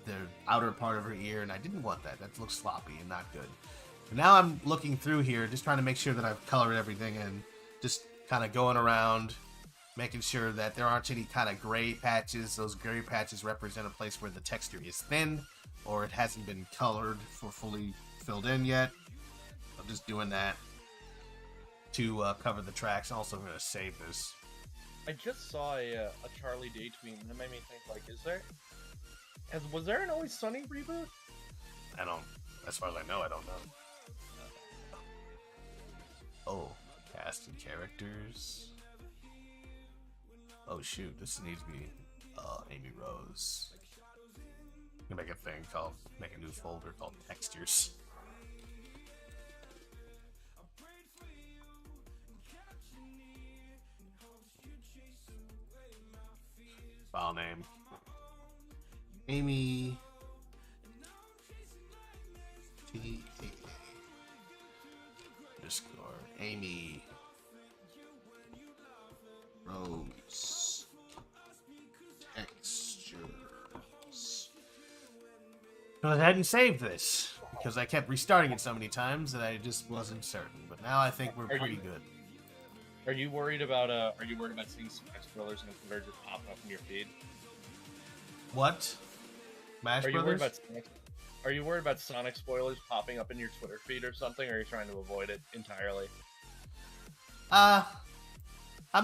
the outer part of her ear, and I didn't want that. That looks sloppy and not good. And now I'm looking through here, just trying to make sure that I've colored everything and just kind of going around, making sure that there aren't any kind of gray patches. Those gray patches represent a place where the texture is thin, or it hasn't been colored or fully filled in yet. I'm just doing that to cover the tracks. Also, I'm going to save this. I just saw a Charlie Day tweet, and that made me think, like, was there an Always Sunny reboot? I don't, as far as I know, I don't know. Oh, cast and characters. Oh shoot, this needs to be Amy Rose. I'm gonna make a thing called, make a new folder called textures. File name Amy underscore Amy Rose textures. Go ahead and save this because I kept restarting it so many times that I just wasn't certain. But now I think we're pretty good. Are you worried about seeing some spoilers and convergence popping up in your feed? What? Smash Brothers? Are you worried about Sonic spoilers popping up in your Twitter feed or something, or are you trying to avoid it entirely? I'm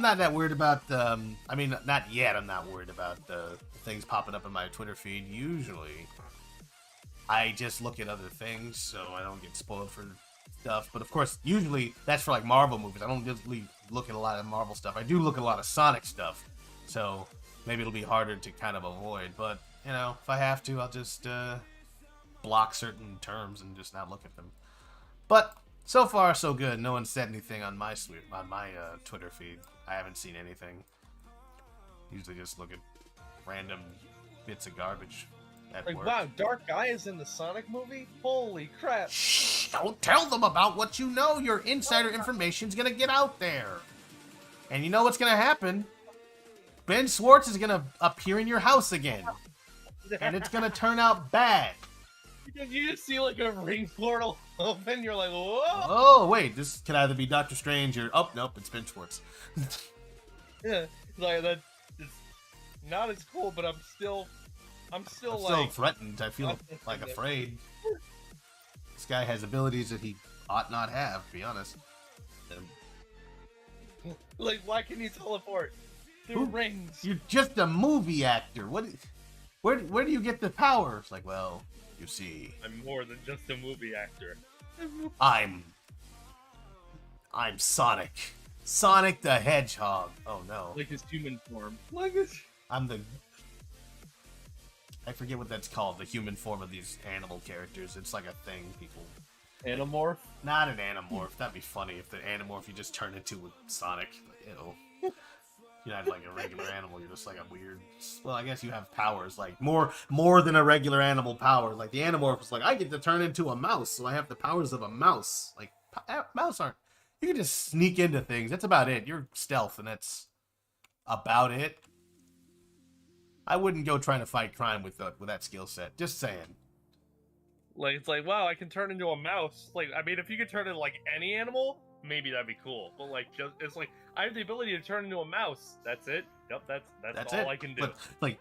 not that worried about I mean, not yet. I'm not worried about the things popping up in my Twitter feed. Usually, I just look at other things so I don't get spoiled for stuff. But of course, usually that's for like Marvel movies. I don't really look at a lot of Marvel stuff. I do look at a lot of Sonic stuff, so maybe it'll be harder to kind of avoid. But you know, if I have to, I'll just block certain terms and just not look at them. But so far, so good. No one said anything on my Twitter feed. I haven't seen anything. Usually just look at random bits of garbage at Like, work. wow, Dark Guy is in the Sonic movie? Holy crap. Shh! Don't tell them about what you know. Your insider information's gonna get out there. And you know what's gonna happen? Ben Schwartz is gonna appear in your house again. And it's gonna turn out bad. You just see like a ring portal open, you're like, whoa! Oh, wait, this could either be Doctor Strange or... Oh, nope, it's Ben Schwartz. Yeah, like that. It's not as cool, but I'm still I'm still threatened. I feel like afraid. This guy has abilities that he ought not have, to be honest. Like, why can you teleport through rings? You're just a movie actor. Where do you get the power? It's like, well, you see, I'm more than just a movie actor. I'm Sonic. Sonic the Hedgehog. Oh no. Like his human form. Like his... I forget what that's called, the human form of these animal characters. It's like a thing people... Animorph? Not an Animorph. That'd be funny if the Animorph you just turn into a Sonic. Ew. You're not like a regular animal, you're just like a weird... Well, I guess you have powers, like, more than a regular animal power. Like, the Animorph is like, I get to turn into a mouse, so I have the powers of a mouse. Like, mouse aren't... You can just sneak into things. That's about it. You're stealth, and that's about it. I wouldn't go trying to fight crime with that skill set. Just saying. Like, it's like, wow, I can turn into a mouse. Like, I mean, if you could turn into, like, any animal, maybe that'd be cool. But, like, just, it's like, I have the ability to turn into a mouse. That's it. Yep, that's all it. I can do. But, like,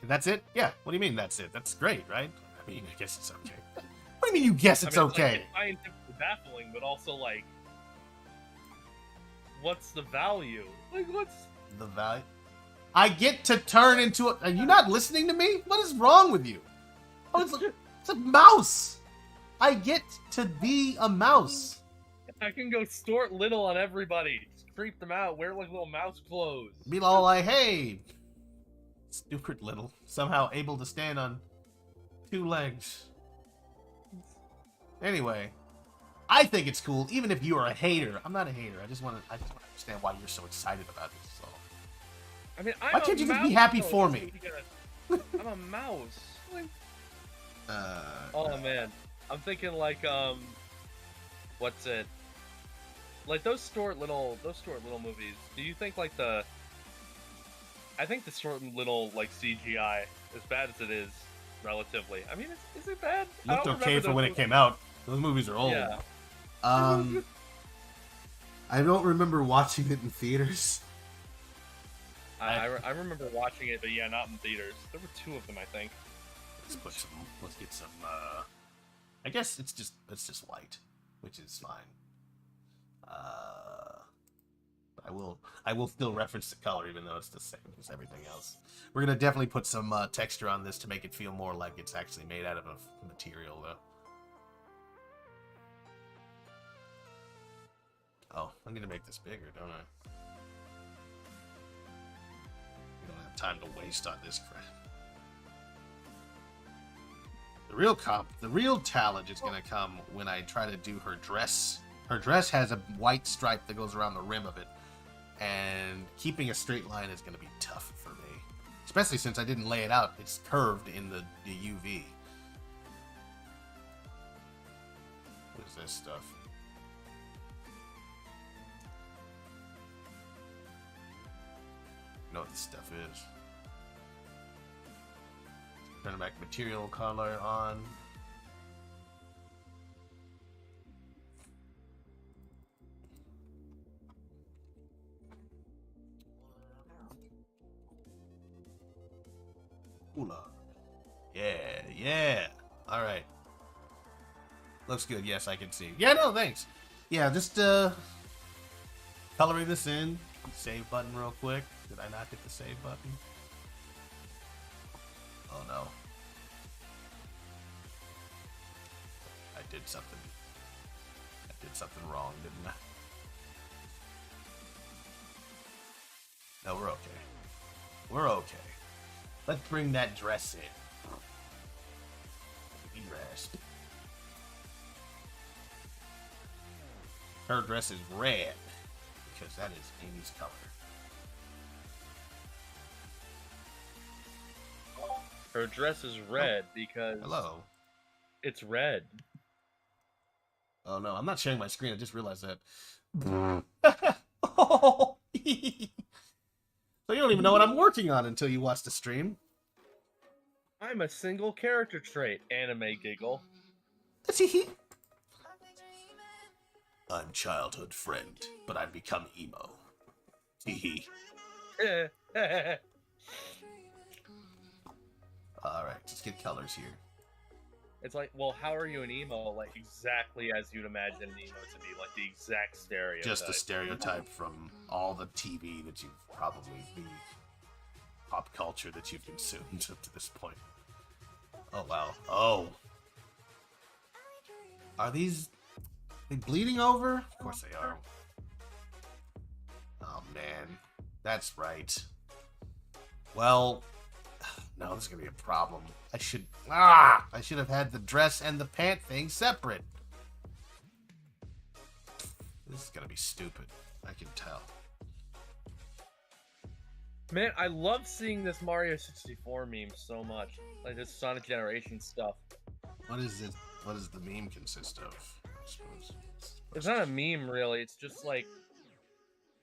that's it? Yeah, what do you mean that's it? That's great, right? I mean, I guess it's okay. What do you mean you guess it's okay? It's scientifically baffling, but also, like, what's the value? Like, what's... The value? I get to turn into a... Are you not listening to me? What is wrong with you? Oh, it's a mouse! I get to be a mouse. I can go Stuart Little on everybody. Just creep them out. Wear, like, little mouse clothes. Be all like, hey... Stuart Little. Somehow able to stand on 2 legs. Anyway. I think it's cool, even if you are a hater. I'm not a hater. I just want to understand why you're so excited about this. So. I mean, why can't you just be happy for me? I'm a mouse. Like, oh man, I'm thinking like what's it? Like those Stuart Little movies. Do you think like I think the Stuart Little like CGI, as bad as it is, relatively. I mean, is it bad? It looked okay for when it came out. Those movies are old. Yeah. I don't remember watching it in theaters. I remember watching it, but yeah, not in theaters. There were 2 of them, I think. Let's get some. I guess it's just white, which is fine. I will still reference the color, even though it's the same as everything else. We're gonna definitely put some texture on this to make it feel more like it's actually made out of a material, though. Oh, I'm gonna make this bigger, don't I? have time to waste on this crap. The real challenge is gonna come when I try to do her dress. Her dress has a white stripe that goes around the rim of it, and keeping a straight line is gonna be tough for me, especially since I didn't lay it out. It's curved in the UV. What is this stuff? I know what this stuff is. Turn back material color on. Hula. Yeah. All right. Looks good. Yes, I can see. Yeah, no, thanks. Yeah, just coloring this in. Save button real quick. Did I not hit the save button? Oh no. I did something. I did something wrong, didn't I? No, we're okay. We're okay. Let's bring that dress in. Be rest. Her dress is red because that is Amy's color. Her dress is red because Hello. it's red. Oh no, I'm not sharing my screen. I just realized that. Oh. So you don't even know what I'm working on until you watch the stream. I'm a single character trait, anime giggle. I'm childhood friend, but I've become emo. Teehee. Alright, let's get colors here. It's like, well, how are you an emo? Like, exactly as you'd imagine an emo to be. Like, the exact stereotype. Just a stereotype from all the TV that you've probably pop culture that you've consumed up to this point. Oh, wow. Oh. Are these bleeding over? Of course they are. Oh, man. That's right. Well, no, this is going to be a problem. I should have had the dress and the pant thing separate. This is going to be stupid. I can tell. Man, I love seeing this Mario 64 meme so much. Like, this Sonic Generation stuff. What is it? What does the meme consist of? I suppose. It's not a meme, really. It's just like...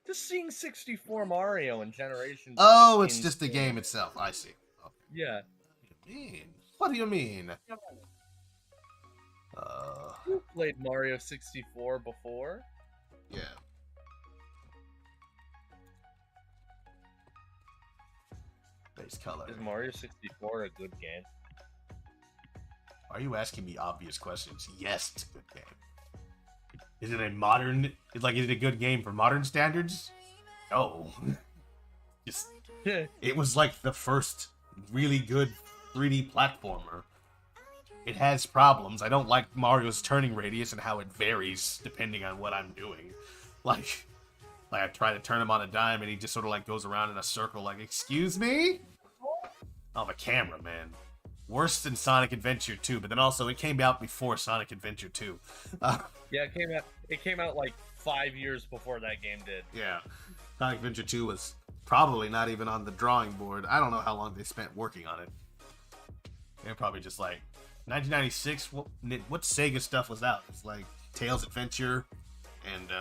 just seeing 64 Mario in Generations. Oh, it's just the game itself. I see. Okay. Yeah. What do you mean? You played Mario 64 before? Yeah. Base color. Is Mario 64 a good game? Are you asking me obvious questions? Yes, it's a good game. Is it a modern... is it a good game for modern standards? No. Just... it was like the first really good 3D platformer. It has problems. I don't like Mario's turning radius and how it varies depending on what I'm doing. Like I try to turn him on a dime and he just sort of goes around in a circle like, excuse me? Oh, the camera, man. Worse than Sonic Adventure 2, but then also it came out before Sonic Adventure 2. Yeah, it came out like 5 years before that game did. Yeah. Sonic Adventure 2 was probably not even on the drawing board. I don't know how long they spent working on it. They're probably just 1996, what Sega stuff was out? It's like Tails Adventure and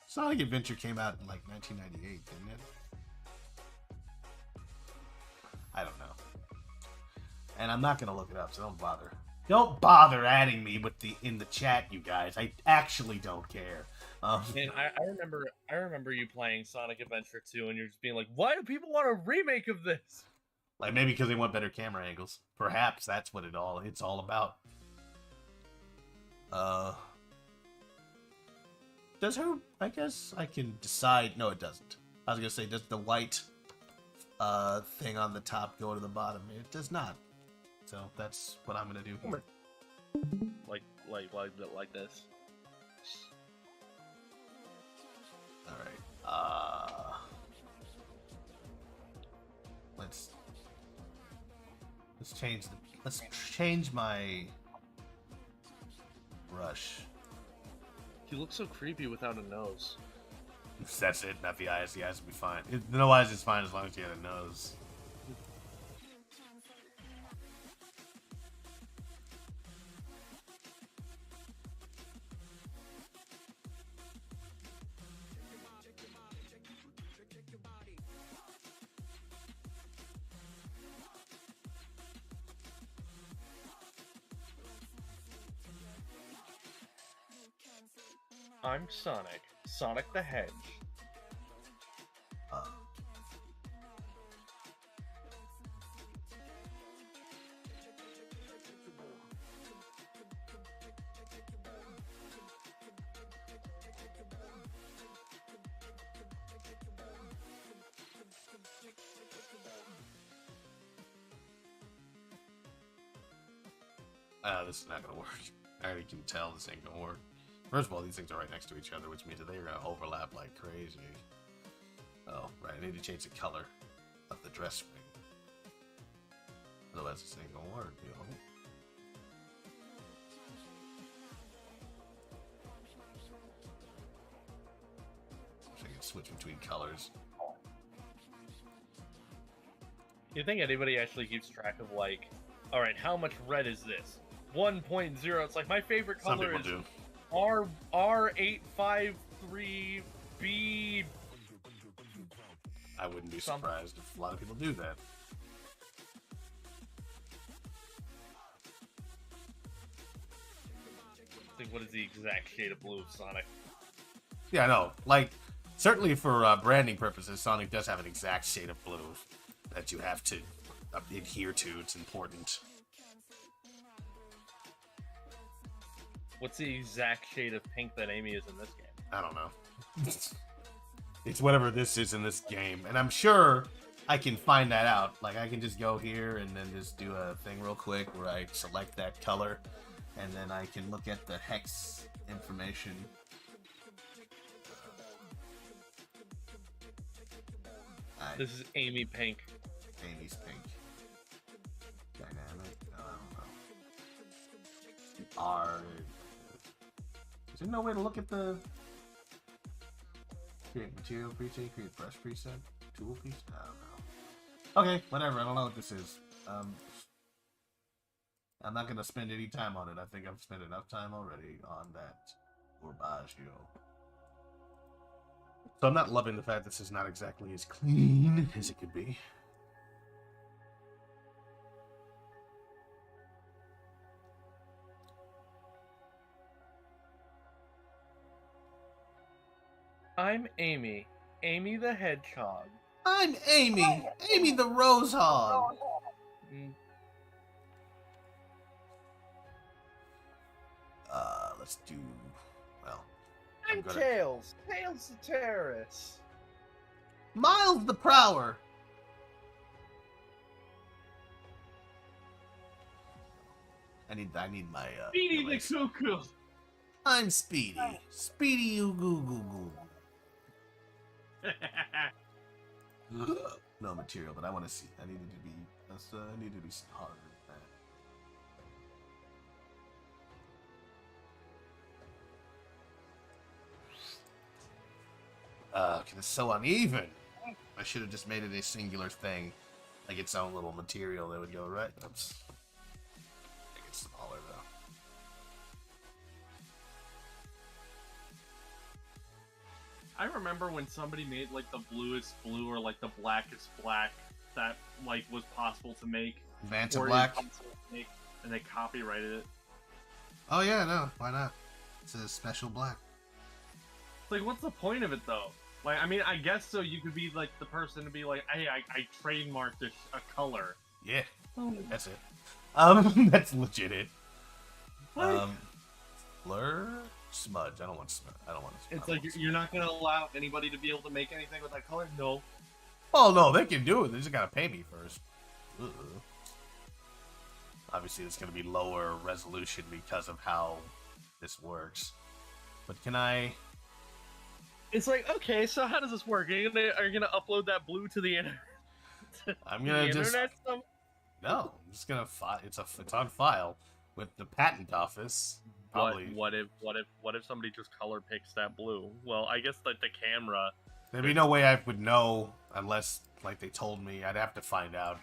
Sonic Adventure came out in 1998, didn't it? I don't know. And I'm not gonna look it up, so don't bother. Don't bother adding me in the chat, you guys. I actually don't care. And I remember you playing Sonic Adventure 2, and you're just being like, why do people want a remake of this? Maybe because they want better camera angles. Perhaps that's what it's all about. Does her... I guess I can decide... No, it doesn't. I was gonna say, does the white thing on the top go to the bottom? It does not. So that's what I'm gonna do here. Like this. Alright. Let's change my brush. He looks so creepy without a nose. That's it, not the eyes. The eyes will be fine. No eyes is fine as long as you have a nose. I'm Sonic. Sonic the Hedge. This is not gonna work. I already can tell this ain't gonna work. First of all, these things are right next to each other, which means that they're gonna overlap like crazy. Oh, right, I need to change the color of the dress ring. Otherwise, this ain't gonna work, you know? So I can switch between colors. You think anybody actually keeps track of, like, alright, how much red is this? 1.0. It's like my favorite color is do. R853B. I wouldn't be surprised if a lot of people do that. Like, what is the exact shade of blue of Sonic? Yeah, I know. Like, certainly for branding purposes, Sonic does have an exact shade of blue that you have to adhere to. It's important. What's the exact shade of pink that Amy is in this game? I don't know. It's whatever this is in this game. And I'm sure I can find that out. Like, I can just go here and then just do a thing real quick where I select that color. And then I can look at the hex information. This is Amy Pink. Amy's pink. Dynamic. I don't know. R. Is there no way to look at the create material preset, create brush preset, tool piece? I don't know. Okay, whatever. I don't know what this is. I'm not gonna spend any time on it. I think I've spent enough time already on that Orbaggio. So I'm not loving the fact this is not exactly as clean as it could be. I'm Amy. Amy the Hedgehog. I'm Amy. Amy the Rose Hog. Let's do... Well... I'm Tails. Tails the Terrorist. Miles the Prower. I need my Speedy the Cuckoo. I'm Speedy. Speedy you goo goo goo. No material, but I want to see. I need to be harder than that. Okay, it's so uneven. I should have just made it a singular thing, like its own little material that would go right. Oops. Make it smaller though. I remember when somebody made like the bluest blue or like the blackest black that like was possible to make. Vanta Black. And they copyrighted it. Oh yeah, no, why not? It's a special black. Like, what's the point of it though? Like, I mean, I guess so you could be like the person to be like, hey, I trademarked a color. Yeah, that's it. That's legit it. Blur, smudge. I don't want smudge. I don't want to. It's like you're not gonna allow anybody to be able to make anything with that color. No. Oh no, they can do it. They just gotta pay me first. Obviously, it's gonna be lower resolution because of how this works. But can I? It's like, okay, so how does this work? Are you gonna upload that blue to the internet? I'm gonna just. No, I'm just gonna file. It's on file with the patent office. Probably. What if somebody just color picks that blue? Well, I guess that the camera. There'd be no way I would know unless, like, they told me. I'd have to find out.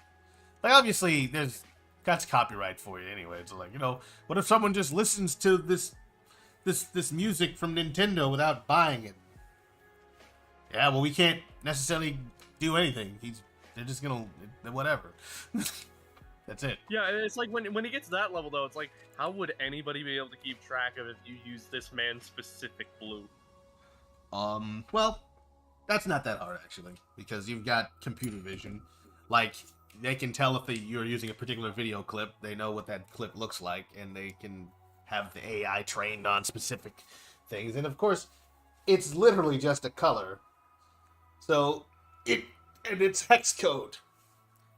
Like, obviously, that's copyright for you anyway. So, like, what if someone just listens to this music from Nintendo without buying it? Yeah, well, we can't necessarily do anything. They're just gonna whatever. That's it. Yeah, it's like when it gets to that level though, it's like how would anybody be able to keep track of if you use this man's specific blue? Well, that's not that hard actually, because you've got computer vision. Like, they can tell if you're using a particular video clip. They know what that clip looks like, and they can have the AI trained on specific things. And of course, it's literally just a color. So it's hex code.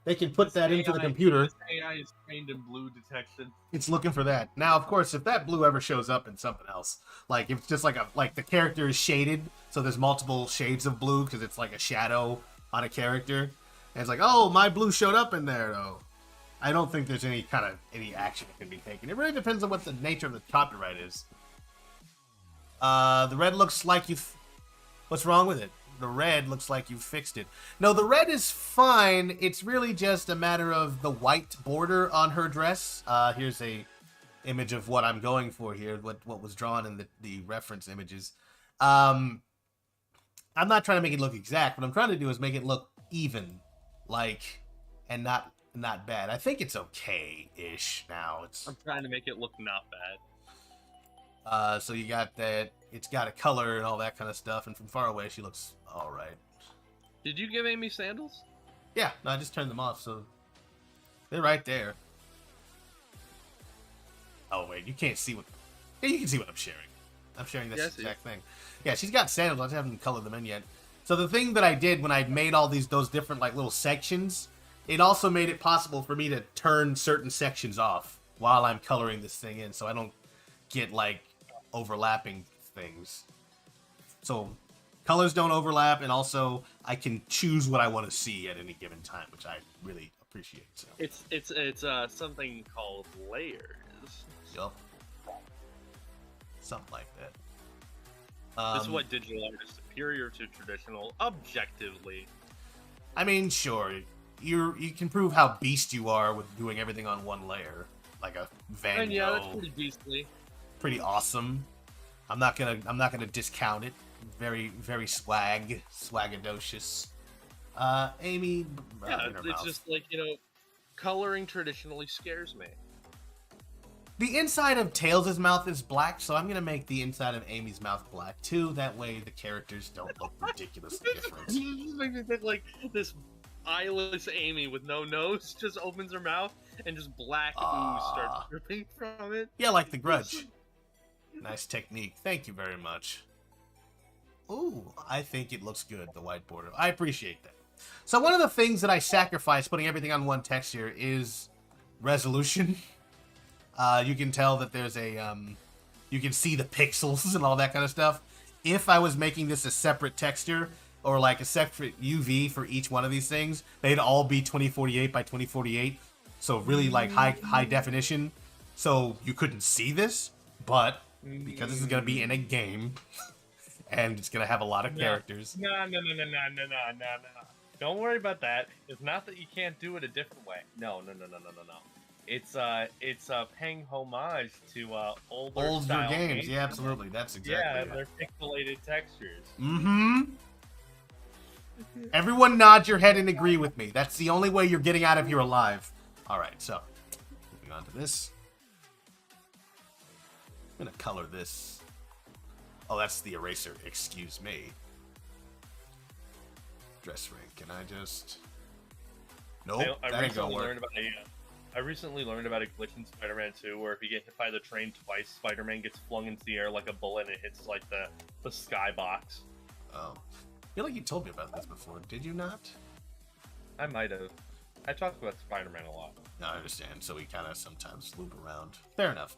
They can put that into the computer. This AI is trained in blue detection. It's looking for that. Now, of course, if that blue ever shows up in something else, like if it's just like the character is shaded, so there's multiple shades of blue because it's like a shadow on a character, and it's like, oh, my blue showed up in there though. I don't think there's any action that can be taken. It really depends on what the nature of the copyright is. The red looks like what's wrong with it? The red looks like you fixed it. No, the red is fine. It's really just a matter of the white border on her dress. Here's a image of what I'm going for here, what was drawn in the reference images. I'm not trying to make it look exact. What I'm trying to do is make it look even, and not bad. I think it's okay-ish now. I'm trying to make it look not bad. So you got that. It's got a color and all that kind of stuff, and from far away she looks all right. Did you give Amy sandals? Yeah, no, I just turned them off, so they're right there. Oh wait, you can't see what? Yeah, you can see what I'm sharing. I'm sharing this exact thing. Yeah, she's got sandals. I just haven't colored them in yet. So the thing that I did when I made all those different little sections, it also made it possible for me to turn certain sections off while I'm coloring this thing in, so I don't get overlapping things. So colors don't overlap, and also I can choose what I want to see at any given time, which I really appreciate. So it's something called layers. Yup. Something like that. This is what digital art is superior to traditional, objectively. I mean, sure, you can prove how beast you are with doing everything on one layer, like a Van Gogh. And yeah, that's pretty beastly. Pretty awesome. I'm not gonna discount it. Very, very swagadocious. Amy. Yeah, it's just coloring traditionally scares me. The inside of Tails' mouth is black, so I'm gonna make the inside of Amy's mouth black too. That way, the characters don't look ridiculously different. You just make me think like this eyeless Amy with no nose just opens her mouth and just black ooze starts dripping from it. Yeah, like The Grudge. Nice technique. Thank you very much. Ooh, I think it looks good, the white border. I appreciate that. So one of the things that I sacrifice putting everything on one texture is resolution. You can tell that there's you can see the pixels and all that kind of stuff. If I was making this a separate texture, or a separate UV for each one of these things, they'd all be 2048 by 2048. So really high definition. So you couldn't see this, but because this is going to be in a game, and it's going to have a lot of characters. No. Don't worry about that. It's not that you can't do it a different way. No. It's paying homage to older style games. Yeah, absolutely. That's exactly they're pixelated textures. Mm-hmm. Everyone nod your head and agree with me. That's the only way you're getting out of here alive. Alright, so moving on to this. I'm gonna color this. Oh, that's the eraser. Excuse me. Dress ring. Can I just... Nope, that ain't gonna work. I recently learned about a glitch in Spider-Man 2 where if you get hit by the train twice, Spider-Man gets flung into the air like a bullet and it hits the skybox. Oh. I feel like you told me about this before. Did you not? I might have. I talk about Spider-Man a lot. No, I understand. So we kind of sometimes loop around. Fair enough.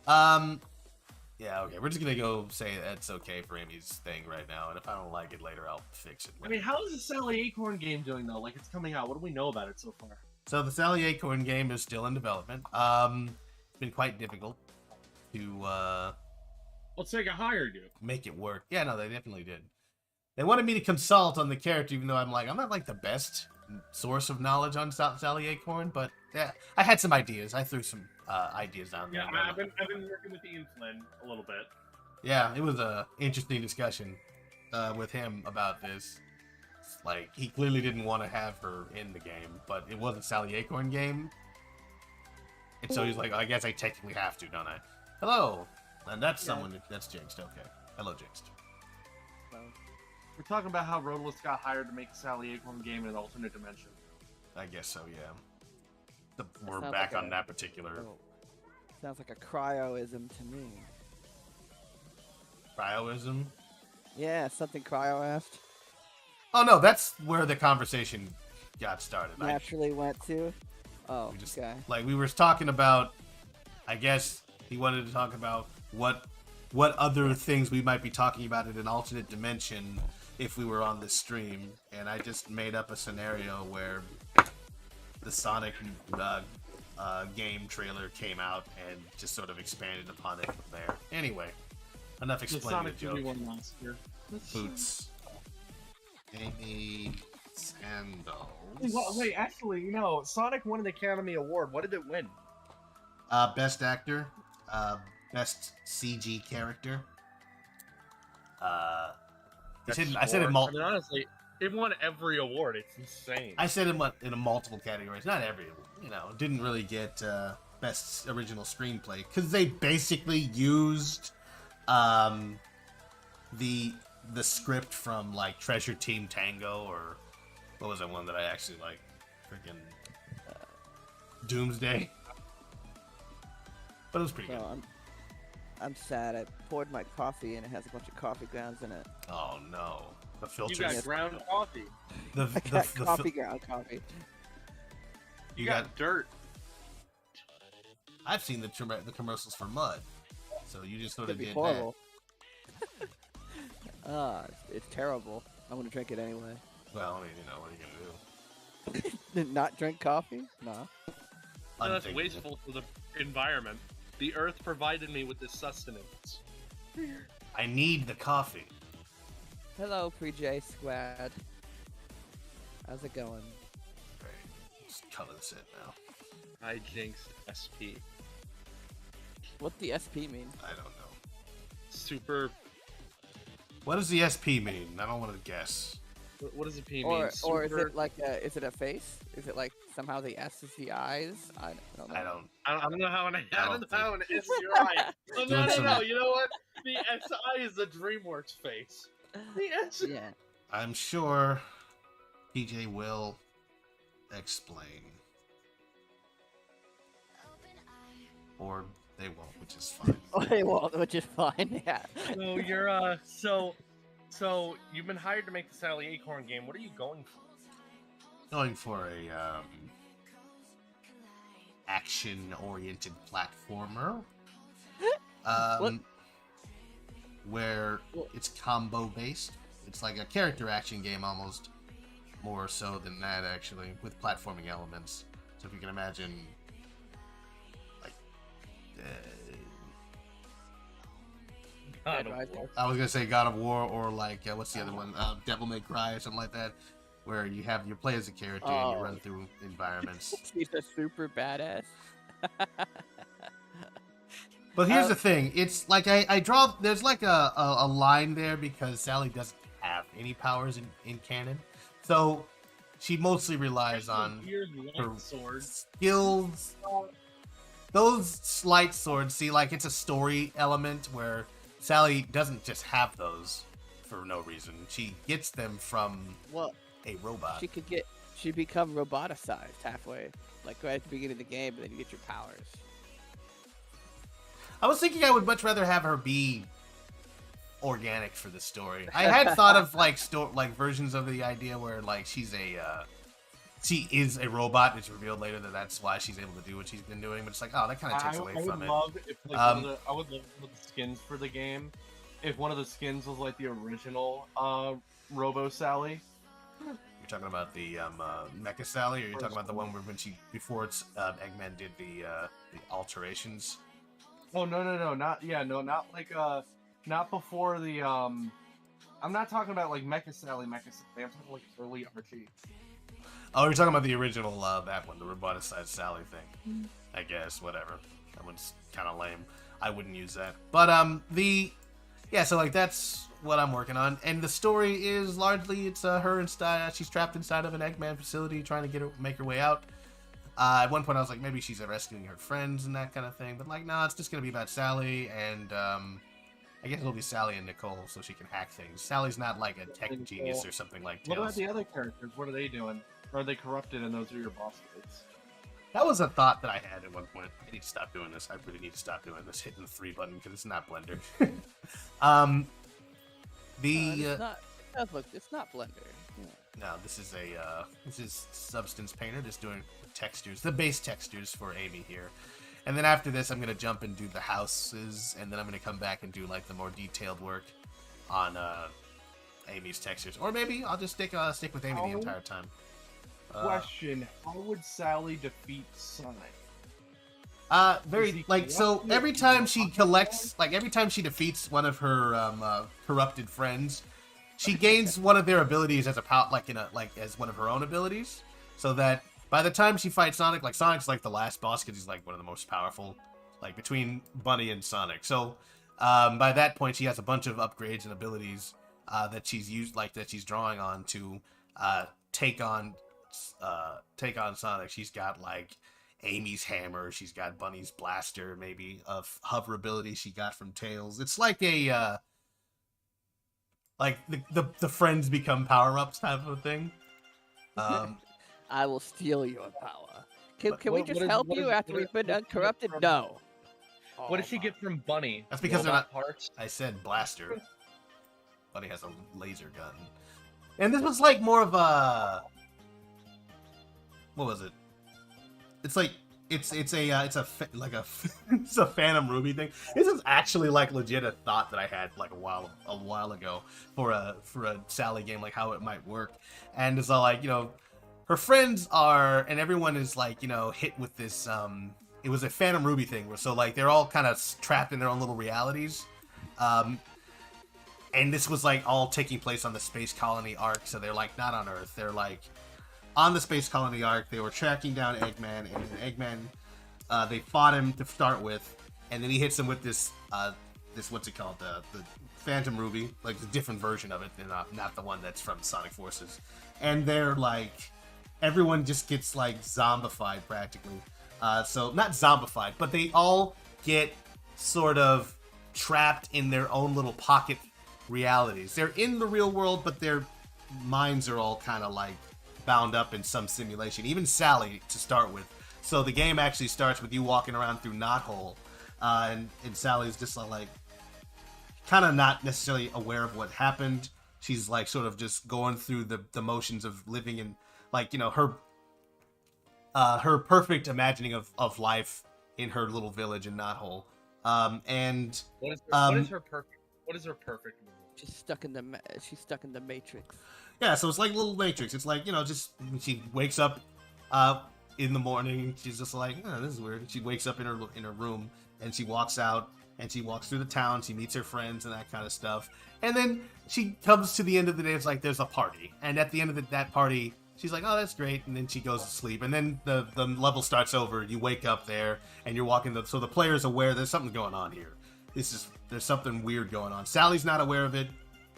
Yeah, okay. We're just gonna go say that's okay for Amy's thing right now, and if I don't like it later, I'll fix it. I mean, how is the Sally Acorn game doing though? Like, it's coming out. What do we know about it so far? So the Sally Acorn game is still in development. It's been quite difficult to Let's say I hired you. make it work. Yeah, no, they definitely did. They wanted me to consult on the character, even though I'm not like the best source of knowledge on Sally Acorn, but yeah, I had some ideas. I threw some ideas out there. Yeah, I've been working with Ian Flynn a little bit. Yeah, it was a interesting discussion with him about this. Like, he clearly didn't want to have her in the game, but it was a Sally Acorn game. And so he's like, I guess I technically have to, don't I? Hello! And that's someone, that's Jinxed, okay. Hello, Jinxed. We're talking about how Rodolus got hired to make a Sally Acorn game in an alternate dimension. I guess so, yeah. We're Sounds back like on that particular... Sounds like a cryoism to me. Cryoism? Yeah, something cryo asked. Oh, no, that's where the conversation got started. Naturally went to. Oh, okay. Like, we were talking about, I guess he wanted to talk about what other things we might be talking about in an alternate dimension if we were on this stream, and I just made up a scenario where the Sonic game trailer came out and just sort of expanded upon it from there. Anyway, enough explaining the joke. Last year. Boots. Amy Sandals. Wait, actually, Sonic won an Academy Award. What did it win? Best actor, best CG character. I said in multiple. I mean, honestly, it won every award. It's insane. I said in a multiple categories. Not every. Didn't really get best original screenplay because they basically used the script from like Treasure Team Tango, or what was that one that I actually like? Freaking Doomsday. But it was pretty good. I'm sad. I poured my coffee and it has a bunch of coffee grounds in it. Oh no, the filters. You got ground coffee. I got coffee ground coffee. You got dirt. I've seen the commercials for mud, so you just sort of did horrible. It's terrible. I'm gonna drink it anyway. Well, I mean, what are you gonna do? Not drink coffee? No. No, that's wasteful for the environment. The earth provided me with this sustenance. I need the coffee. Hello, Pre-J Squad. How's it going? Great. Let's color this in now. I jinxed SP. What the SP mean? I don't know. Super. What does the SP mean? I don't want to guess. What does the P mean? Or is it like is it a face? Is it like somehow the S is the eyes? I don't know. I don't know how an S is your eye. No. You know what? The SI is the DreamWorks face. The S. Yeah. I'm sure PJ will explain. Or they won't, which is fine. Oh, they won't, which is fine. Yeah. So you're So you've been hired to make the Sally Acorn game. What are you going for? Going for a action-oriented platformer. Where it's combo-based. It's like a character action game almost, more so than that actually, with platforming elements. So if you can imagine, like, I was gonna say God of War, or like what's the other one? Devil May Cry or something like that, where you play as a character and you run through environments. He's a super badass. But here's the thing: it's like I draw. There's like a line there because Sally doesn't have any powers in canon, so she mostly relies on her skills. Those light swords, see, like it's a story element where Sally doesn't just have those for no reason. She gets them from a robot. She become roboticized halfway, like right at the beginning of the game, and then you get your powers. I was thinking I would much rather have her be organic for the story. I had thought of like versions of the idea where like she is a robot. It's revealed later that that's why she's able to do what she's been doing. But it's like, oh, that kind of takes away from it. I would love one of the skins for the game. If one of the skins was like the original Robo Sally. You're talking about the Mecha Sally, or you're talking about the one where when she before it's Eggman did the alterations? Oh no, not like not before the I'm not talking about like Mecha Sally. I'm talking like early Archie. Oh, you're talking about the original that one, the roboticized Sally thing. I guess whatever. That one's kind of lame. I wouldn't use that. But so like that's what I'm working on, and the story is largely it's her inside. She's trapped inside of an Eggman facility, trying to make her way out. At one point, I was like, maybe she's rescuing her friends and that kind of thing, but like, no, it's just gonna be about Sally, and I guess it'll be Sally and Nicole, so she can hack things. Sally's not like a tech genius or something like Tails. What about the other characters? What are they doing? Or are they corrupted, and those are your boss fights? That was a thought that I had at one point. I need to stop doing this. I really need to stop doing this, hitting the 3 button, because it's not Blender. It's not Blender. Yeah. No, this is Substance Painter, just doing textures, the base textures for Amy here. And then after this, I'm going to jump and do the houses, and then I'm going to come back and do like the more detailed work on Amy's textures. Or maybe I'll just stick with Amy the entire time. Question: how would Sally defeat Sonic? Every time she defeats one of her corrupted friends, she gains one of their abilities as as one of her own abilities, so that by the time she fights Sonic, like Sonic's like the last boss because he's like one of the most powerful, like between Bunny and Sonic. So by that point, she has a bunch of upgrades and abilities that she's drawing on to take on Sonic. She's got like Amy's hammer, she's got Bunny's blaster, maybe a hover ability she got from Tails. It's like a like the friends become power-ups type of a thing. I will steal your power. Can we just help you after we've been uncorrupted? No. What did she get from Bunny? That's because they're not parts. I said blaster. Bunny has a laser gun. And this was like more of a... What was it? It's like it's a Phantom Ruby thing. This is actually like legit a thought that I had like a while ago for a Sally game, like how it might work. And it's all like, her friends are, and everyone is like, hit with this it was a Phantom Ruby thing where, so like they're all kind of trapped in their own little realities. And this was like all taking place on the Space Colony arc, so they're like not on Earth, they're like on the Space Colony arc. They were tracking down Eggman, and Eggman, they fought him to start with, and then he hits them with this what's it called, the Phantom Ruby, like a different version of it, and not the one that's from Sonic Forces. And they're like, everyone just gets like zombified practically. So not zombified, but they all get sort of trapped in their own little pocket realities. They're in the real world, but their minds are all kind of like bound up in some simulation. Even Sally to start with. So the game actually starts with you walking around through Knothole, and Sally's just like kind of not necessarily aware of what happened. She's like sort of just going through the motions of living in, like, her perfect imagining of life in her little village in Knothole. And what is her perfect movie? She's stuck in the Matrix. Yeah, so it's like a little Matrix. It's like, just when she wakes up in the morning, she's just like, oh, this is weird. And she wakes up in her room, and she walks out, and she walks through the town. She meets her friends and that kind of stuff. And then she comes to the end of the day. It's like there's a party, and at the end of that party, she's like, oh, that's great. And then she goes to sleep, and then the level starts over. You wake up there, and you're walking. So the player's aware there's something going on here. There's something weird going on. Sally's not aware of it,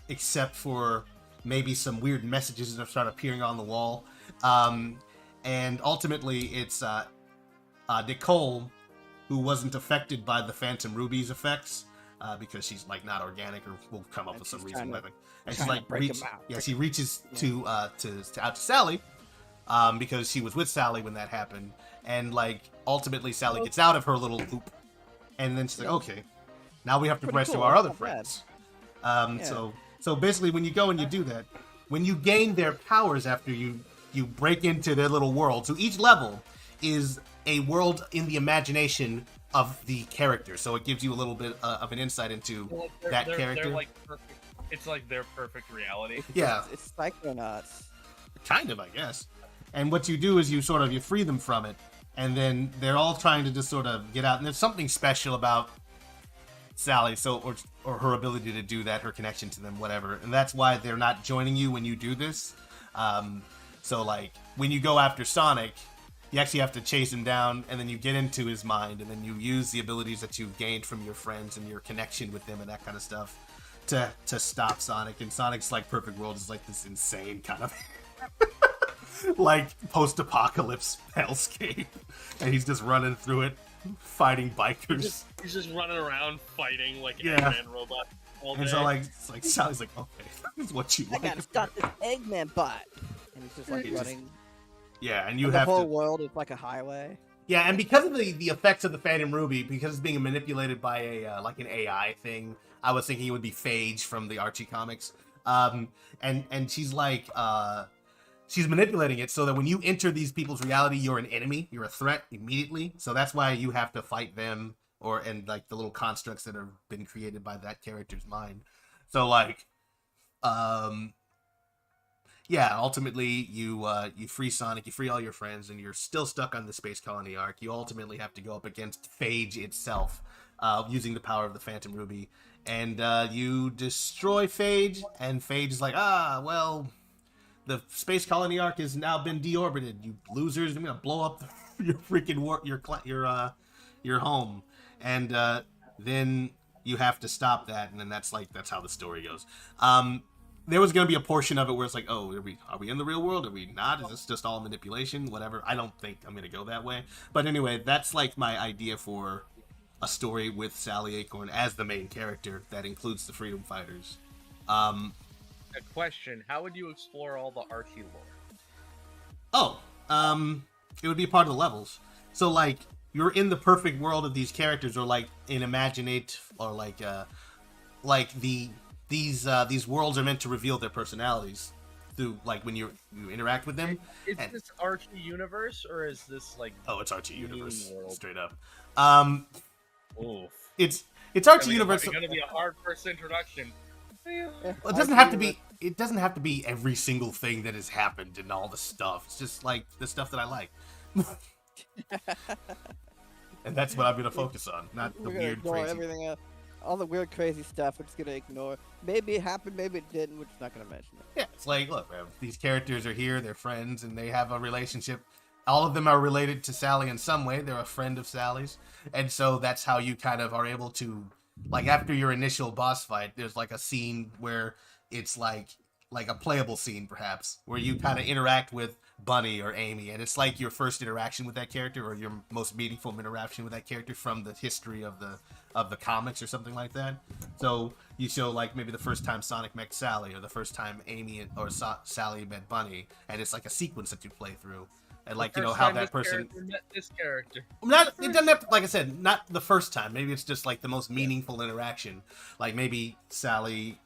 except for maybe some weird messages that start appearing on the wall. And ultimately, it's Nicole, who wasn't affected by the Phantom Ruby's effects, because she's like not organic, or will come up with some reason. And she's like, she reaches out to Sally, because she was with Sally when that happened. And like ultimately, Sally gets out of her little loop, and then she's like, okay, now we have to rescue our other friends. So basically, when you go and you do that, when you gain their powers after you break into their little world, so each level is a world in the imagination of the character. So it gives you a little bit of an insight into character. They're like perfect. It's like their perfect reality. Yeah. It's Psychonauts. kind of, I guess. And what you do is you free them from it, and then they're all trying to just sort of get out. And there's something special about Sally, or her ability to do that, her connection to them, whatever. And that's why they're not joining you when you do this. So like when you go after Sonic, you actually have to chase him down, and then you get into his mind, and then you use the abilities that you've gained from your friends and your connection with them and that kind of stuff to stop Sonic. And Sonic's like perfect world is like this insane kind of like post-apocalypse hellscape, and he's just running through it, fighting bikers. He's just running around fighting like an Yeah. Eggman robot all day. And so like Sally's like, okay, this is what you I like. gotta stop this Eggman bot. And he's just like He's just- running. Yeah, and you The have whole to. world is like a highway. Yeah, and because of the effects of the Phantom Ruby, because it's being manipulated by a like an AI thing, I was thinking it would be Phage from the Archie comics. And she's like she's manipulating it so that when you enter these people's reality, you're an enemy, you're a threat immediately. So that's why you have to fight them, and like the little constructs that have been created by that character's mind. So like yeah, ultimately you free Sonic, you free all your friends, and you're still stuck on the Space Colony arc. You ultimately have to go up against Phage itself, using the power of the Phantom Ruby, and you destroy Phage, and Phage is like, well, the Space Colony arc has now been deorbited. You losers, I'm gonna blow up your freaking your home, and then you have to stop that, and then that's how the story goes. There was going to be a portion of it where it's like, oh, are we in the real world? Are we not? Is this just all manipulation? Whatever. I don't think I'm going to go that way. But anyway, that's like my idea for a story with Sally Acorn as the main character that includes the Freedom Fighters. A question: how would you explore all the Archie lore? It would be part of the levels. So like you're in the perfect world of these characters, or like in Imaginate, or like these worlds are meant to reveal their personalities through like when you interact with them. Is this Archie universe, or is this like? Oh, it's Archie universe, world? straight up. Oof. It's Archie universe. It's gonna be a hard first introduction. Well, it doesn't have to be. It doesn't have to be every single thing that has happened and all the stuff. It's just like the stuff that I like. And that's what I'm gonna focus on, not the weird, crazy. Everything else. All the weird, crazy stuff, we're just gonna ignore. Maybe it happened, maybe it didn't. We're just not gonna mention it. Yeah, it's like, look, man, these characters are here, they're friends, and they have a relationship. All of them are related to Sally in some way. They're a friend of Sally's. And so that's how you kind of are able to, like, after your initial boss fight, there's like a scene where it's like a playable scene, perhaps, where you kind of interact with Bunny or Amy, and it's like your first interaction with that character, or your most meaningful interaction with that character from the history of the comics or something like that. So you show like maybe the first time Sonic met Sally, or the first time Amy or Sally met Bunny, and it's like a sequence that you play through, and like, you know, how that person met this character. it doesn't have to, like I said, not the first time. Maybe it's just like the most meaningful interaction. Like maybe Sally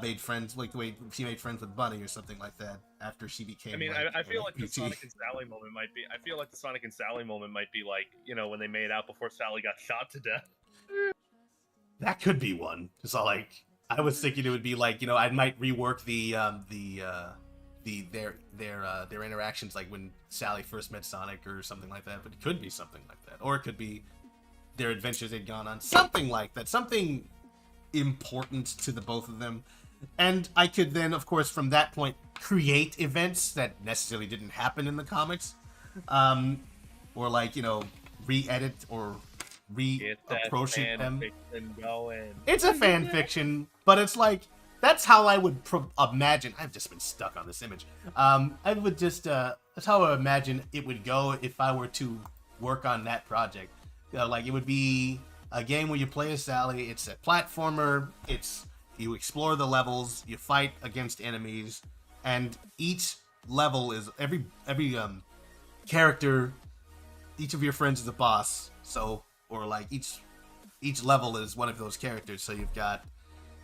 made friends, like the way she made friends with Bunny or something like that after she became. I mean, like, I feel like the PT. Sonic and Sally moment might be. I feel like the Sonic and Sally moment might be like, you know, when they made out before Sally got shot to death. That could be one. So like, I was thinking it would be like, you know, I might rework their interactions, like when Sally first met Sonic or something like that. But it could be something like that, or it could be their adventures they'd gone on, something like that, something important to the both of them. And I could then, of course, from that point, create events that necessarily didn't happen in the comics, or like, you know, re-edit or reapproach them. It's a fan fiction, but it's like, that's how I would imagine. I've just been stuck on this image. I would just that's how I imagine it would go if I were to work on that project. You know, like, it would be a game where you play as Sally. It's a platformer. You explore the levels. You fight against enemies, and each level is every character. Each of your friends is a boss. So, or like each level is one of those characters. So you've got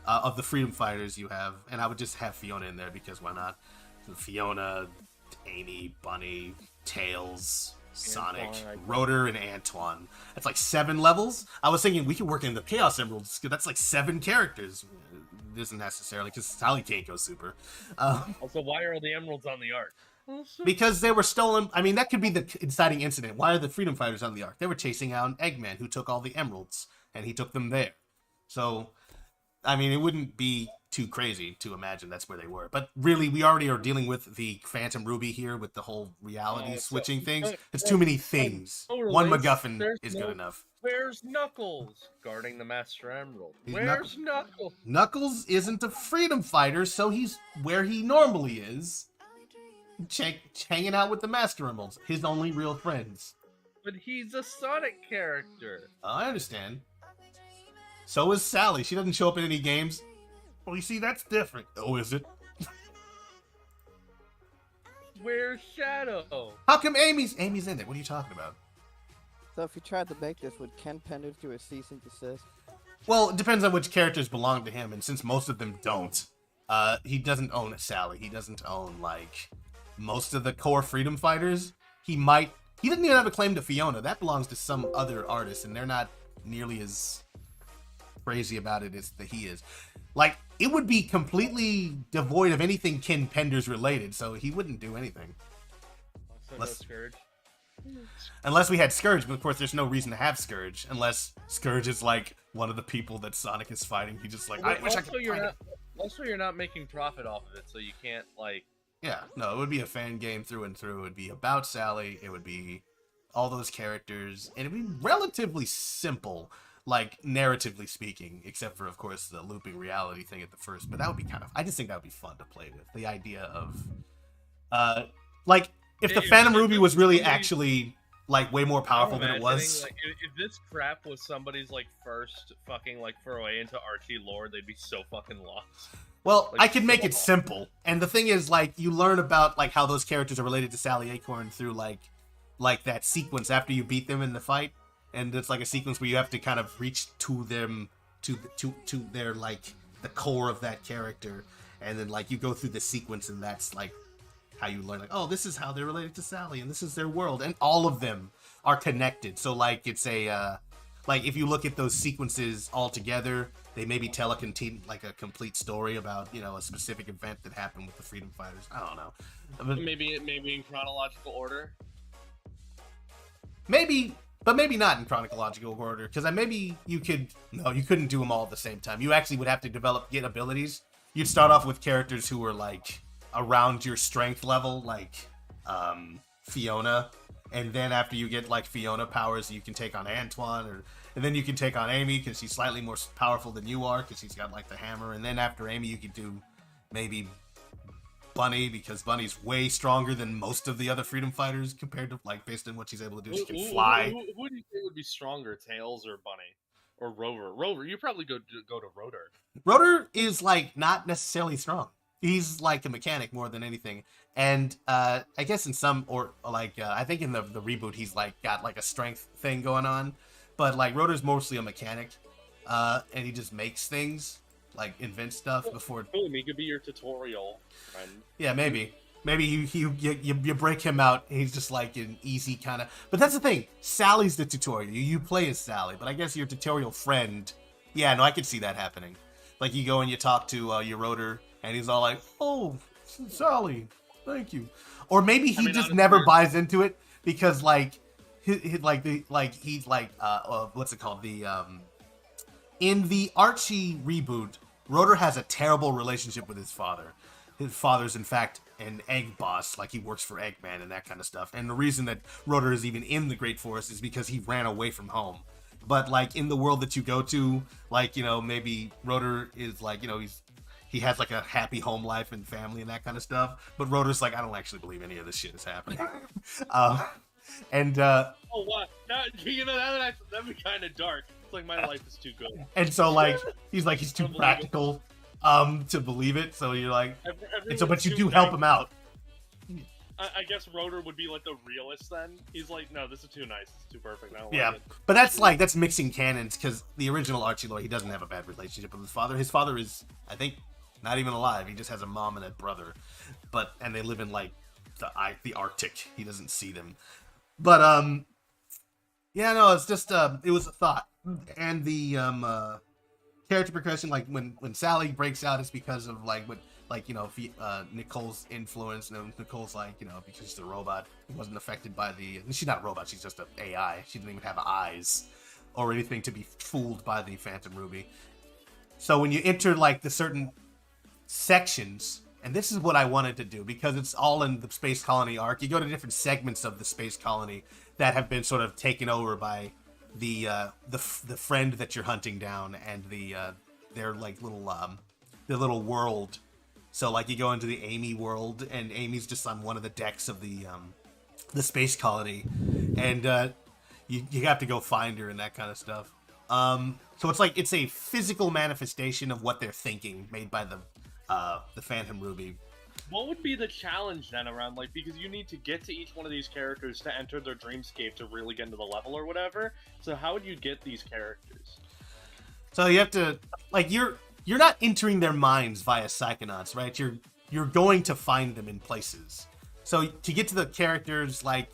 of the Freedom Fighters you have, and I would just have Fiona in there because why not? So Fiona, Amy, Bunny, Tails, Sonic, Rotor, and Antoine. That's like 7 levels. I was thinking we could work in the Chaos Emeralds, because that's like 7 characters. It isn't necessarily, because Sally can't go super. Also, why are all the emeralds on the arc? Because they were stolen. I mean, that could be the inciting incident. Why are the freedom fighters on the Ark? They were chasing out Eggman, who took all the emeralds, and he took them there. So, I mean, it wouldn't be too crazy to imagine that's where they were. But really, we already are dealing with the Phantom Ruby here with the whole reality switching things. It's too many things. One MacGuffin is good enough. Where's Knuckles guarding the Master Emerald? Where's Knuckles? Knuckles isn't a freedom fighter, so he's where he normally is. Hanging out with the Master Emeralds, his only real friends. But he's a Sonic character. I understand. So is Sally. She doesn't show up in any games. Well, you see, that's different. Oh, is it? Where's Shadow? How come Amy's in it? What are you talking about? So if you tried to make this, would Ken Penders do a cease and desist? Well, it depends on which characters belong to him, and since most of them don't, he doesn't own Sally. He doesn't own, like, most of the core freedom fighters. He doesn't even have a claim to Fiona. That belongs to some other artist, and they're not nearly as crazy about it as he is. Like, it would be completely devoid of anything Ken Penders related, so he wouldn't do anything. Unless we had Scourge, but of course there's no reason to have Scourge, unless Scourge is like one of the people that Sonic is fighting. He just like, I wish I could fight him. Also, you're not making profit off of it, so you can't, like... Yeah, no, it would be a fan game through and through. It would be about Sally, it would be all those characters, and it would be relatively simple, like, narratively speaking, except for, of course, the looping reality thing at the first, but that would be kind of... I just think that would be fun to play with. The idea of, like... If the Phantom Ruby was really actually, like, way more powerful than it was... Like, if this crap was somebody's, like, first fucking, like, foray into Archie lore, they'd be so fucking lost. Well, like, I could make it simple. And the thing is, like, you learn about, like, how those characters are related to Sally Acorn through, like that sequence after you beat them in the fight. And it's, like, a sequence where you have to kind of reach to them, to their, like, the core of that character. And then, like, you go through the sequence, and that's, like, how you learn, like, oh, this is how they're related to Sally, and this is their world, and all of them are connected. So, like, it's a, like, if you look at those sequences all together, they maybe tell a complete story about, you know, a specific event that happened with the Freedom Fighters. I don't know. But maybe in chronological order. Maybe, but maybe not in chronological order, because you couldn't do them all at the same time. You actually would have to get abilities. You'd start off with characters who were, like, around your strength level, like Fiona, and then after you get like Fiona powers, you can take on Antoine, and then you can take on Amy because she's slightly more powerful than you are because she's got like the hammer, and then after Amy you could do maybe Bunny because Bunny's way stronger than most of the other freedom fighters compared to like based on what she's able to do. She can fly. Who do you think would be stronger, Tails or Bunny? Or Rover? Rover, you probably go to Rotor. Rotor is like not necessarily strong. He's like a mechanic more than anything, and I guess in some I think in the reboot he's like got like a strength thing going on, but like Rotor's mostly a mechanic, and he just makes things, like invents stuff before. He could be your tutorial friend. Yeah, maybe you break him out, and he's just like an easy kind of. But that's the thing, Sally's the tutorial. You play as Sally, but I guess your tutorial friend. Yeah, no, I could see that happening. Like you go and you talk to your Rotor. And he's all like, "Oh, Sally, thank you." Or maybe he just never buys into it because, like, he's like, what's it called? In the Archie reboot, Rotor has a terrible relationship with his father. His father's, in fact, an egg boss, like he works for Eggman and that kind of stuff. And the reason that Rotor is even in the Great Forest is because he ran away from home. But like in the world that you go to, like, you know, maybe Rotor is like, you know, he has like a happy home life and family and that kind of stuff, but Rotor's like, I don't actually believe any of this shit is happening. Oh what? You know, that'd be kind of dark. It's like my life is too good. And so like he's too practical to believe it. So you're like, and so but you do help him out. I guess Rotor would be like the realist then. He's like, no, this is too nice. It's too perfect. I don't yeah, like it. But that's mixing canons because the original Archie lore, he doesn't have a bad relationship with his father. His father is, I think, not even alive. He just has a mom and a brother, and they live in like the Arctic. He doesn't see them, but yeah, no, it's just it was a thought, and the character progression, like when Sally breaks out, is because of like like, you know, Nicole's influence, and Nicole's like, you know, because she's a robot, wasn't affected by the... She's not a robot, she's just an AI. She didn't even have eyes or anything to be fooled by the Phantom Ruby. So when you enter, like, the certain sections, and this is what I wanted to do, because it's all in the Space Colony arc, you go to different segments of the Space Colony that have been sort of taken over by the friend that you're hunting down, and their, like, their little world. So, like, you go into the Amy world, and Amy's just on one of the decks of the Space Colony, and you have to go find her and that kind of stuff. So it's like, it's a physical manifestation of what they're thinking, made by the Phantom Ruby. What would be the challenge then around, like, because you need to get to each one of these characters to enter their dreamscape to really get into the level or whatever. So how would you get these characters? So you have to, like, you're not entering their minds via Psychonauts, right? You're going to find them in places. So to get to the characters, like,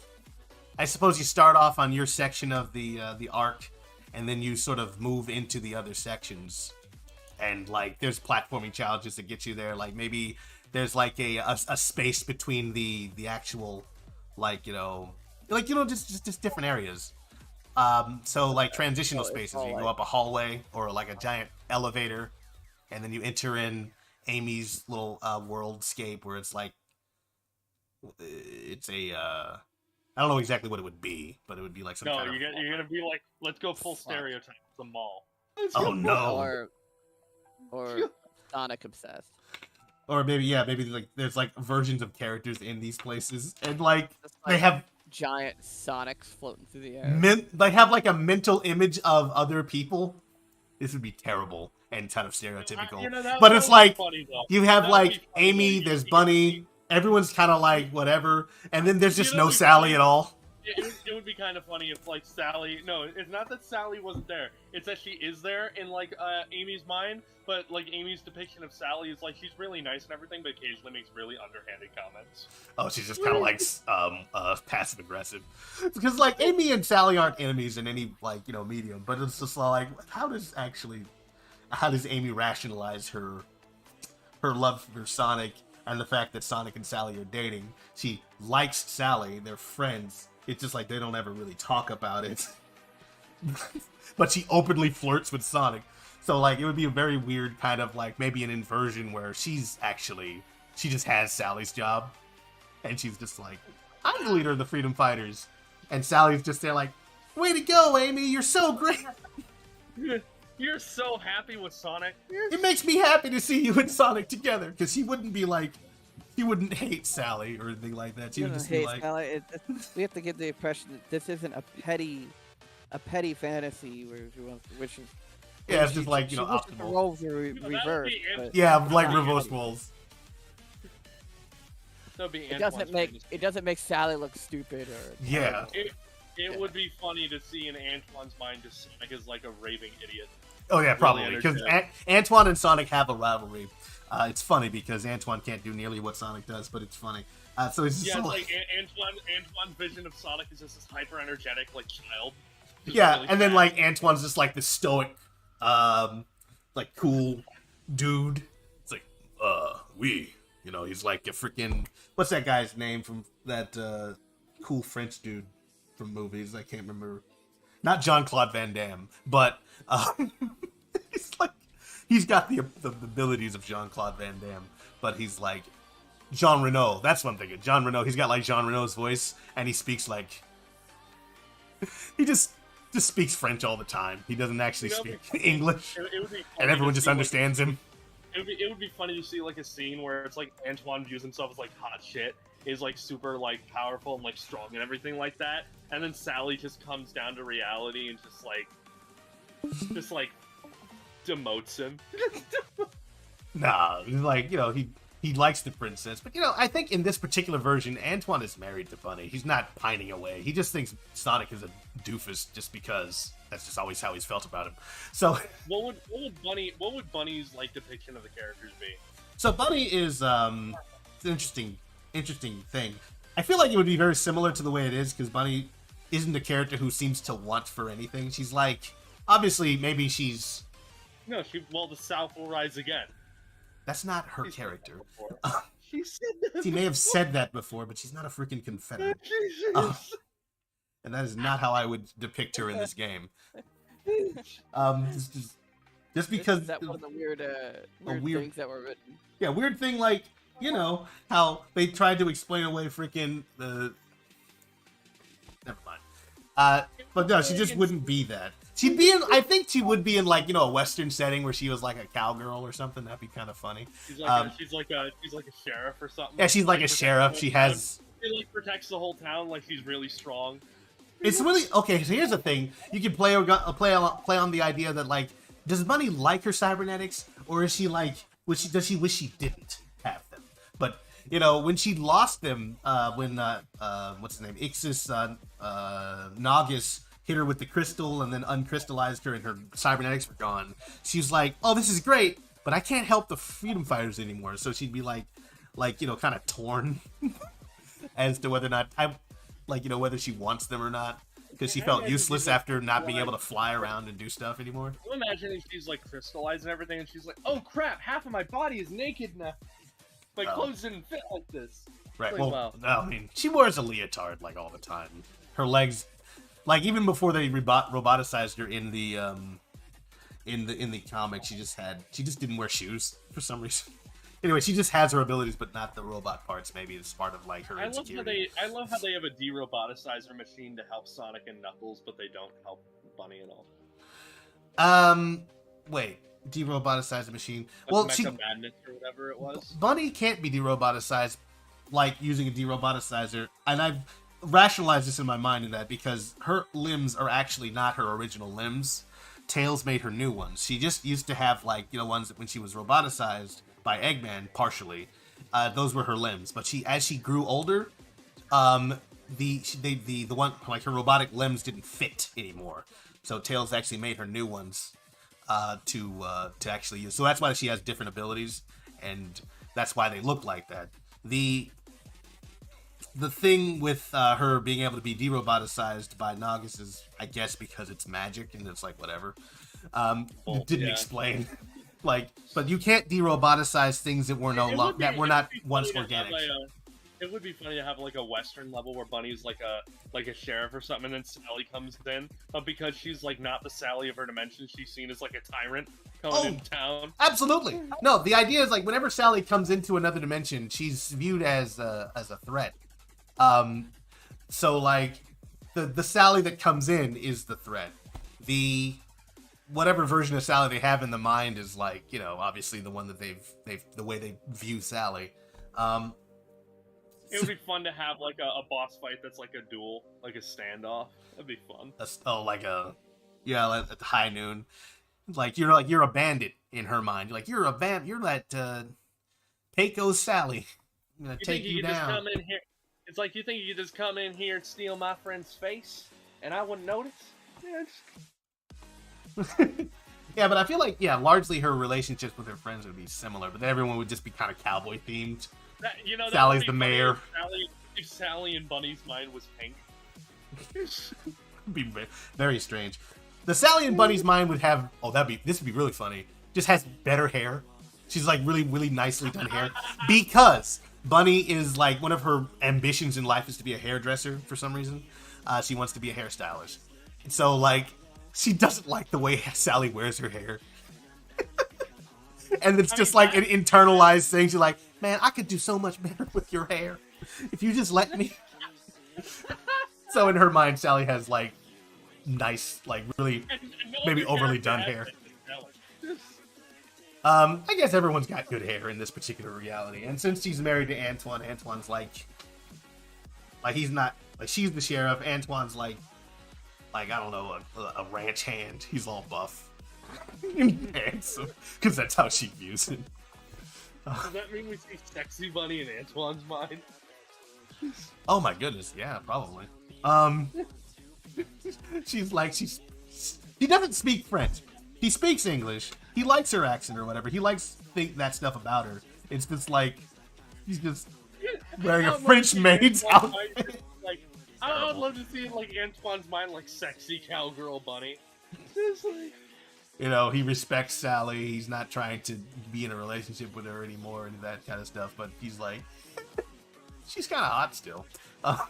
I suppose you start off on your section of the arc, and then you sort of move into the other sections. And, like, there's platforming challenges that get you there. Like, maybe there's, like, a space between the actual, like, just different areas. So, like, transitional spaces. You go up a hallway or, like, a giant elevator, and then you enter in Amy's little worldscape where it's, like, it's a... I don't know exactly what it would be, but it would be like some kind of... No, you're gonna be like, let's go full stereotype, the mall. Oh, no. Or Sonic obsessed. Or maybe like there's like versions of characters in these places, and like they have giant Sonics floating through the air. They have like a mental image of other people. This would be terrible and kind of stereotypical. But it's like funny, you have like Amy, there's Bunny, everyone's kind of like whatever, and then there's just no Sally at all. It would be kind of funny if, like, Sally... No, it's not that Sally wasn't there. It's that she is there in, like, Amy's mind, but, like, Amy's depiction of Sally is, like, she's really nice and everything, but occasionally makes really underhanded comments. Oh, she's just kind of, like, passive-aggressive. Because, like, Amy and Sally aren't enemies in any, like, you know, medium, but it's just like, how does Amy rationalize her love for Sonic and the fact that Sonic and Sally are dating? She likes Sally, they're friends. It's just like they don't ever really talk about it. But she openly flirts with Sonic. So, like, it would be a very weird kind of, like, maybe an inversion where she just has Sally's job. And she's just like, I'm the leader of the Freedom Fighters. And Sally's just there like, way to go, Amy, you're so great. You're so happy with Sonic. It makes me happy to see you and Sonic together. Because he wouldn't be like... He wouldn't hate Sally or anything like that. She would just be like... Sally. We have to get the impression that this isn't a petty fantasy, which is... Yeah, it's just like, you know, optimal. The roles are reversed. Yeah, like reverse roles. It doesn't make Sally look stupid or... Yeah. It would be funny to see in Antoine's mind just Sonic as like a raving idiot. Oh yeah, probably. Because Antoine and Sonic have a rivalry. It's funny because Antoine can't do nearly what Sonic does, but it's funny. So it's just it's like Antoine's vision of Sonic is just this hyper energetic like child. Yeah, really and then like Antoine's just like the stoic, like cool dude. It's like, you know, he's like a freaking, what's that guy's name from that cool French dude from movies? I can't remember. Not Jean-Claude Van Damme, but he's like. He's got the abilities of Jean-Claude Van Damme, but he's like Jean Reno. That's what I'm thinking. Jean Reno. He's got like Jean Reno's voice, and he speaks like he just speaks French all the time. He doesn't actually speak English, and everyone just understands him. It would be funny to see like a scene where it's like Antoine views himself as like hot shit, is like super like powerful and like strong and everything like that, and then Sally just comes down to reality and just like demotes him. Nah, like, you know, he likes the princess, but you know, I think in this particular version, Antoine is married to Bunny. He's not pining away. He just thinks Sonic is a doofus just because that's just always how he's felt about him. So, what would Bunny's like depiction of the characters be? So Bunny is it's an interesting thing. I feel like it would be very similar to the way it is because Bunny isn't a character who seems to want for anything. She's like, obviously, maybe she's. No, the South will rise again. That's not her character. She may have said that before, but she's not a freaking Confederate. And that is not how I would depict her in this game. Just because that one of the weird things that were written. Yeah, weird thing like, you know, how they tried to explain away freaking the... Never mind. But no, she just wouldn't be that. She'd be in, I think she would be in like, you know, a Western setting where she was like a cowgirl or something. That'd be kind of funny. She's like a sheriff or something. Yeah, she's like a sheriff. She has... She like protects the whole town like she's really strong. It's really... Okay, so here's the thing. You can play on the idea that like, does Bunny like her cybernetics? Or is she like... Does she wish she didn't have them? But, you know, when she lost them, when, what's his name? Ixis, Nagus hit her with the crystal and then uncrystallized her and her cybernetics were gone. She was like, oh, this is great, but I can't help the freedom fighters anymore. So she'd be like, you know, kind of torn as to whether or not, you know, whether she wants them or not. Because she felt useless after not being able to fly around and do stuff anymore. I'm imagining she's like crystallized and everything, and she's like, "Oh crap! Half of my body is naked now. My clothes didn't fit like this." Right. Like, well, no, I mean, she wears a leotard like all the time. Her legs, like even before they roboticized her in the comic, she just didn't wear shoes for some reason. Anyway, she just has her abilities, but not the robot parts. Maybe it's part of like her insecurity. I love how they have a de-roboticizer machine to help Sonic and Knuckles, but they don't help Bunny at all. Wait, de-roboticize the machine. Like well, Mecha Madness or whatever it was. Bunny can't be de-roboticized like using a de-roboticizer, and I've rationalized this in my mind in that because her limbs are actually not her original limbs. Tails made her new ones. She just used to have like, you know, ones that when she was roboticized by Eggman, partially, those were her limbs. But as she grew older, the one like her robotic limbs didn't fit anymore. So Tails actually made her new ones to actually use. So that's why she has different abilities, and that's why they look like that. The thing with her being able to be de-roboticized by Nagus is, I guess, because it's magic and it's like whatever. Didn't explain. Like, but you can't de-roboticize things that were not once organic. It would be funny to have like a Western level where Bunny's like a sheriff or something, and then Sally comes in, but because she's like not the Sally of her dimension, she's seen as like a tyrant coming into town. Absolutely. No, the idea is like whenever Sally comes into another dimension, she's viewed as a threat. So like the Sally that comes in is the threat. Whatever version of Sally they have in the mind is like, you know, obviously the one that they've the way they view Sally. It would be fun to have like a boss fight that's like a duel, like a standoff. That'd be fun. At high noon, you're a bandit in her mind. You're like you're that Pecos Sally. I'm gonna take you down. Just come in here. It's like you think you could just come in here and steal my friend's face, and I wouldn't notice. Yeah. Yeah, but I feel like largely her relationships with her friends would be similar, but then everyone would just be kind of cowboy themed. Sally's the mayor. If Sally and Bunny's mind was pink. It'd be very strange. The Sally and Bunny's mind would have this would be really funny. Just has better hair. She's like really, really nicely done hair. Because Bunny is like one of her ambitions in life is to be a hairdresser for some reason. She wants to be a hairstylist. So like she doesn't like the way Sally wears her hair. And it's just like an internalized thing. She's like, man, I could do so much better with your hair if you just let me. So in her mind, Sally has like nice, like really maybe overly done hair. I guess everyone's got good hair in this particular reality. And since she's married to Antoine, Antoine's like he's not, like she's the sheriff. Antoine's like I don't know, a ranch hand. He's all buff. Handsome. Because that's how she views him. Does that mean we see Sexy Bunny in Antoine's mind? Oh my goodness, yeah, probably. She doesn't speak French. He speaks English. He likes her accent or whatever. He likes that stuff about her. It's just like he's just wearing a French maid's outfit. I would love to see like Antoine's mind, like sexy cowgirl Bunny. Just like... You know, he respects Sally. He's not trying to be in a relationship with her anymore and that kind of stuff. But he's like, she's kind of hot still. Okay.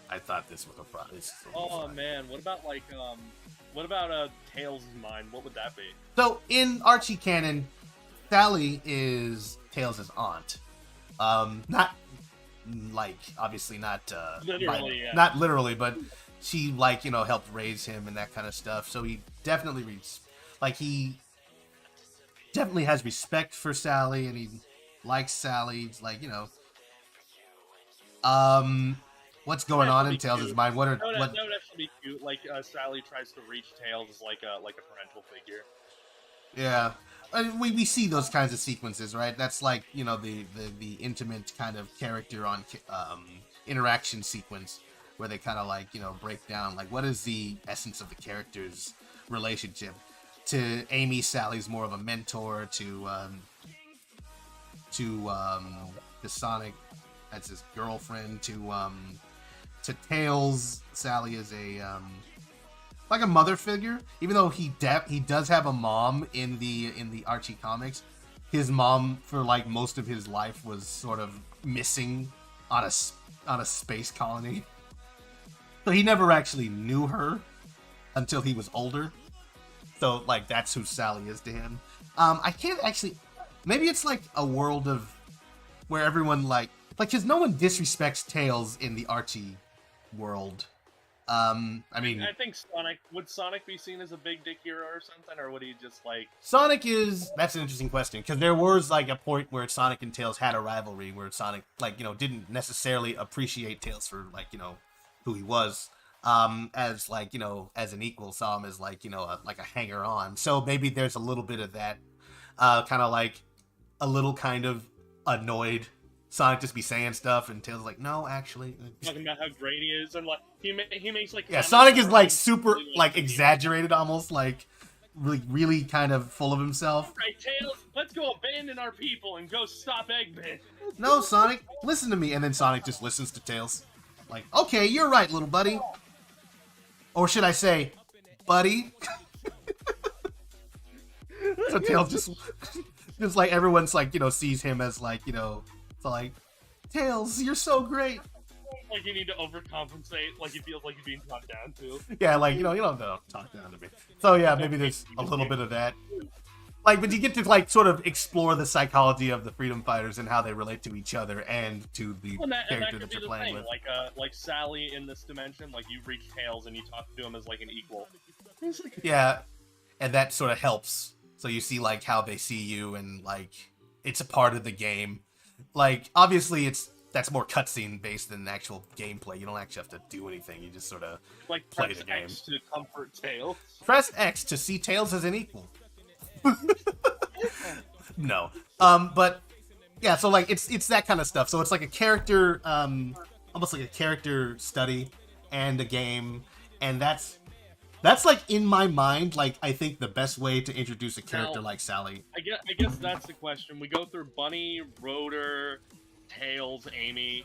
I thought this was a problem. Oh man, what about Tails' mind? What would that be? So in Archie canon, Sally is Tails' aunt. Not like obviously not literally, yeah. not literally, but she like helped raise him and that kind of stuff. So he definitely he definitely has respect for Sally and he likes Sally. It's like what's going on in Tails' mind? What that would actually be cute. Like Sally tries to reach Tails as like a parental figure. Yeah. We see those kinds of sequences, right? That's like the intimate kind of character on interaction sequence where they kind of like break down like what is the essence of the character's relationship. To Amy, Sally's more of a mentor. To Sonic, that's his girlfriend. To Tails, Sally is like a mother figure, even though he does have a mom in the Archie comics. His mom for like most of his life was sort of missing on a space colony, so he never actually knew her until he was older. So like that's who Sally is to him. I can't actually. Maybe it's like a world of where everyone because no one disrespects Tails in the Archie world. I mean, I think would Sonic be seen as a big dick hero or something, or would he just like Sonic is? That's an interesting question because there was like a point where Sonic and Tails had a rivalry where Sonic didn't necessarily appreciate Tails for who he was as as an equal, saw him as a hanger on. So maybe there's a little bit of that kind of like a little kind of annoyed Sonic just be saying stuff, and Tails is like, no, actually. Talking about how great he is, and like he makes like Sonic is like super like exaggerated, almost like really kind of full of himself. All right, Tails, let's go abandon our people and go stop Eggman. No, Sonic, listen to me, and then Sonic just listens to Tails, like, okay, you're right, little buddy, or should I say, buddy? So Tails just like everyone's like sees him as like so like, Tails, you're so great. Like you need to overcompensate. Like he feels like he's being talked down to. Yeah, like you don't have to talk down to me. So yeah, maybe there's a little bit of that. Like, but you get to like sort of explore the psychology of the freedom fighters and how they relate to each other and to the character that you're playing with. Like Sally in this dimension, like you reach Tails and you talk to him as like an equal. Yeah, and that sort of helps. So you see like how they see you and like it's a part of the game. Like, obviously, that's more cutscene based than actual gameplay. You don't actually have to do anything. You just sort of like play the game. X to comfort Tails. Press X to see Tails as an equal. No, but yeah. So like, it's that kind of stuff. So it's like a character, almost like a character study and a game, and that's like in my mind. Like, I think the best way to introduce a character like Sally. I guess that's the question. We go through Bunny, Rotor, Tails, Amy.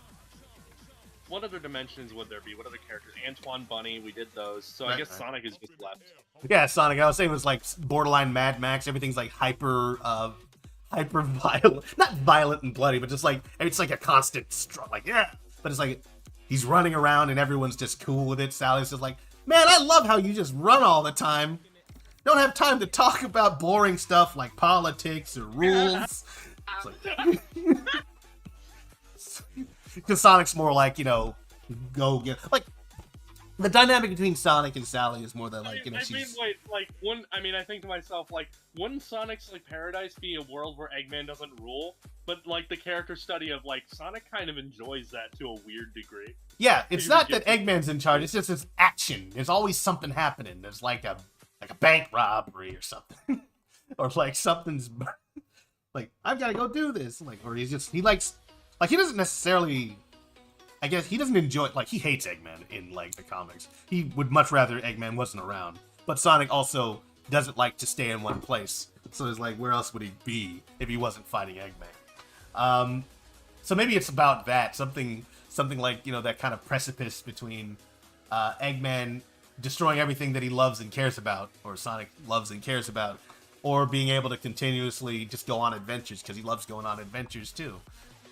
What other dimensions would there be? What other characters? Antoine, Bunny, we did those. So I guess Sonic is just left. Yeah, Sonic. I was saying it was like borderline Mad Max. Everything's like hyper violent. Not violent and bloody, but just like it's like a constant like yeah. But it's like he's running around and everyone's just cool with it. Sally's just like, man, I love how you just run all the time. Don't have time to talk about boring stuff like politics or rules. Because Sonic's more like, go get... Like, the dynamic between Sonic and Sally is more than like, she's... I think to myself, like, wouldn't Sonic's, like, paradise be a world where Eggman doesn't rule? But, like, the character study of, like, Sonic kind of enjoys that to a weird degree. Yeah, it's not that Eggman's in charge, it's just it's action. There's always something happening. There's, like a bank robbery or something. Or, like, something's... Like, I've got to go do this. Like, or he likes... Like, he doesn't necessarily... I guess he doesn't enjoy... Like, he hates Eggman in, like, the comics. He would much rather Eggman wasn't around. But Sonic also doesn't like to stay in one place. So it's like, where else would he be if he wasn't fighting Eggman? So maybe it's about that. Something like, that kind of precipice between Eggman destroying everything that he loves and cares about, or Sonic loves and cares about, or being able to continuously just go on adventures because he loves going on adventures too.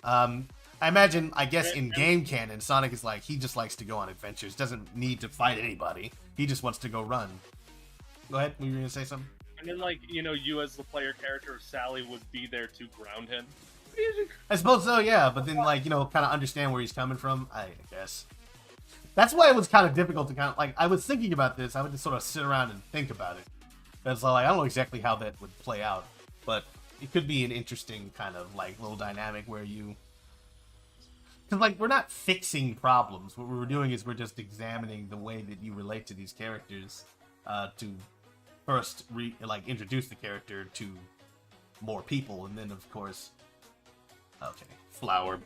I imagine, I guess in game canon, Sonic is like, he just likes to go on adventures, doesn't need to fight anybody. He just wants to go run. Go ahead, were you going to say something? And then, like, you know, you as the player character, Sally would be there to ground him. I suppose so, yeah, but then, like, you know, kind of understand where he's coming from, I guess. That's why it was kind of difficult to kind of, like, I was thinking about this, I would just sort of sit around and think about it. It's like, I don't know exactly how that would play out, but it could be an interesting kind of, like, little dynamic where you... Because, like, we're not fixing problems. What we're doing is we're just examining the way that you relate to these characters to first, introduce the character to more people, and then, of course... Okay, Flower.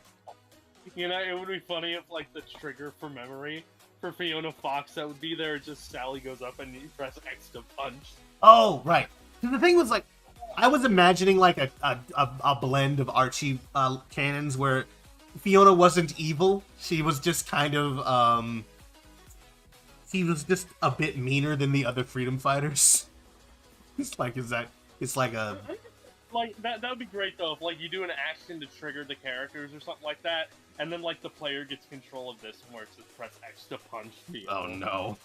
You know, it would be funny if, like, the trigger for memory for Fiona Fox that would be there, just Sally goes up and you press X to punch. Oh, right. The thing was, like, I was imagining, like, a blend of Archie canons where Fiona wasn't evil. She was just kind of, she was just a bit meaner than the other freedom fighters. It's like, Like, that would be great, though, if, like, you do an action to trigger the characters or something like that, and then, like, the player gets control of this where it's just press X to punch Fiona. Oh, no.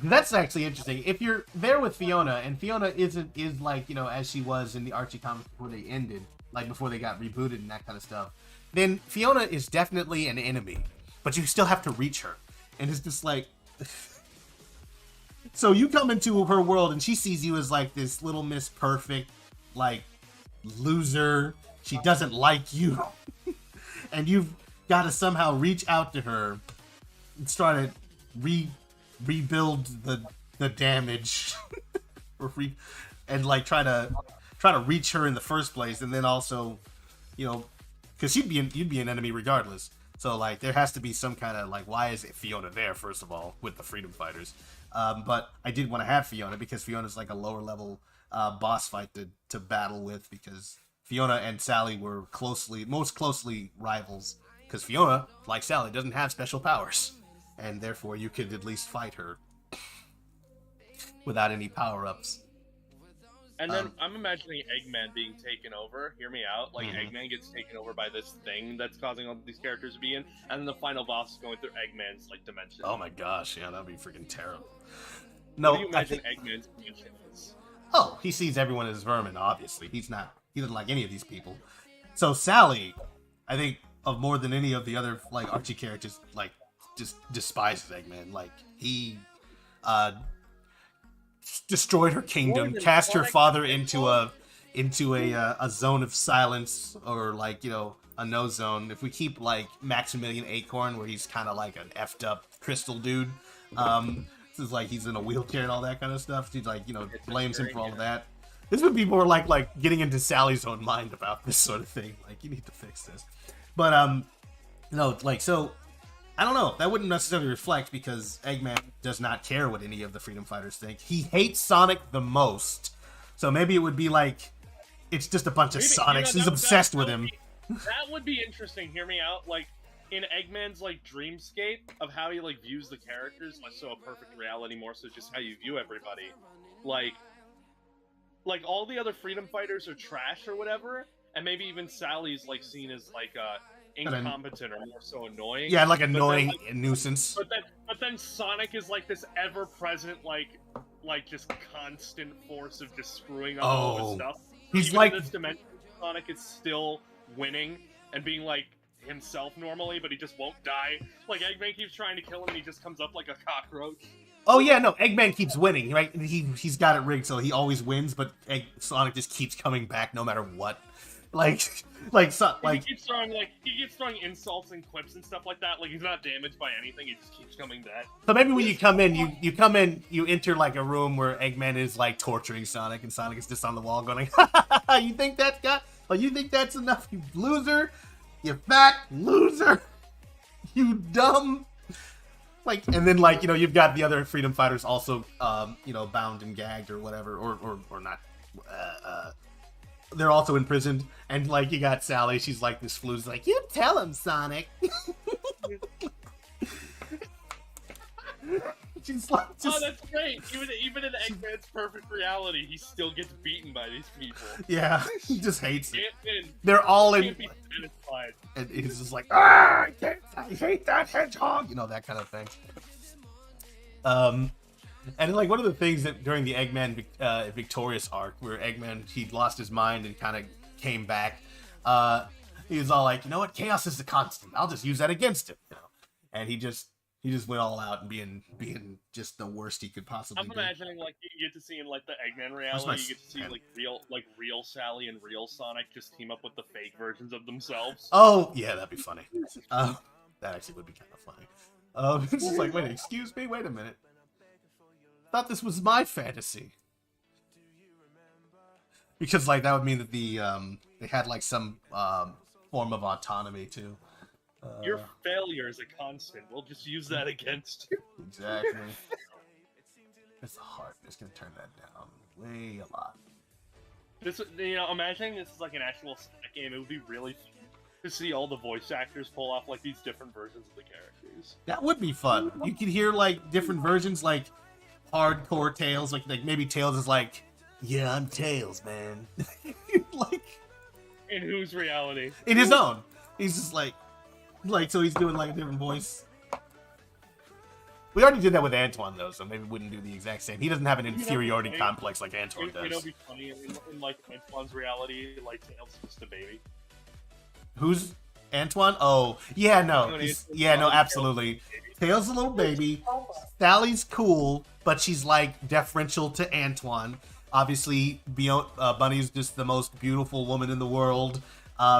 That's actually interesting. If you're there with Fiona, and Fiona is like, you know, as she was in the Archie comics before they ended, like, before they got rebooted and that kind of stuff, then Fiona is definitely an enemy, but you still have to reach her. And it's just like... So you come into her world, and she sees you as, like, this little Miss Perfect, like, loser. She doesn't like you. And you've got to somehow reach out to her and try to rebuild the damage. And, like, try to reach her in the first place, and then also, you know, because you'd be an enemy regardless. So, like, there has to be some kind of, like, why is Fiona there, first of all, with the freedom fighters? But I did want to have Fiona because Fiona's like a lower level boss fight to battle with, because Fiona and Sally were most closely rivals, because Fiona, like Sally, doesn't have special powers, and therefore you could at least fight her without any power-ups. And then I'm imagining Eggman being taken over. Hear me out. Like, Eggman gets taken over by this thing that's causing all these characters to be in, and then the final boss is going through Eggman's, like, dimension. Oh my gosh, yeah, that'd be freaking terrible. No, what do you imagine Eggman's dimension is? Oh, he sees everyone as vermin, obviously. He doesn't like any of these people. So Sally, I think, of more than any of the other, like, Archie characters, like, just despises Eggman. Like, he, destroyed her kingdom, cast her father into a zone of silence, or, like, you know, a no zone. If we keep, like, Maximilian Acorn, where he's kind of like an effed up crystal dude, this is like he's in a wheelchair and all that kind of stuff. She, like, you know, blames him for all of that. This would be more like getting into Sally's own mind about this sort of thing. Like, you need to fix this. But no, like, so I don't know. That wouldn't necessarily reflect, because Eggman does not care what any of the freedom fighters think. He hates Sonic the most. So maybe it would be like, it's just a bunch of Sonics. He's obsessed with him. That would be interesting. Hear me out. Like, in Eggman's, like, dreamscape of how he, like, views the characters, less so a perfect reality, more so just how you view everybody. Like all the other freedom fighters are trash or whatever, and maybe even Sally's, like, seen as, like, incompetent or more so annoying. Yeah, like annoying nuisance. But then Sonic is like this ever-present, like just constant force of just screwing up all this stuff. He's even like in this dimension, Sonic is still winning and being like himself normally, but he just won't die. Like, Eggman keeps trying to kill him, and he just comes up like a cockroach. Oh yeah, no, Eggman keeps winning, right? He's got it rigged so he always wins, but Sonic just keeps coming back no matter what. He keeps throwing insults and quips and stuff like that. Like, he's not damaged by anything. He just keeps coming back. So maybe when you come in, you enter like a room where Eggman is like torturing Sonic, and Sonic is just on the wall going, "You think that's you think that's enough, you loser? You fat loser? You dumb." Like, and then, like, you know, you've got the other freedom fighters also, you know, bound and gagged or whatever, or not. They're also imprisoned, and, like, you got Sally. She's like this flu's like, "You tell him, Sonic." She's like, oh, that's great. Even in Eggman's perfect reality, he still gets beaten by these people. Yeah, he just hates it. Ant-Man They're all in. can't be satisfied. And he's just like, I hate that hedgehog. You know, that kind of thing. And like one of the things that during the Eggman Victorious arc, where Eggman, he lost his mind and kind of came back, he was all like, you know what, chaos is the constant. I'll just use that against him. You know? And he just went all out and being just the worst he could possibly I'm be. imagining like you get to see in like the Eggman reality, you get to see like real Sally and real Sonic just team up with the fake versions of themselves. Oh yeah, that'd be funny. That actually would be kind of funny. It's just like, wait, excuse me, wait a minute. Thought this was my fantasy. Because like that would mean that they had like some form of autonomy too. Your failure is a constant. We'll just use that against you. Exactly. It's the heart. Just gonna turn that down way a lot. This, imagining this is like an actual Sonic game, it would be really fun to see all the voice actors pull off like these different versions of the characters. That would be fun. You could hear like different versions, like hardcore Tails, like maybe Tails is like, yeah, I'm Tails, man. Like in whose reality? In his own. He's just like so he's doing like a different voice. We already did that with Antoine though, so maybe we wouldn't do the exact same. He doesn't have an inferiority complex like Antoine does. It'd be funny in like Antoine's reality, like Tails is just a baby. Who's Antoine? Oh, yeah, no. No, absolutely. Tails is a little baby. Sally's cool, but she's like deferential to Antoine. Obviously, Bunny's just the most beautiful woman in the world.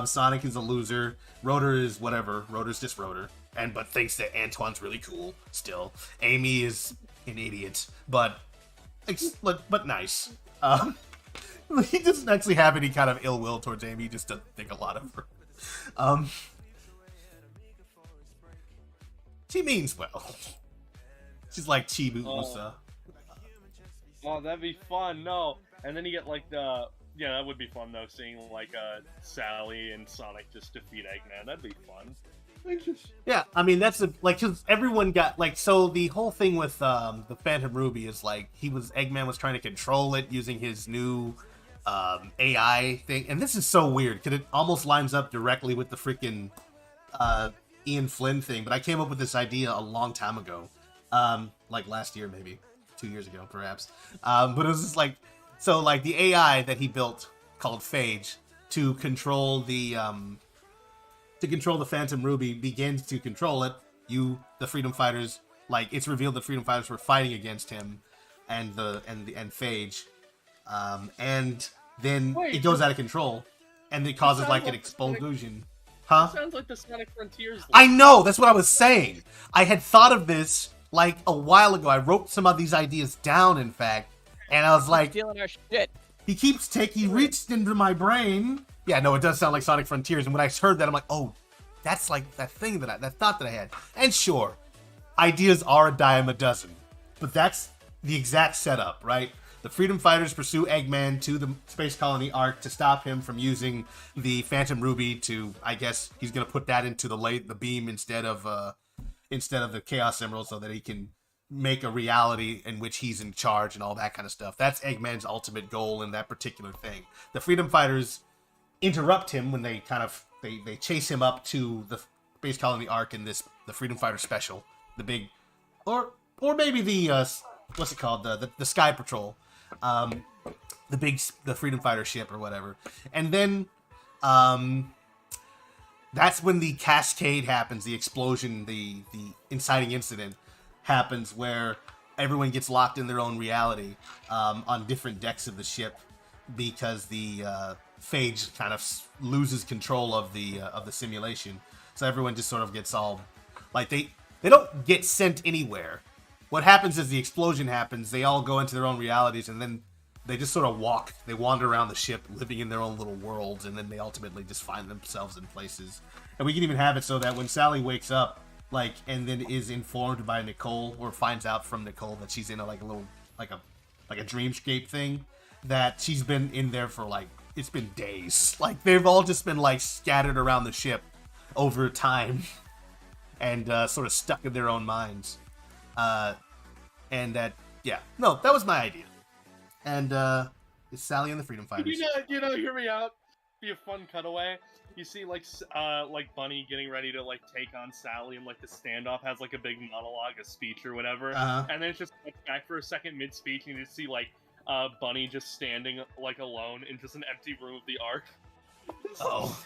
Sonic is a loser. Rotor is whatever. Rotor's just Rotor. But thinks that Antoine's really cool still. Amy is an idiot, but nice. He doesn't actually have any kind of ill will towards Amy. He just doesn't think a lot of her. She means well. She's like Chibu Usa. Oh, that'd be fun. No, and then you get like that would be fun though, seeing like Sally and Sonic just defeat Eggman. That'd be fun. Yeah, I mean that's because everyone got like, so the whole thing with the Phantom Ruby is like Eggman was trying to control it using his new AI thing, and this is so weird because it almost lines up directly with the freaking Ian Flynn thing. But I came up with this idea a long time ago, like last year, maybe 2 years ago, perhaps. But it was just like, so like the AI that he built called Phage to control the Phantom Ruby begins to control it. The Freedom Fighters, like it's revealed the Freedom Fighters were fighting against him and Phage. And then it goes out of control, and it causes like an explosion. Huh? Sounds like the Sonic Frontiers. I know, that's what I was saying. I had thought of this like a while ago. I wrote some of these ideas down, in fact, and I was like, stealing our shit. He reached into my brain. Yeah, no, it does sound like Sonic Frontiers. And when I heard that, I'm like, oh, that's like that thing that thought that I had. And sure, ideas are a dime a dozen, but that's the exact setup, right? The Freedom Fighters pursue Eggman to the Space Colony Arc to stop him from using the Phantom Ruby to, I guess, he's going to put that into the beam instead of the Chaos Emerald so that he can make a reality in which he's in charge and all that kind of stuff. That's Eggman's ultimate goal in that particular thing. The Freedom Fighters interrupt him when they they chase him up to the Space Colony Arc in the Freedom Fighter Special, the big, or maybe the what's it called, the Sky Patrol, the Freedom Fighter ship or whatever, and then that's when the cascade happens, the explosion, the inciting incident happens where everyone gets locked in their own reality on different decks of the ship because the Phage kind of loses control of the simulation. So everyone just sort of gets all like they don't get sent anywhere. What happens is the explosion happens, they all go into their own realities, and then they just sort of they wander around the ship, living in their own little worlds, and then they ultimately just find themselves in places. And we can even have it so that when Sally wakes up, like, and then is informed by Nicole, or finds out from Nicole that she's in a dreamscape thing, that she's been in there for like, it's been days. Like, they've all just been like scattered around the ship over time and sort of stuck in their own minds. And that, yeah, no, that was my idea. And it's Sally and the Freedom Fighters. Hear me out. Be a fun cutaway. You see, like Bunny getting ready to like take on Sally, and like the standoff has like a big monologue, a speech or whatever, and then it's just like, back for a second mid-speech, and you see like Bunny just standing like alone in just an empty room of the Ark. Oh.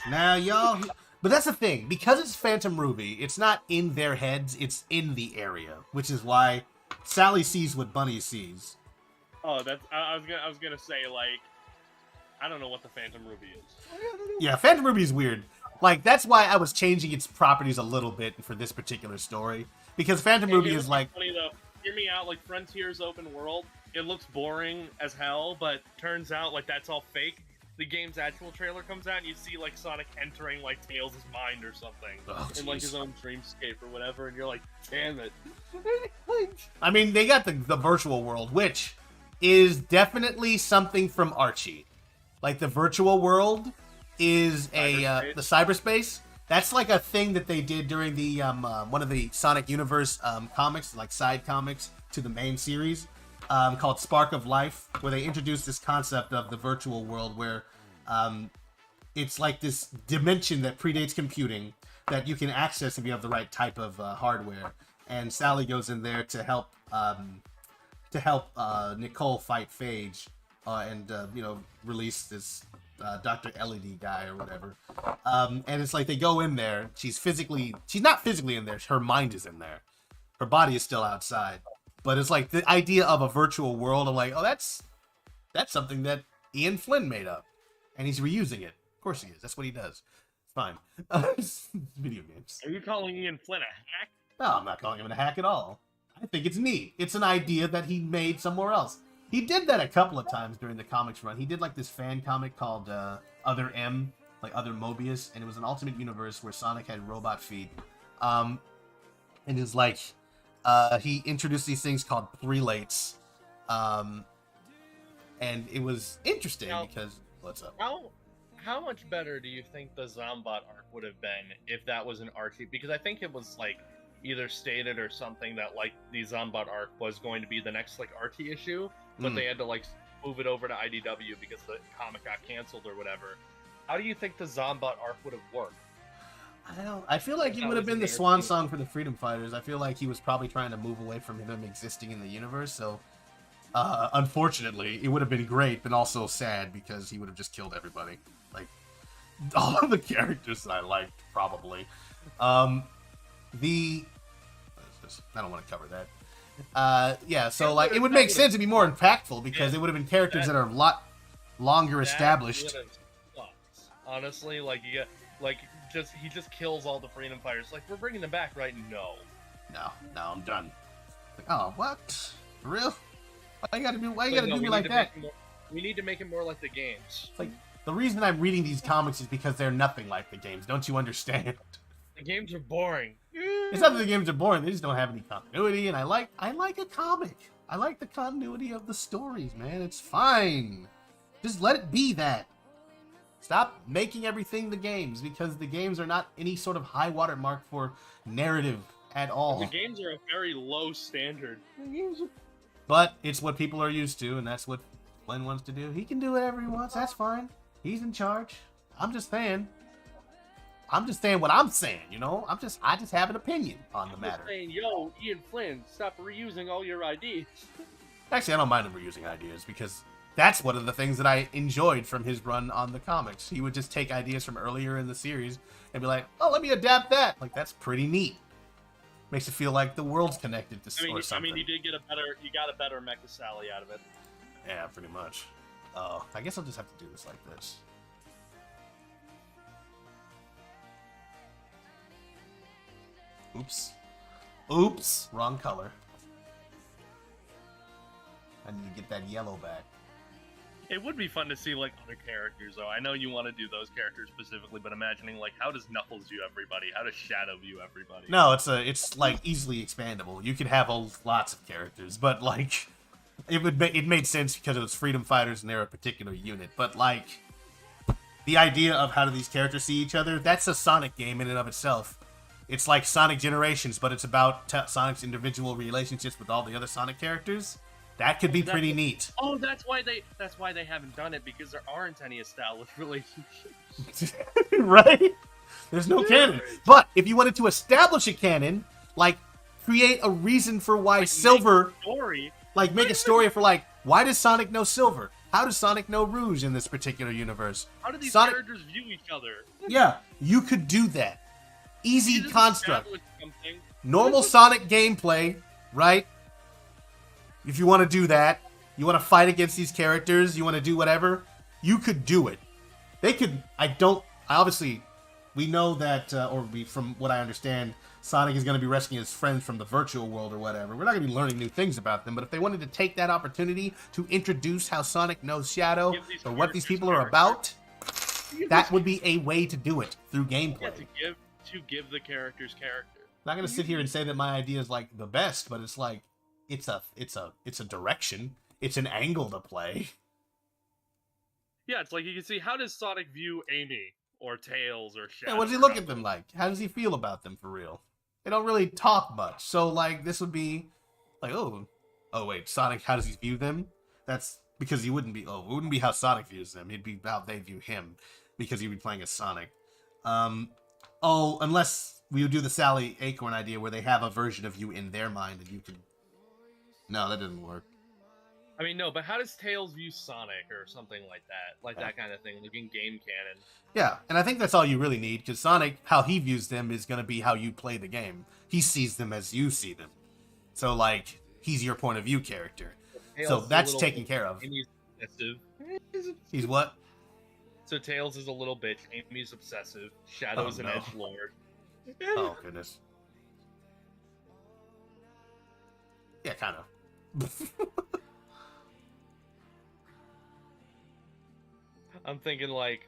Now, y'all, but that's the thing, because it's Phantom Ruby, it's not in their heads, it's in the area, which is why Sally sees what Bunny sees. Oh, I was gonna say, like, I don't know what the Phantom Ruby is. Yeah, Phantom Ruby is weird. Like, that's why I was changing its properties a little bit for this particular story, because Phantom Ruby is like... Funny though, hear me out, like, Frontier's open world, it looks boring as hell, but turns out, like, that's all fake. The game's actual trailer comes out, and you see, like, Sonic entering, like, Tails' mind or something. Oh, in, like, his own dreamscape or whatever, and you're like, damn it. I mean, they got the virtual world, which is definitely something from Archie. Like, the virtual world is the cyberspace. That's like a thing that they did during the one of the Sonic Universe comics, like side comics to the main series, called Spark of Life, where they introduced this concept of the virtual world where it's like this dimension that predates computing that you can access if you have the right type of hardware. And Sally goes in there to help Nicole fight Phage and release this Dr. LED guy or whatever. And it's like they go in there. She's not physically in there. Her mind is in there. Her body is still outside. But it's like the idea of a virtual world. I'm like, oh, that's something that Ian Flynn made up, and he's reusing it. Of course he is. That's what he does. It's fine. Video games. Are you calling Ian Flynn a hack? No, I'm not calling him a hack at all. I think it's neat. It's an idea that he made somewhere else. He did that a couple of times during the comics run. He did like this fan comic called Other M, like Other Mobius, and it was an alternate universe where Sonic had robot feet. And it's like he introduced these things called prelates. And it was interesting because what's up? How much better do you think the Zombot arc would have been if that was an Archie? Because I think it was like either stated or something that like the Zombot arc was going to be the next like Archie issue, but they had to like move it over to IDW because the comic got canceled or whatever. How do you think the Zombot arc would have worked? I don't know. I feel like it would have been the swan song for the Freedom Fighters. I feel like he was probably trying to move away from him existing in the universe, so unfortunately, it would have been great, but also sad because he would have just killed everybody. Like, all of the characters that I liked, probably. What is this? I don't want to cover that. Yeah, so like it would make sense to be more impactful because it would have been characters that are a lot longer established. Honestly, like you get he just kills all the Freedom Fighters. Like, we're bringing them back, right? No, I'm done. Like, oh, what? For real? Why you gotta do me like that? We need to make it more like the games. Like, the reason I'm reading these comics is because they're nothing like the games. Don't you understand? The games are boring. It's not that the games are boring. They just don't have any continuity, and I like a comic. I like the continuity of the stories, man. It's fine. Just let it be that. Stop making everything the games, because the games are not any sort of high water mark for narrative at all. The games are a very low standard. But it's what people are used to, and that's what Flynn wants to do. He can do whatever he wants. That's fine. He's in charge. I'm just saying what I'm saying, you know? I just have an opinion on the matter. I'm saying, yo, Ian Flynn, stop reusing all your ideas. Actually, I don't mind him reusing ideas, because that's one of the things that I enjoyed from his run on the comics. He would just take ideas from earlier in the series and be like, oh, let me adapt that. Like, that's pretty neat. Makes it feel like the world's connected to or something. I mean, you got a better Mecha Sally out of it. Yeah, pretty much. I guess I'll just have to do this like this. Oops, wrong color. I need to get that yellow back. It would be fun to see, like, other characters, though. I know you want to do those characters specifically, but imagining, like, how does Knuckles view everybody? How does Shadow view everybody? No, it's like, easily expandable. You could have lots of characters, but, like, it made sense because it was Freedom Fighters and they're a particular unit. But, like, the idea of how do these characters see each other, that's a Sonic game in and of itself. It's like Sonic Generations, but it's about Sonic's individual relationships with all the other Sonic characters. That could be pretty neat. Oh, that's why they haven't done it, because there aren't any established relationships. Right? There's no canon. But if you wanted to establish a canon, like create a reason for why Silver, make a story for like, why does Sonic know Silver? How does Sonic know Rouge in this particular universe? How do these characters view each other? Yeah, you could do that. Easy construct. Normal Sonic gameplay, right? If you want to do that, you want to fight against these characters, you want to do whatever, you could do it. They could, obviously, we know that, from what I understand, Sonic is going to be rescuing his friends from the virtual world or whatever. We're not going to be learning new things about them, but if they wanted to take that opportunity to introduce how Sonic knows Shadow, or what these people are about, that would be a way to do it, through gameplay. Yeah, to give the characters character. I'm not going to sit here and say that my idea is, like, the best, but it's like, it's a direction. It's an angle to play. Yeah, it's like you can see, how does Sonic view Amy or Tails or Shadow? Yeah, what does he look at them like? How does he feel about them for real? They don't really talk much. So like this would be like, oh wait, Sonic, how does he view them? That's because it wouldn't be how Sonic views them. It'd be how they view him, because he'd be playing as Sonic. Unless we would do the Sally Acorn idea where they have a version of you in their mind and you could. No, that didn't work. I mean, no, but how does Tails view Sonic or something like that? Like that kind of thing, like in game canon. Yeah, and I think that's all you really need, because Sonic, how he views them is going to be how you play the game. He sees them as you see them. So, like, he's your point of view character. Tails so that's taken care of. Amy's obsessive. He's what? So Tails is a little bitch, Amy's obsessive, Shadow's an edgelord. Oh, goodness. Yeah, kind of. I'm thinking, like,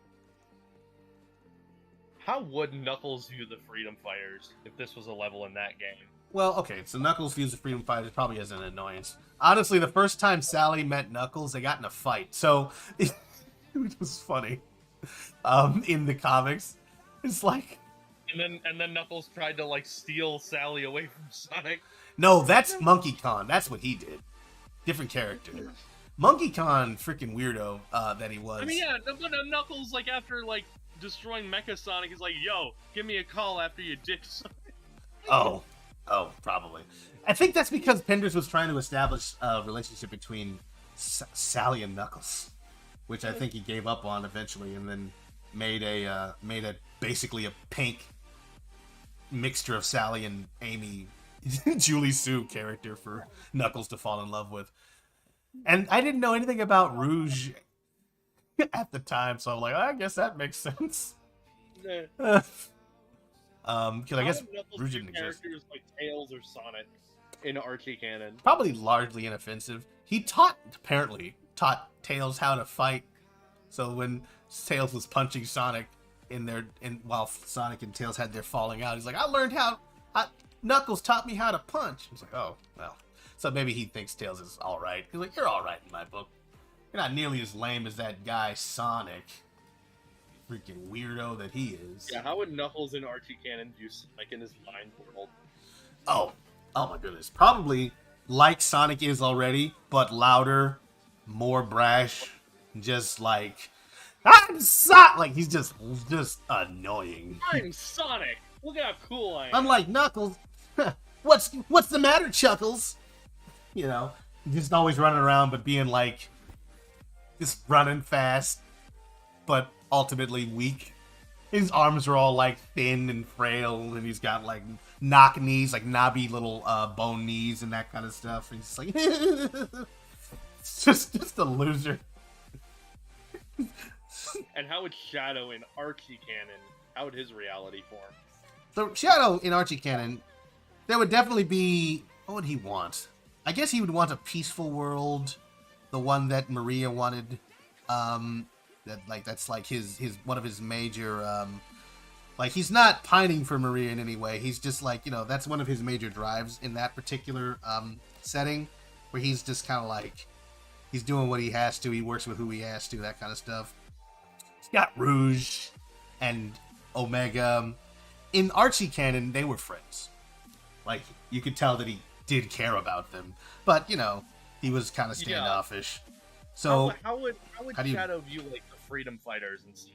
how would Knuckles view the Freedom Fighters if this was a level in that game? Well, okay, so Knuckles views the Freedom Fighters probably as an annoyance. Honestly, the first time Sally met Knuckles, they got in a fight. So, it was funny. In the comics. It's like... And then Knuckles tried to, like, steal Sally away from Sonic. No, that's Monkey Kong. That's what he did. Different character. Monkey Kong, freaking weirdo that he was. I mean, yeah, but Knuckles, like, after, like, destroying Mecha Sonic, is like, yo, give me a call after you ditch Sonic. Oh, probably. I think that's because Penders was trying to establish a relationship between Sally and Knuckles, which I think he gave up on eventually, and then made a basically a pink mixture of Sally and Amy, Julie Sue character for Knuckles to fall in love with. And I didn't know anything about Rouge at the time, so I'm like, I guess that makes sense. Yeah. Because I guess Rouge didn't exist. Characters like Tails or Sonic in Archie canon. Probably largely inoffensive. He apparently taught Tails how to fight. So when Tails was punching Sonic while Sonic and Tails had their falling out, he's like, I learned how Knuckles taught me how to punch. He's like, oh, well. So maybe he thinks Tails is alright. He's like, you're alright in my book. You're not nearly as lame as that guy Sonic. Freaking weirdo that he is. Yeah, how would Knuckles in Archie canon view Sonic in his mind world? Oh my goodness. Probably like Sonic is already, but louder, more brash, just like, I'm Sonic! Like, he's just annoying. I'm Sonic! Look how cool I am! Unlike Knuckles, what's the matter, Chuckles? You know, just always running around, but being like, just running fast, but ultimately weak. His arms are all like thin and frail, and he's got like knock knees, like knobby little bone knees and that kind of stuff. And he's like, it's just a loser. And how would Shadow in Archie canon, how would his reality form? So Shadow in Archie canon, there would definitely be, what would he want? I guess he would want a peaceful world, the one that Maria wanted. That's like his one of his major, like, he's not pining for Maria in any way. He's just like, you know, that's one of his major drives in that particular setting, where he's just kind of like, he's doing what he has to. He works with who he has to, that kind of stuff. He's got Rouge and Omega in Archie canon, they were friends. Like, you could tell that he did care about them. But, you know, he was kind of standoffish. So how would Shadow view, like, the freedom fighters and stuff?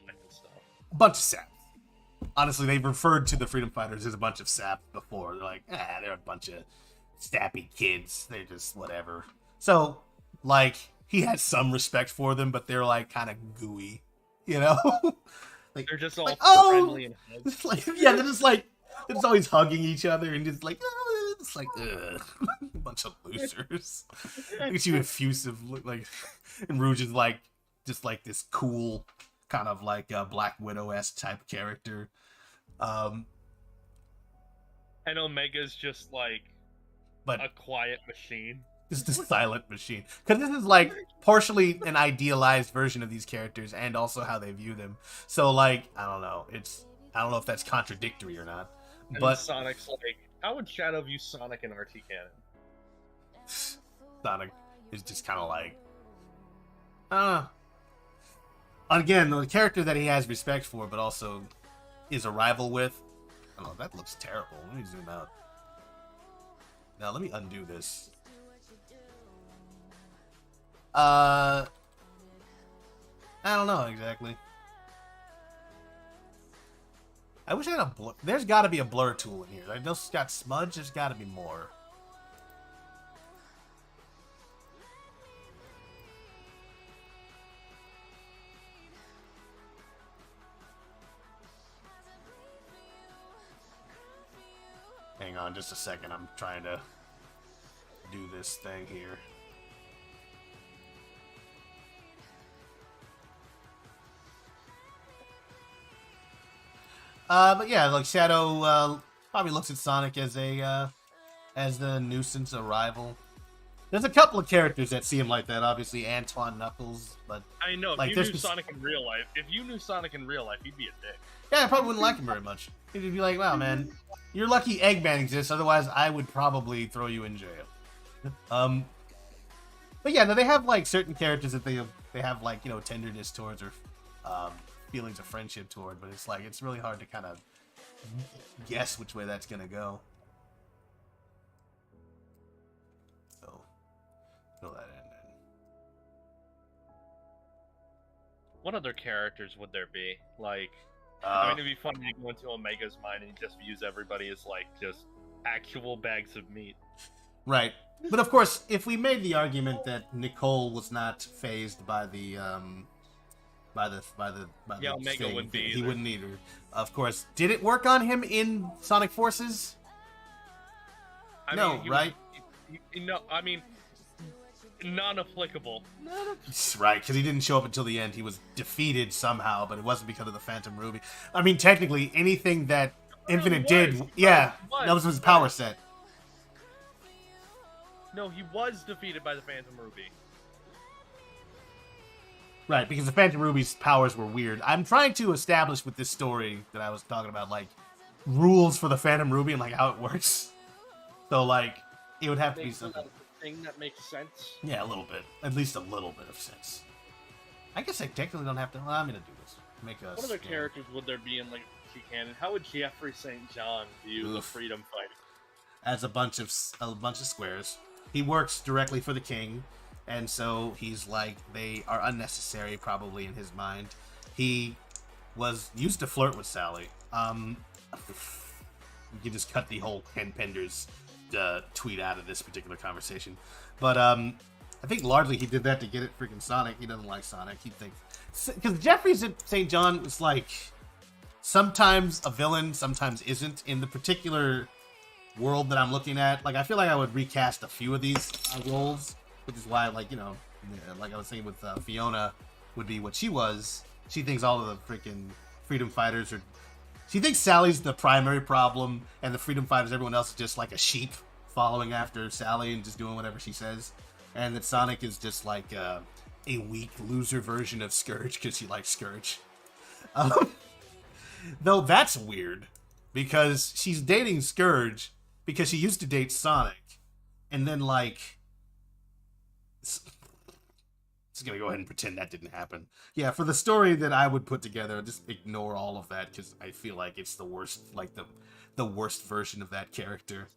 A bunch of sap. Honestly, they've referred to the freedom fighters as a bunch of sap before. They're like, they're a bunch of sappy kids. They're just whatever. So, like, he has some respect for them, but they're, like, kind of gooey, you know? Like, they're just all like, friendly and like, yeah, they're just always hugging each other and just like, it's like, ugh, a bunch of losers. Look at you effusive, like, and Rouge is like, just like this cool, kind of like a Black Widow-esque type character. And Omega's just like a quiet machine. Just a silent machine. Because this is like partially an idealized version of these characters and also how they view them. So like, I don't know if that's contradictory or not. And but Sonic's like, how would Shadow view Sonic in RT canon? Sonic is just kind of like, again, the character that he has respect for, but also is a rival with. I don't know, that looks terrible. Let me zoom out. Now, let me undo this. I don't know exactly. I wish I had a blur. There's got to be a blur tool in here. I know it's got smudge. There's got to be more. Hang on just a second. I'm trying to do this thing here. But yeah, like Shadow probably looks at Sonic as the nuisance, a rival. There's a couple of characters that see him like that. Obviously, Antoine Knuckles, but I know. like, if you knew Sonic in real life, he'd be a dick. Yeah, I probably wouldn't like him very much. He'd be like, "Wow, man, you're lucky Eggman exists. Otherwise, I would probably throw you in jail." But yeah, no, they have like certain characters that they have like, you know, tenderness towards, or feelings of friendship toward, but it's like, it's really hard to kind of guess which way that's gonna go. So fill that in then. What other characters would there be? Like, I mean, it'd be funny to go into Omega's mind and he just views everybody as like just actual bags of meat. Right. But of course, if we made the argument that Nicole was not phased by the Omega thing, wouldn't be he either. wouldn't either. Of course, did it work on him in Sonic Forces? No, right? No, I mean, non-applicable. Right, because he didn't show up until the end. He was defeated somehow, but it wasn't because of the Phantom Ruby. I mean, technically, anything that Infinite did, that was his power set. No, he was defeated by the Phantom Ruby. Right, because the Phantom Ruby's powers were weird. I'm trying to establish with this story that I was talking about, like, rules for the Phantom Ruby and, like, how it works. So, like, it would have to be something. Thing that makes sense. Yeah, a little bit. At least a little bit of sense. I guess I technically don't have to. Well, I'm gonna do this. What other characters would there be in, like, canon? How would Jeffrey St. John view the freedom fighter? As a bunch of squares. He works directly for the king, and so he's like, they are unnecessary probably in his mind. He used to flirt with Sally. You can just cut the whole Ken Penders tweet out of this particular conversation. But I think largely he did that to get at freaking Sonic. He doesn't like Sonic. He thinks... Because Jeffrey St. John was like sometimes a villain, sometimes isn't. In the particular world that I'm looking at, like, I feel like I would recast a few of these roles, which is why, like, you know, like I was saying with Fiona would be what she was. She thinks all of the freaking freedom fighters are... She thinks Sally's the primary problem, and the freedom fighters, everyone else, is just like a sheep following after Sally and just doing whatever she says. And that Sonic is just like a weak loser version of Scourge because he likes Scourge. Though that's weird, because she's dating Scourge because she used to date Sonic, and then, like... Just gonna go ahead and pretend that didn't happen. Yeah, for the story that I would put together, just ignore all of that because I feel like it's the worst, like the worst version of that character.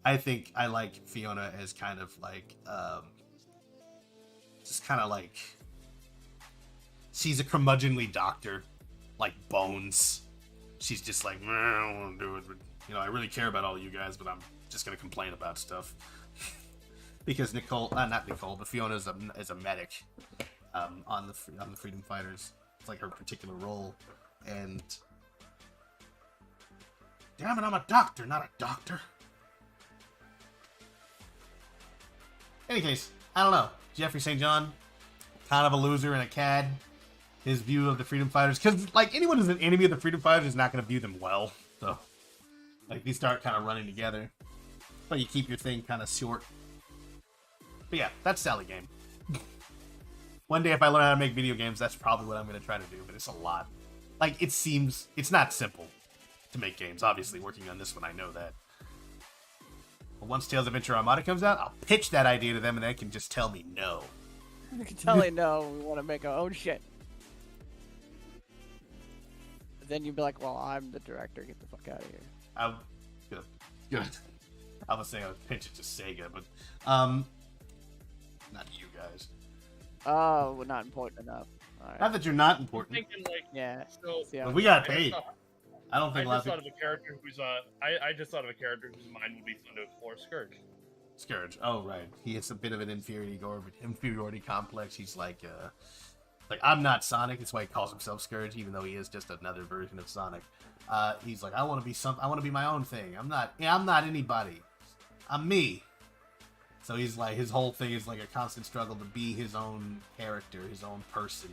I think I like Fiona as kind of like, just kind of like, she's a curmudgeonly doctor, like Bones. She's just like, I don't want to do it, but, you know, I really care about all of you guys, but I'm just gonna complain about stuff. Because not Nicole, but Fiona is a medic on the Freedom Fighters. It's like her particular role, and damn it, I'm a doctor, not a doctor. In any case, I don't know. Jeffrey St. John, kind of a loser and a cad. His view of the Freedom Fighters, because like anyone who's an enemy of the Freedom Fighters is not going to view them well. So, like these start kind of running together, but you keep your thing kind of short. But yeah, that's Sally game. One day if I learn how to make video games, that's probably what I'm going to try to do, but it's a lot. Like, it's not simple to make games. Obviously, working on this one, I know that. But once Tales of Adventure Armada comes out, I'll pitch that idea to them and they can just tell me no. You can tell me no, we want to make our own shit. Then you'd be like, well, I'm the director, get the fuck out of here. Good. I was saying I would pitch it to Sega, but, not you guys. Oh, we're not important enough. All right. Not that you're not important. I'm thinking like, Yeah. so But we got paid. I don't think a lot I of just thought people... of a character who's I just thought of a character whose mind would be fun to explore. Scourge. Oh, right. He has a bit of an inferiority complex. He's like I'm not Sonic. That's why he calls himself Scourge, even though he is just another version of Sonic. He's like, I want to be my own thing. I'm not anybody. I'm me. So he's like, his whole thing is like a constant struggle to be his own character, his own person,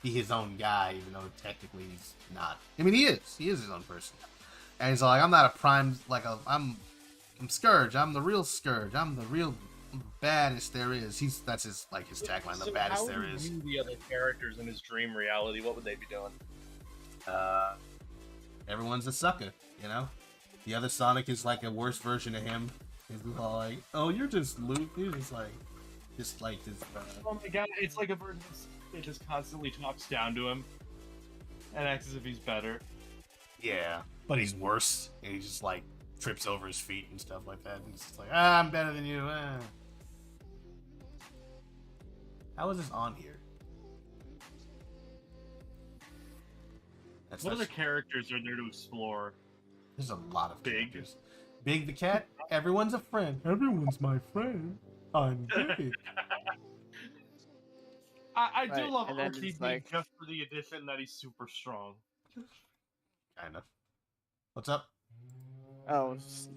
be his own guy, even though technically he's not. I mean, he is his own person. And he's like, I'm not a prime, like I'm Scourge. I'm the real Scourge. I'm the real baddest there is. That's his tagline, the baddest there is. So how would you the other characters in his dream reality? What would they be doing? Everyone's a sucker, you know? The other Sonic is like a worse version of him. He's like, oh, you're just Luke. You're just like this. Oh my god, it's like a bird that just constantly talks down to him and acts as if he's better. Yeah, but he's worse. And he just like trips over his feet and stuff like that. And it's just like, I'm better than you. How is this on here? What other characters are there to explore? There's a lot of characters. Big the cat. Everyone's a friend. Everyone's my friend. I'm Big. I do love and then Archie it's like- just for the addition that he's super strong. Kind of. What's up? Oh, it's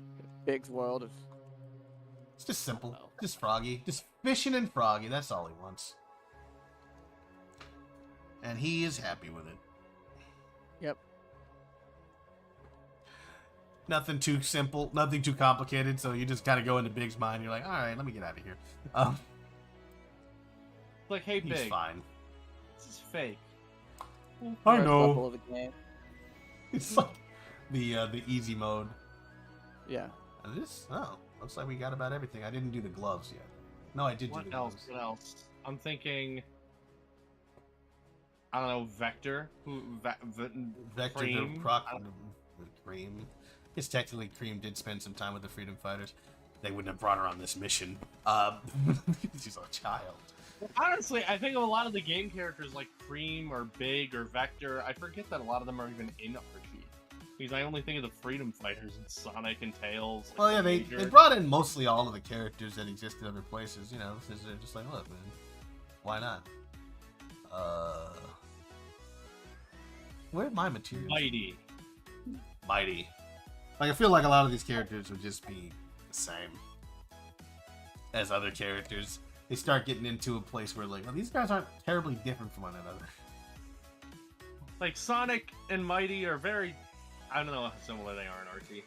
Big's world of... It's just simple. Just Froggy. Just fishing and Froggy. That's all he wants. And he is happy with it. Yep. Nothing too simple, nothing too complicated, so you just kind of go into Big's mind. You're like, all right, let me get out of here. Like, hey, Big. He's fine. This is fake. I First know. level of the game. It's like the easy mode. Yeah. And looks like we got about everything. I didn't do the gloves yet. No, I did do the gloves. What else? I'm thinking... I don't know, Vector? Vector, Cream? Cream. I guess technically Cream did spend some time with the Freedom Fighters. They wouldn't have brought her on this mission. She's a child. Honestly, I think of a lot of the game characters like Cream or Big or Vector. I forget that a lot of them are even in Archie. Because I only think of the Freedom Fighters and Sonic and Tails. Like, Well, yeah, they brought in mostly all of the characters that exist in other places, you know, because they're just like, look, man, why not? Where are my materials? Mighty. Like, I feel like a lot of these characters would just be the same as other characters. They start getting into a place where, like, well, these guys aren't terribly different from one another. Like, Sonic and Mighty are very... I don't know how similar they are in Archie.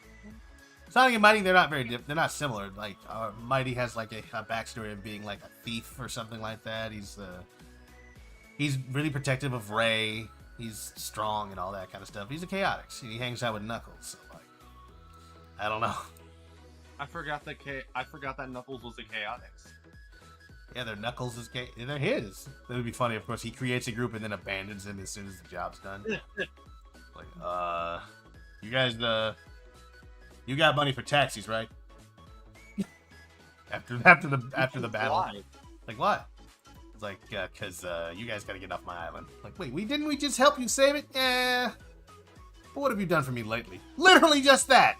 Sonic and Mighty, they're not very different. They're not similar. Like, Mighty has, like, a backstory of being, like, a thief or something like that. He's really protective of Ray. He's strong and all that kind of stuff. He's a chaotic. He hangs out with Knuckles. So, like, I don't know. I forgot that Knuckles was a Chaotix. Yeah, they're Knuckles' game. They're his. That would be funny, of course. He creates a group and then abandons them as soon as the job's done. Like, you guys, you got money for taxis, right? after the battle. Why? Like, what? It's like, cause you guys gotta get off my island. Like, wait, didn't we just help you save it? Yeah. But what have you done for me lately? Literally just that.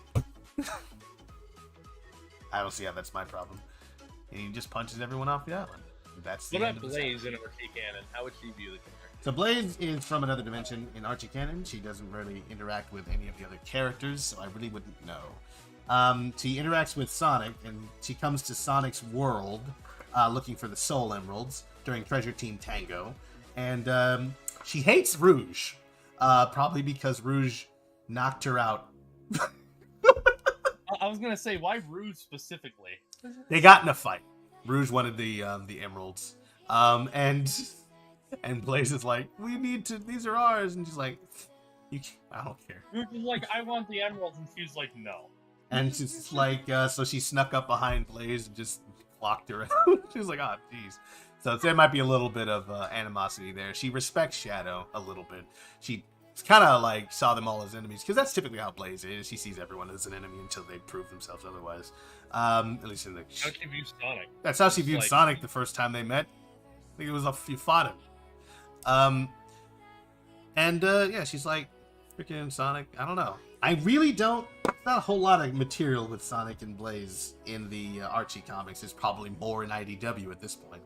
I don't see how that's my problem. And he just punches everyone off the island. That's the what end about of the Blaze in Archie Cannon? How would she view the character? So Blaze is from another dimension in Archie Cannon. She doesn't really interact with any of the other characters, so I really wouldn't know. She interacts with Sonic, and she comes to Sonic's world looking for the Soul Emeralds during Treasure Team Tango. And she hates Rouge, probably because Rouge knocked her out. I was gonna say, why Rouge specifically? They got in a fight. Rouge wanted the emeralds, and Blaze is like, "We need to. These are ours." And she's like, "You, I don't care." Rouge is like, "I want the emeralds," and she's like, "No." And she's like, so she snuck up behind Blaze and just blocked her out. She was like, "Oh, jeez." So there might be a little bit of animosity there. She respects Shadow a little bit. She kind of like saw them all as enemies, because that's typically how Blaze is. She sees everyone as an enemy until they prove themselves otherwise. At least in the. How she views Sonic? That's how she viewed like... Sonic the first time they met. I think it was you fought him. Yeah, she's like, freaking Sonic. I don't know. I really don't. Not a whole lot of material with Sonic and Blaze in the Archie comics. There's probably more in IDW at this point.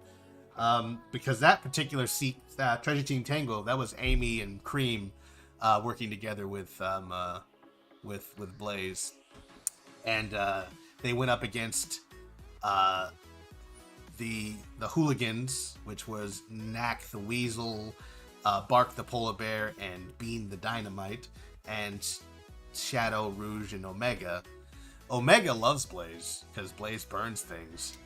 Because that particular Treasure Team Tango, that was Amy and Cream working together with Blaze, and they went up against the Hooligans, which was Knack the Weasel, Bark the Polar Bear, and Bean the Dynamite, and Shadow, Rouge, and Omega. Omega loves Blaze because Blaze burns things.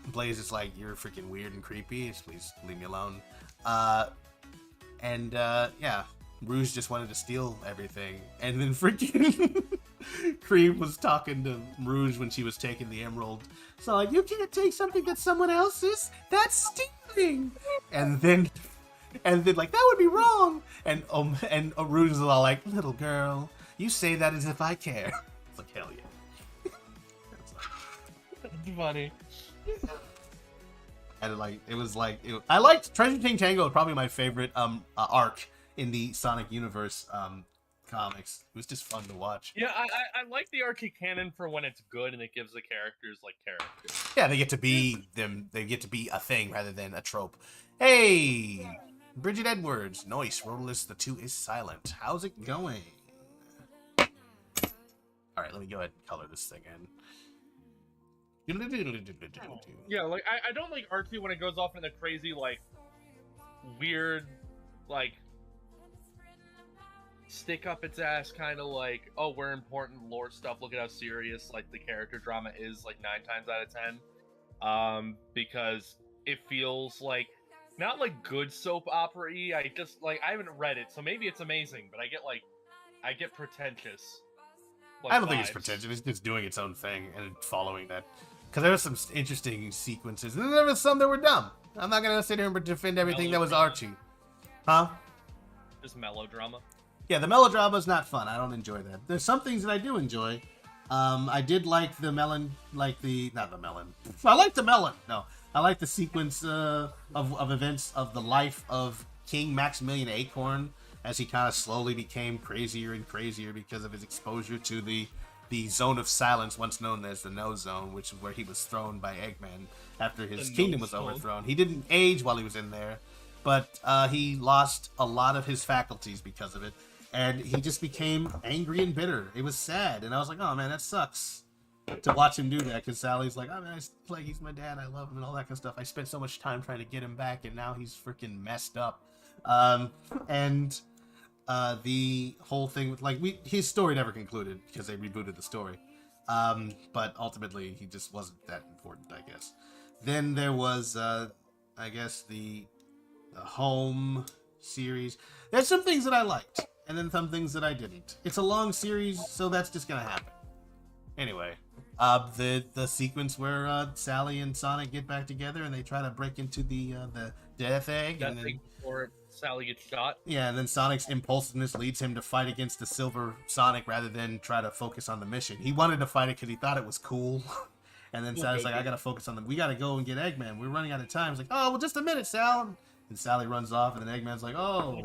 Blaze is like, "You're freaking weird and creepy. Please leave me alone." Yeah, Rouge just wanted to steal everything, and then freaking Cream was talking to Rouge when she was taking the emerald. So like, "You can't take something that's someone else's. That's stealing." And then like, "That would be wrong." And Rouge is all like, "Little girl, you say that as if I care." It's like, hell yeah. That's funny. And I liked Treasure Team Tango. Probably my favorite arc in the Sonic universe comics. It was just fun to watch. Yeah, I like the Archie Cannon for when it's good and it gives the characters like characters. Yeah, they get to be them. They get to be a thing rather than a trope. Hey, Bridget Edwards, nice. Rotolus the 2 is silent. How's it going? All right, let me go ahead and color this thing in. Yeah, like I don't like Archie when it goes off in a crazy, like, weird, like, stick up its ass kind of like, "Oh, we're important lore stuff. Look at how serious like the character drama is." Like 9 times out of 10, because it feels like not like good soap opera-y. I haven't read it, so maybe it's amazing, but I get pretentious. Like, I don't think it's pretentious. It's just doing its own thing and following that. Because there were some interesting sequences, and there was some that were dumb. I'm not gonna sit here and defend everything that was Archie. Huh? Just melodrama. Yeah, the melodrama's not fun. I don't enjoy that. There's some things that I do enjoy. I did like the melon, not the melon. I like the melon. No, I like the sequence of events of the life of King Maximilian Acorn as he kind of slowly became crazier and crazier because of his exposure to the Zone of Silence, once known as the No Zone, which is where he was thrown by Eggman after his kingdom was overthrown. He didn't age while he was in there, but he lost a lot of his faculties because of it, and he just became angry and bitter. It was sad, and I was like, "Oh man, that sucks." To watch him do that, because Sally's like, "Oh man, he's my dad, I love him," and all that kind of stuff. I spent so much time trying to get him back, and now he's freaking messed up. The whole thing with his story never concluded because they rebooted the story, but ultimately he just wasn't that important, I guess. Then there was I guess the Home series. There's some things that I liked, and then some things that I didn't. It's a long series, so that's just gonna happen. Anyway, the sequence where Sally and Sonic get back together and they try to break into the Death Egg, That and then thing before Sally gets shot. yeah, and then Sonic's impulsiveness leads him to fight against the Silver Sonic rather than try to focus on the mission. He wanted to fight it because he thought it was cool. And then Sally's like, I gotta focus on them. We gotta go and get Eggman. We're running out of time. It's like, oh, well, just a minute, Sal. And Sally runs off, and then Eggman's like, oh.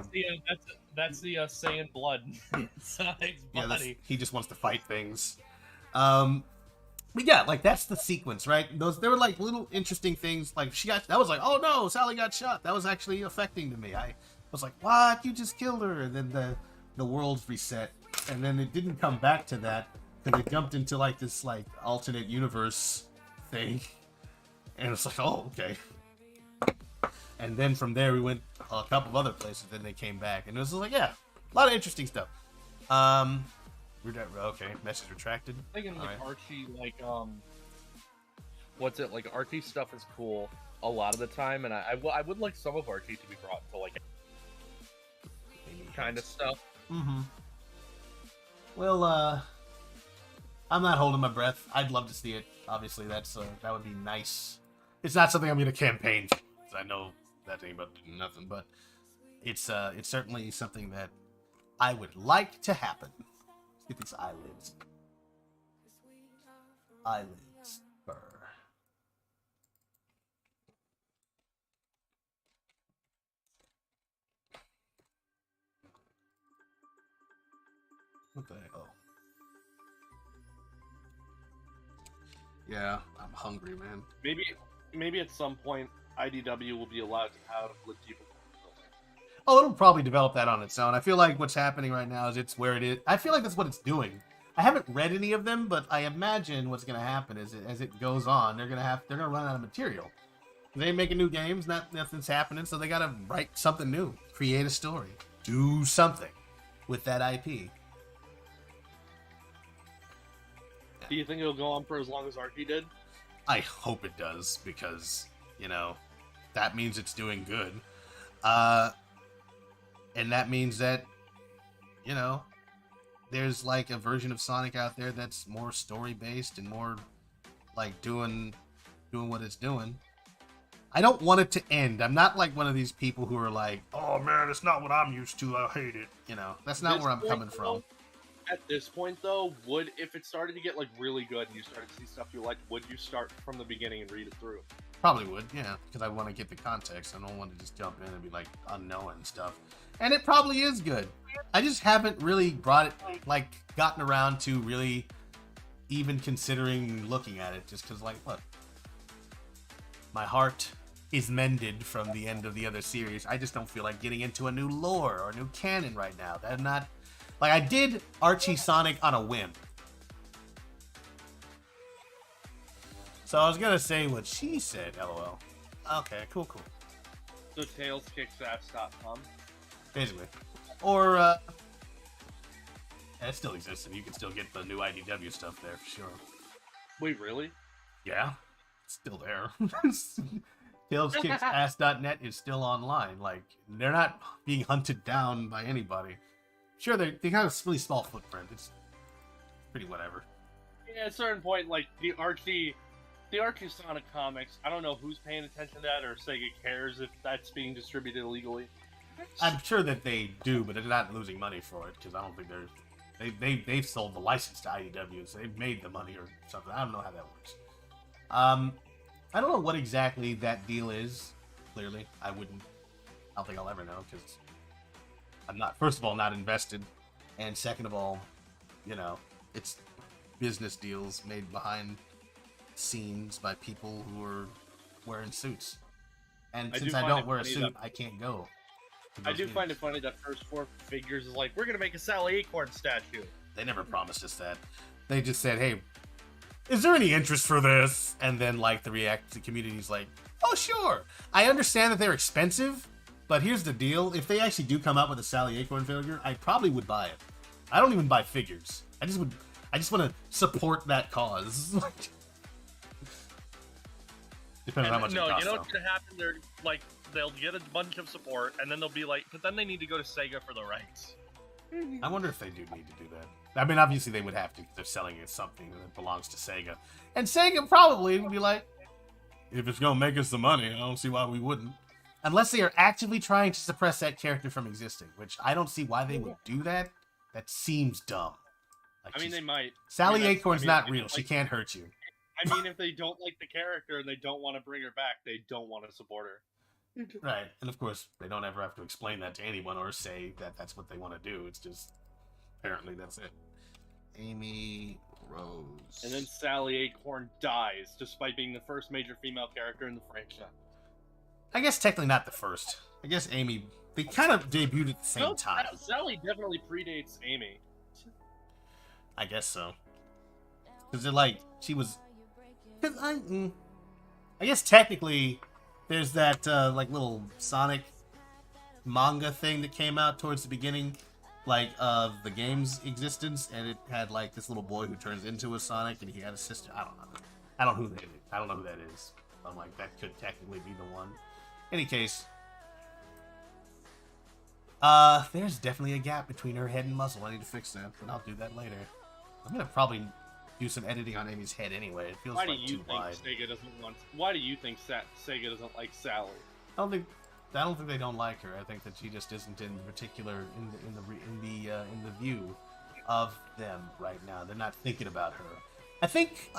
That's the Saiyan blood in Sonic's body. He just wants to fight things. But yeah, like, that's the sequence, right? There were, like, little interesting things. Like, that was like, oh, no, Sally got shot. That was actually affecting to me. I was like, what? You just killed her. And then the world's reset. And then it didn't come back to that. Because it jumped into, like, this, like, alternate universe thing. And it's like, oh, okay. And then from there, we went a couple of other places. Then they came back. And it was like, yeah, a lot of interesting stuff. Okay, message retracted. Thinking like Archie, like, what's it, like, Archie stuff is cool a lot of the time. And I would like some of Archie to be brought into, like, kind of stuff. Mm-hmm. Well, I'm not holding my breath. I'd love to see it. Obviously, that would be nice. It's not something I'm going to campaign for, because I know that ain't about doing nothing. But it's certainly something that I would like to happen. Let's get these eyelids. Eyelids. Burr. What the heck? Oh. Yeah, I'm hungry, man. Maybe at some point IDW will be allowed to have Lit people. Oh, it'll probably develop that on its own. I feel like what's happening right now is it's where it is. I feel like that's what it's doing. I haven't read any of them, but I imagine what's going to happen is as it goes on, they're gonna run out of material. They ain't making new games, nothing's happening, so they got to write something new, create a story, do something with that IP. Do you think it'll go on for as long as Archie did? I hope it does, because, that means it's doing good. And that means that, there's like a version of Sonic out there that's more story-based and more like doing what it's doing. I don't want it to end. I'm not like one of these people who are like, oh man, it's not what I'm used to. I hate it. That's not where I'm coming from. At this point, though, if it started to get like really good and you started to see stuff you liked, would you start from the beginning and read it through? Probably would, yeah, because I want to get the context. I don't want to just jump in and be like unknowing stuff. And it probably is good. I just haven't really gotten around to really even considering looking at it, just because, like, look, my heart is mended from the end of the other series. I just don't feel like getting into a new lore or a new canon right now. That's not. Like, I did Archie Sonic on a whim. So I was gonna say what she said, lol. Okay, cool. So TailsKicksAss.com? Basically. Or, it still exists, and you can still get the new IDW stuff there, for sure. Wait, really? Yeah, it's still there. TailsKicksAss.net is still online. Like, they're not being hunted down by anybody. Sure, they have a really small footprint. It's pretty whatever. Yeah, at a certain point, like, the Archie Sonic comics, I don't know who's paying attention to that or Sega cares if that's being distributed illegally. I'm sure that they do, but they're not losing money for it, because I don't think they've sold the license to IDW, so they've made the money or something. I don't know how that works. I don't know what exactly that deal is, clearly. I don't think I'll ever know, because I'm not, first of all, not invested, and second of all, it's business deals made behind scenes by people who are wearing suits. And since I don't wear a suit, I can't go. I do find it funny that first 4 figures is like, we're going to make a Sally Acorn statue. They never promised us that. They just said, hey, is there any interest for this? And then, like, the community's like, oh, sure. I understand that they're expensive, but here's the deal. If they actually do come out with a Sally Acorn figure, I probably would buy it. I don't even buy figures. I just want to support that cause. Depending on how much it costs. You know what's going to happen? They're like, they'll get a bunch of support, and then they'll be like, but then they need to go to Sega for the rights. I wonder if they do need to do that. I mean, obviously they would have to because they're selling it something that belongs to Sega. And Sega probably would be like, if it's going to make us the money, I don't see why we wouldn't. Unless they are actively trying to suppress that character from existing, which I don't see why they would do that. That seems dumb. Like, I mean, they might. Sally Acorn's not real. She can't hurt you. I mean, if they don't like the character and they don't want to bring her back, they don't want to support her. Right. And of course, they don't ever have to explain that to anyone or say that that's what they want to do. It's just, apparently that's it. Amy Rose. And then Sally Acorn dies, despite being the first major female character in the franchise. I guess technically not the first. I guess Amy, they kind of debuted at the same time. Sally definitely predates Amy. I guess so. Because they're like, she was... Cause I guess technically, there's that like little Sonic manga thing that came out towards the beginning, like of the game's existence, and it had like this little boy who turns into a Sonic, and he had a sister. I don't know. I don't know who that is. I'm like, that could technically be the one. Any case, there's definitely a gap between her head and muzzle. I need to fix that, but I'll do that later. I'm gonna probably do some editing on Amy's head anyway. It feels like too wide. Why do you think Sega doesn't like Sally? I don't think they don't like her. I think that she just isn't in particular in the view of them right now. They're not thinking about her. I think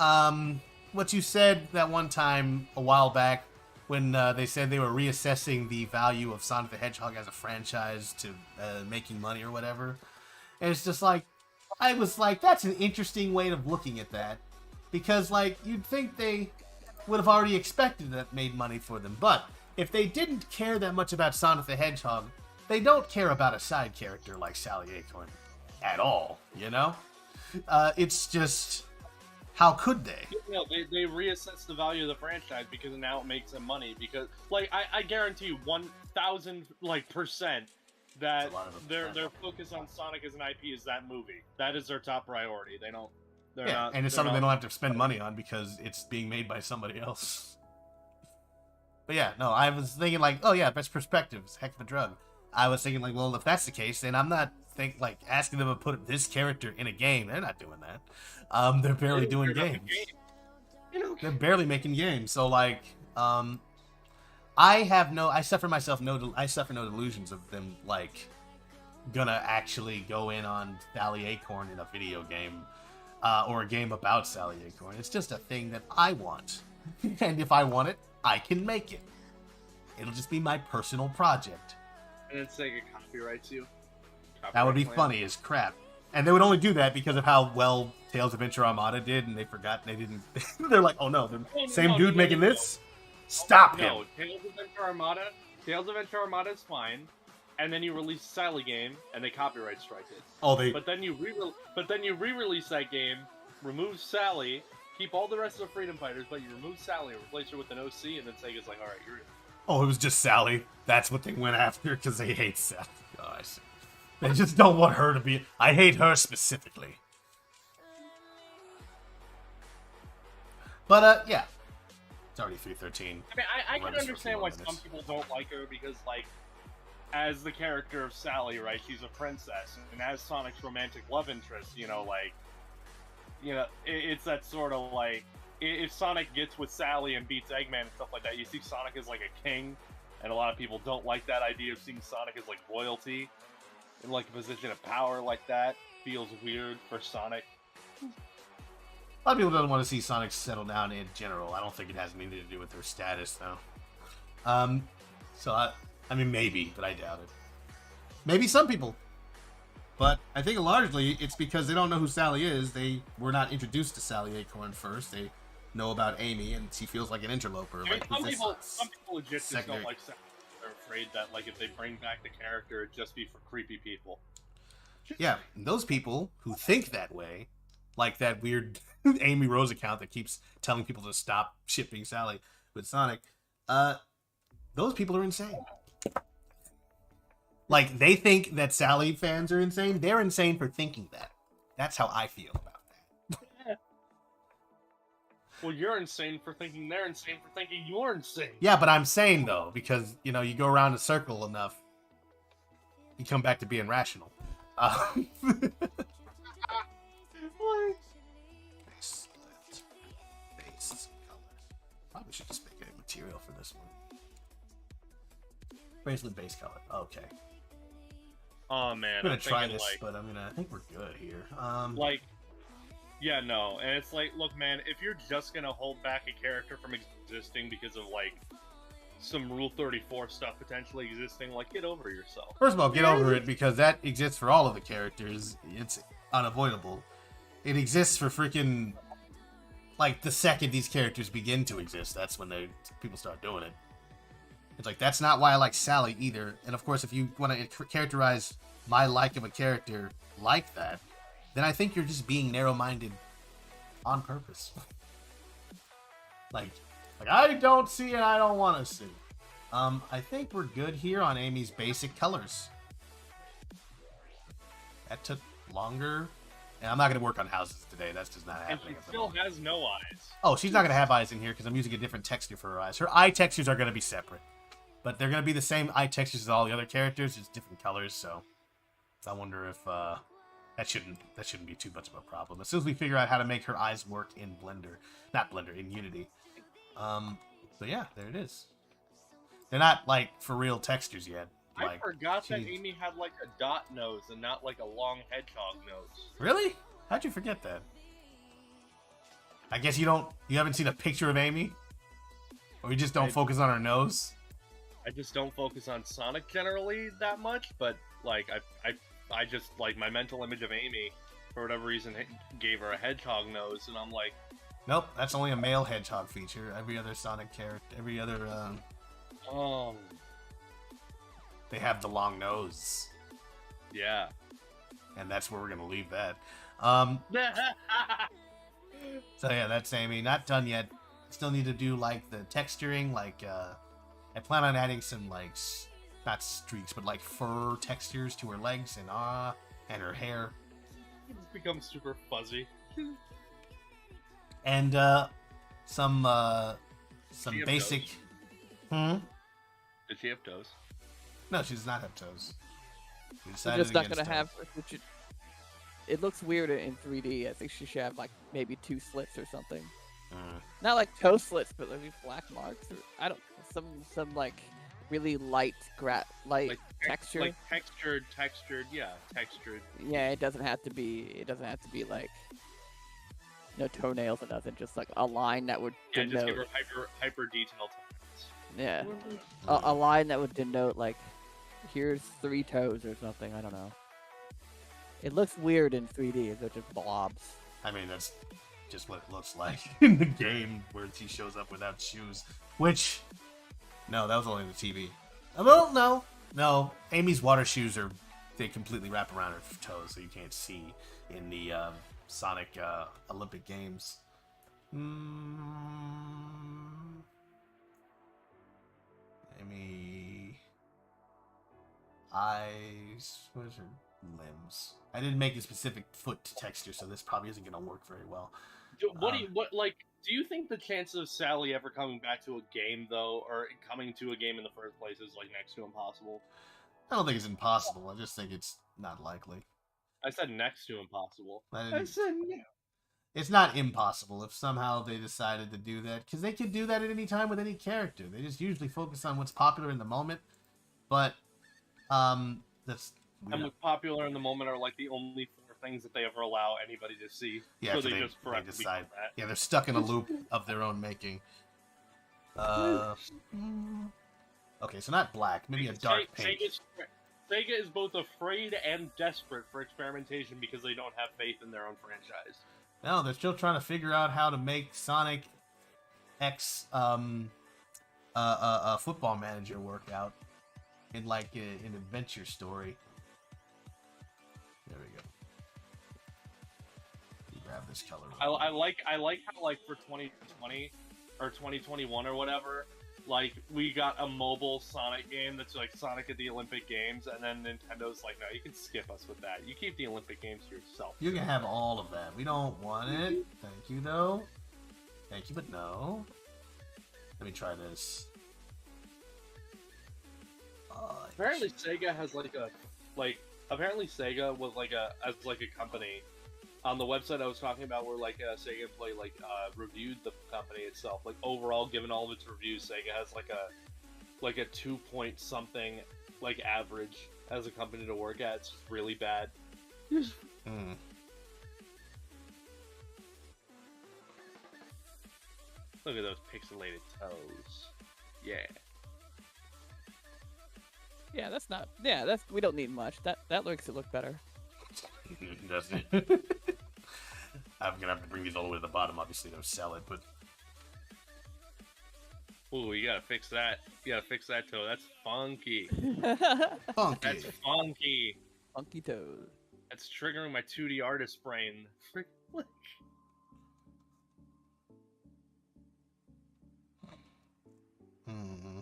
what you said that one time a while back when they said they were reassessing the value of Sonic the Hedgehog as a franchise to making money or whatever. And it's just like, I was like, that's an interesting way of looking at that. Because, like, you'd think they would have already expected that made money for them. But if they didn't care that much about Sonic the Hedgehog, they don't care about a side character like Sally Acorn at all, you know? It's just, how could they? You know, they reassess the value of the franchise because now it makes them money. Because, like, I guarantee you 1,000% that their focus on Sonic as an IP is that movie. That is their top priority. And it's something they don't have to spend money on because it's being made by somebody else. But yeah, no, I was thinking like, oh yeah, best perspective is a heck of a drug. I was thinking like, well, if that's the case, then I'm not asking them to put this character in a game. They're not doing that. They're barely doing games. They're barely making games. So like, I suffer no delusions of them like gonna actually go in on Sally Acorn in a video game or a game about Sally Acorn. It's just a thing that I want, and if I want it, I can make it. It'll just be my personal project. And then Sega copyrights you. That would be funny as crap. And they would only do that because of how well Tales of Adventure Armada did, and they forgot and they didn't. They're like, oh no, the same dude making this. Stop him. No, Tales of Adventure Armada is fine, and then you release Sally game, and they copyright strike it. But then you re-release that game, remove Sally, keep all the rest of the Freedom Fighters, but you remove Sally and replace her with an OC, and then Sega's like, all right, you're. Oh, it was just Sally. That's what they went after because they hate Sally. Gosh, they just don't want her to be. I hate her specifically. But yeah. It's already 3:13. I mean, I can understand why some people don't like her because, like, as the character of Sally, right, she's a princess, and as Sonic's romantic love interest, it's that sort of, like, if Sonic gets with Sally and beats Eggman and stuff like that, you see Sonic as, like, a king, and a lot of people don't like that idea of seeing Sonic as, like, royalty, in, like, a position of power like that. Feels weird for Sonic. A lot of people don't want to see Sonic settle down in general. I don't think it has anything to do with their status, though. I mean, maybe, but I doubt it. Maybe some people. But I think largely it's because they don't know who Sally is. They were not introduced to Sally Acorn first. They know about Amy, and she feels like an interloper. I mean, some people legit just don't like Sally. They're afraid that, like, if they bring back the character, it'd just be for creepy people. Yeah, and those people who think that way, like that weird Amy Rose account that keeps telling people to stop shipping Sally with Sonic, those people are insane. Like, they think that Sally fans are insane. They're insane for thinking that. That's how I feel about that. Well, you're insane for thinking they're insane for thinking you're insane. Yeah, but I'm sane, though, because, you go around a circle enough, you come back to being rational. What? Base color. Probably should just make a material for this one. Bracelet base color. Okay. Oh man, I'm gonna I'm try thinking, this, like, but I think we're good here. like, yeah, no, and it's like, look, man, if you're just gonna hold back a character from existing because of like some Rule 34 stuff potentially existing, like, get over yourself. First of all, get over it, because that exists for all of the characters. It's unavoidable. It exists for freaking, like, the second these characters begin to exist, that's when people start doing it. It's like, that's not why I like Sally either. And of course, if you want to characterize my like of a character like that, then I think you're just being narrow-minded on purpose. like I don't see and I don't want to see. I think we're good here on Amy's basic colors. That took longer. And I'm not going to work on houses today. That's just not And happening. she still has no eyes. Oh, she's not going to have eyes in here because I'm using a different texture for her eyes. Her eye textures are going to be separate. But they're going to be the same eye textures as all the other characters, just different colors, so I wonder if that shouldn't be too much of a problem. As soon as we figure out how to make her eyes work in in Unity. So yeah, there it is. They're not, like, for real textures yet. I forgot that Amy had, like, a dot nose and not, like, a long hedgehog nose. Really? How'd you forget that? I guess you haven't seen a picture of Amy? Or you just don't focus on her nose? I just don't focus on Sonic generally that much, but, like, I just, like, my mental image of Amy, for whatever reason, gave her a hedgehog nose, and I'm like... Nope, that's only a male hedgehog feature. Every other Sonic character, every other, they have the long nose. Yeah. And that's where we're gonna leave that. So yeah, that's Amy. Not done yet. Still need to do, like, the texturing, like, I plan on adding some, like, not streaks, but, like, fur textures to her legs and her hair. It's become super fuzzy. And, some basic... Toes? Did she have toes? No, she does not have toes. We We're decided just not against gonna have. It looks weird in 3D. I think she should have, like, maybe 2 slits or something. Not like toe slits, but maybe black marks. Or, I don't. Some like really light texture. Like textured. Yeah, textured. Yeah, it doesn't have to be like no toenails or nothing. Just like a line that would denote. Just give her hyper detailed. Yeah, a line that would denote, like, here's 3 toes or something. I don't know. It looks weird in 3D. They're just blobs. I mean, that's just what it looks like in the game where she shows up without shoes. Which, no, that was only the TV. Well, no. Amy's water shoes they completely wrap around her toes, so you can't see in the Sonic Olympic Games. Amy, eyes. What is her limbs? I didn't make a specific foot texture, so this probably isn't going to work very well. Do you think the chances of Sally ever coming back to a game, though, or coming to a game in the first place is, like, next to impossible? I don't think it's impossible. I just think it's not likely. I said next to impossible. I said no. It's not impossible if somehow they decided to do that, because they could do that at any time with any character. They just usually focus on what's popular in the moment. But that's... And what's popular in the moment are, like, the only 4 things that they ever allow anybody to see. Yeah, so they just forever decide. that. Yeah, they're stuck in a loop of their own making. Okay, so not black, maybe a dark pink. Sega is both afraid and desperate for experimentation because they don't have faith in their own franchise. No, they're still trying to figure out how to make Sonic X Football Manager work out in, like, an adventure story. There we go. Grab this color. I like how, like, for 2020 or 2021 or whatever, like, we got a mobile Sonic game that's like Sonic at the Olympic Games, and then Nintendo's like, no, you can skip us with that. You keep the Olympic Games to yourself. You can have all of that. We don't want it. Thank you, though. Thank you, but no. Let me try this. Apparently, Sega has like apparently Sega was like a company. On the website I was talking about, where like Sega Play reviewed the company itself, like overall, given all of its reviews, Sega has like a 2 point something like average as a company to work at. It's just really bad. Hmm. Look at those pixelated toes. Yeah. Yeah, that's not. Yeah, that's. We don't need much. That makes it look better. Doesn't it? I'm gonna have to bring these all the way to the bottom. Obviously, they'll sell it, but Ooh, you gotta fix that. You gotta fix that toe. That's funky. funky. That's funky. Funky toes. That's triggering my 2D artist brain. Frick. What? Hmm.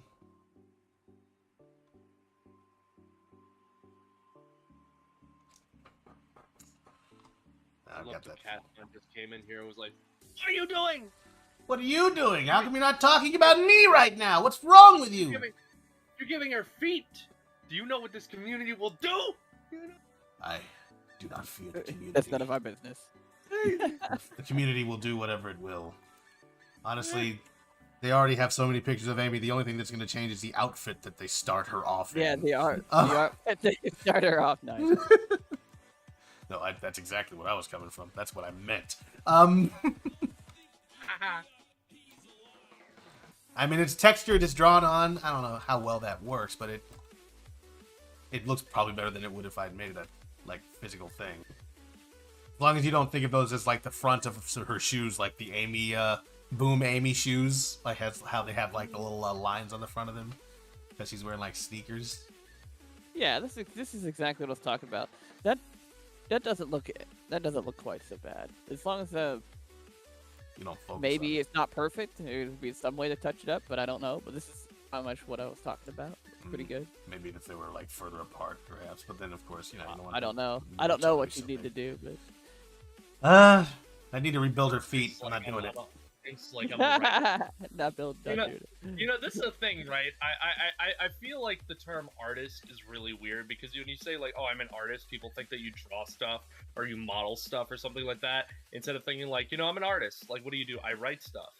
I've got that. Catherine just came in here and was like, "What are you doing? What are you doing? How come you're not talking about me right now? What's wrong with you? You're giving her feet. Do you know what this community will do?" I do not fear the community. That's none of our business. The community will do whatever it will. Honestly, they already have so many pictures of Amy. The only thing that's going to change is the outfit that they start her off in. Yeah, they are. They start her off nice. No, that's exactly what I was coming from. That's what I meant. I mean, it's textured, it's drawn on. I don't know how well that works, but it looks probably better than it would if I'd made it a physical thing. As long as you don't think of those as like the front of her shoes, like the Amy, Boom Amy shoes, like how they have like the little lines on the front of them, because she's wearing like sneakers. Yeah, this is exactly what I was talking about. That doesn't look quite so bad. As long as You don't focus maybe on it's not perfect. There would be some way to touch it up, but I don't know. But this is how much what I was talking about. Pretty good. Maybe if they were like further apart, perhaps. But then, of course, you know, you don't want I don't know. to I don't know do what you something. need to do, but I need to rebuild her feet. I'm not doing it. It's like I'm a rat. not build. You Not know- do it. You know, this is a thing, right? I feel like the term artist is really weird, because when you say like, "Oh, I'm an artist," people think that you draw stuff or you model stuff or something like that, instead of thinking like, "I'm an artist." Like, what do you do? I write stuff.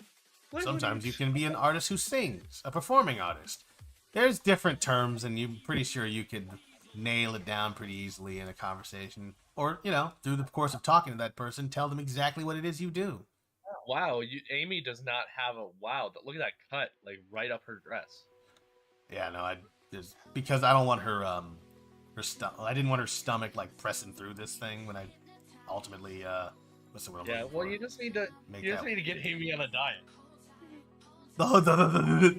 Sometimes you can be an artist who sings, a performing artist. There's different terms, and I'm pretty sure you could nail it down pretty easily in a conversation. Or, through the course of talking to that person, tell them exactly what it is you do. Wow, Amy does not have a look at that cut, like right up her dress. Yeah, no, because I don't want her I didn't want her stomach like pressing through this thing when I ultimately what's the word? Yeah, well, you just need to need to get Amy on a diet.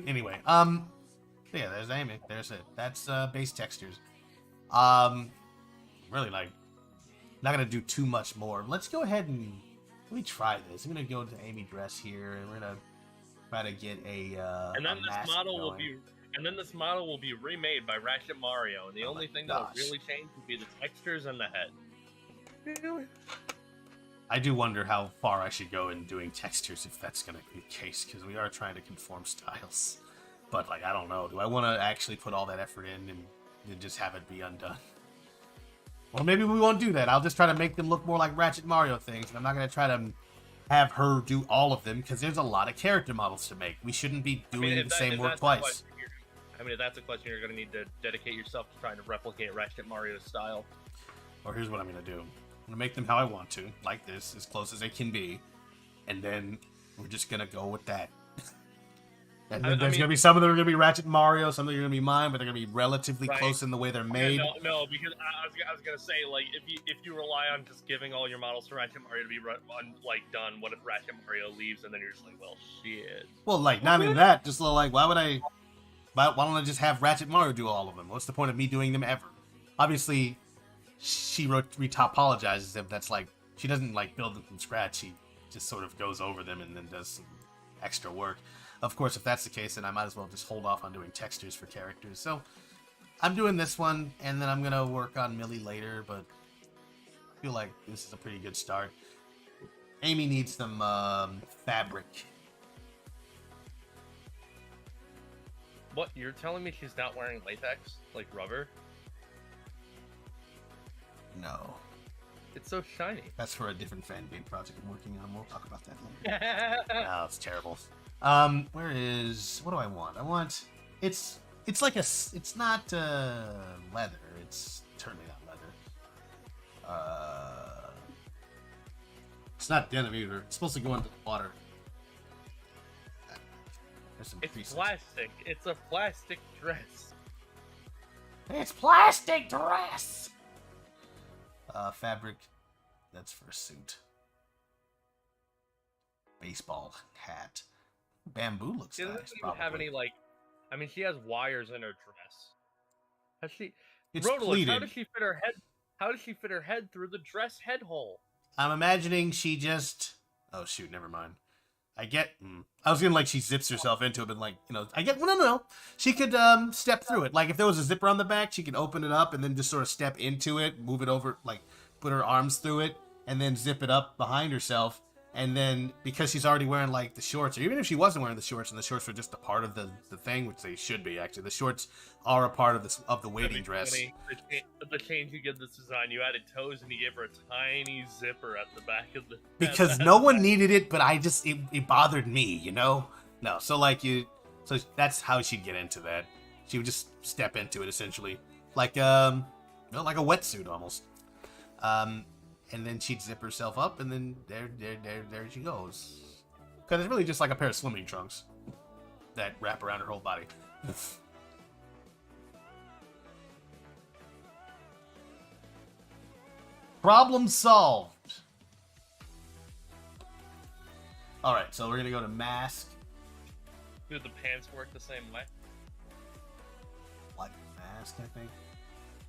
Anyway, yeah, there's Amy. There's it. That's base textures. Really not gonna do too much more. Let's go ahead and let me try this. I'm gonna go to Amy dress here, and we're gonna try to get a. And then a this mask model will going. be. And then this model will be remade by Ratchet Mario, and the only thing that will gosh. really change will be the textures and the head. I do wonder how far I should go in doing textures if that's going to be the case, because we are trying to conform styles. But, I don't know. Do I want to actually put all that effort in and just have it be undone? Well, maybe we won't do that. I'll just try to make them look more like Ratchet Mario things, and I'm not going to try to have her do all of them, because there's a lot of character models to make. We shouldn't be doing the same work twice. If that's a question, you're going to need to dedicate yourself to trying to replicate Ratchet Mario's style. Or here's what I'm going to do. I'm going to make them how I want to, like this, as close as they can be. And then we're just going to go with that. And then there's going to be some of them are going to be Ratchet Mario, some of them are going to be mine, but they're going to be relatively close in the way they're made. No, because I was going to say, if you rely on just giving all your models to Ratchet Mario to be done, what if Ratchet Mario leaves and then you're just like, well, shit. Well, not even that, just why don't I just have Ratchet Mario do all of them? What's the point of me doing them ever? Obviously, she apologizes if that's she doesn't build them from scratch. She just sort of goes over them and then does some extra work. Of course, if that's the case, then I might as well just hold off on doing textures for characters. So I'm doing this one, and then I'm going to work on Millie later, but I feel like this is a pretty good start. Amy needs some fabric. What, you're telling me she's not wearing latex? Like rubber? it's so shiny? That's for a different fan game project I'm working on. We'll talk about that later. No, it's terrible. Where is... What do I want? I want... It's like a... It's not leather. It's certainly not leather. It's not denim either. It's supposed to go into the water. There's some It's creases. plastic. It's a plastic dress. It's plastic dress! Fabric. That's for a suit. Baseball hat. Bamboo looks She doesn't nice, even have probably. any, like... I mean, she has wires in her dress. Has she... It's Rodolith, pleated. how does she fit her head... How does she fit her head through the dress head hole? I'm imagining she just... Oh, shoot, never mind. I get... I was gonna, like, she zips herself into it, but, like, you know... I get... Well, no. She could, step through it. Like, if there was a zipper on the back, she could open it up and then just sort of step into it, move it over, like, put her arms through it, and then zip it up behind herself. And then, because she's already wearing, like, the shorts, or even if she wasn't wearing the shorts, and the shorts were just a part of the thing, which they should be, actually. The shorts are a part of the waiting dress. Funny. The change you give this design, you added toes and you gave her a tiny zipper at the back of the... Because no one needed it, but I just... It bothered me, you know? No, so, like, So that's how she'd get into that. She would just step into it, essentially. Like, like a wetsuit, almost. And then she'd zip herself up, and then there she goes. Because it's really just like a pair of swimming trunks that wrap around her whole body. Problem solved. Alright, so we're going to go to mask. Do the pants work the same way? Like mask, I think.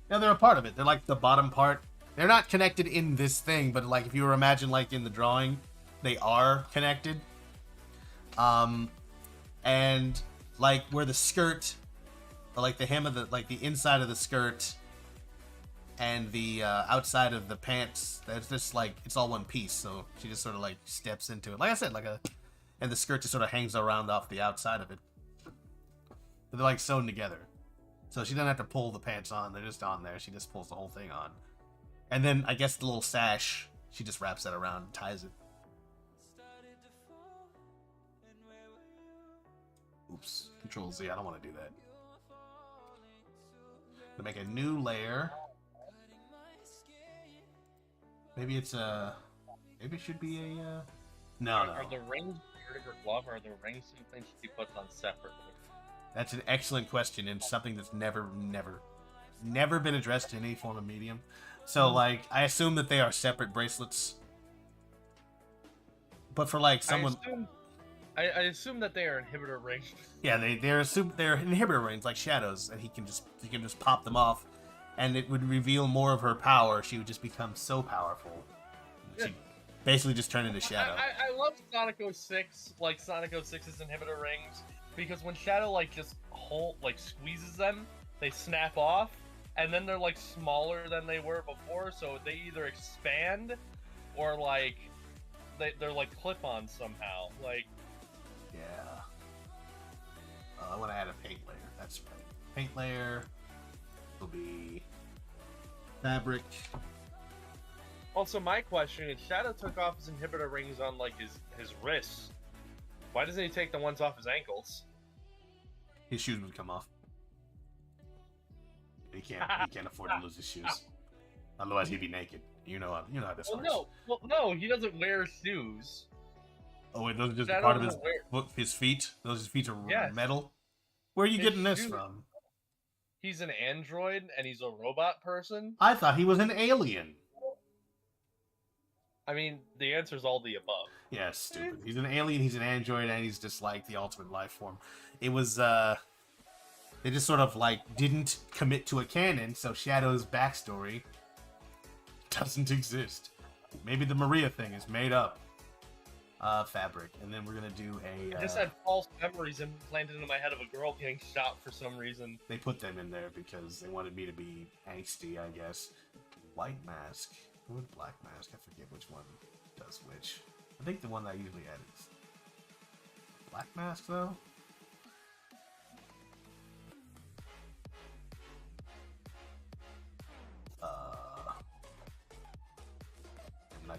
Yeah, they're a part of it. They're like the bottom part. They're not connected in this thing, but like if you were imagine like in the drawing, they are connected. And like where the skirt, or like the hem of the, like the inside of the skirt and the outside of the pants, that's just like, it's all one piece. So she just sort of like steps into it. Like I said, and the skirt just sort of hangs around off the outside of it. But they're like sewn together. So she doesn't have to pull the pants on. They're just on there. She just pulls the whole thing on. And then I guess the little sash, she just wraps that around and ties it. Oops. Control Z. I don't want to do that. To make a new layer. Maybe it's a... Maybe it should be a... No. Are the rings part of her glove, or are the rings something she puts on separately? That's an excellent question, and something that's never been addressed in any form of medium. So, like, I assume that they are separate bracelets. But for, like, someone... I assume that they are inhibitor rings. Yeah, they're inhibitor rings, like shadows, and he can just pop them off, and it would reveal more of her power. She would just become so powerful. She'd basically just turn into Shadow. I love Sonic 06, like Sonic 06's inhibitor rings, because when Shadow, like, just squeezes them, they snap off, and then they're, like, smaller than they were before, so they either expand, or, like, they're like, clip-on somehow, like... Yeah. I want to add a paint layer, that's right. Paint layer will be... fabric. Also, my question is, Shadow took off his inhibitor rings on, like, his wrists. Why doesn't he take the ones off his ankles? His shoes would come off. He can't afford to lose his shoes. Otherwise, he'd be naked. You know how this works. No, he doesn't wear shoes. Oh wait, those are just Shadow part of his feet. Those feet are metal. Where are you getting this from? He's an android and he's a robot person. I thought he was an alien. I mean, the answer's all the above. Yeah, stupid. He's an alien, he's an android, and he's just like the ultimate life form. It was, they just sort of like didn't commit to a canon, so Shadow's backstory doesn't exist. Maybe the Maria thing is made up. Fabric, and then we're gonna do a... I just had false memories implanted into my head of a girl getting shot for some reason. They put them in there because they wanted me to be angsty, I guess. White mask. Or black mask, I forget which one does which. I think the one that I usually add is black mask, though.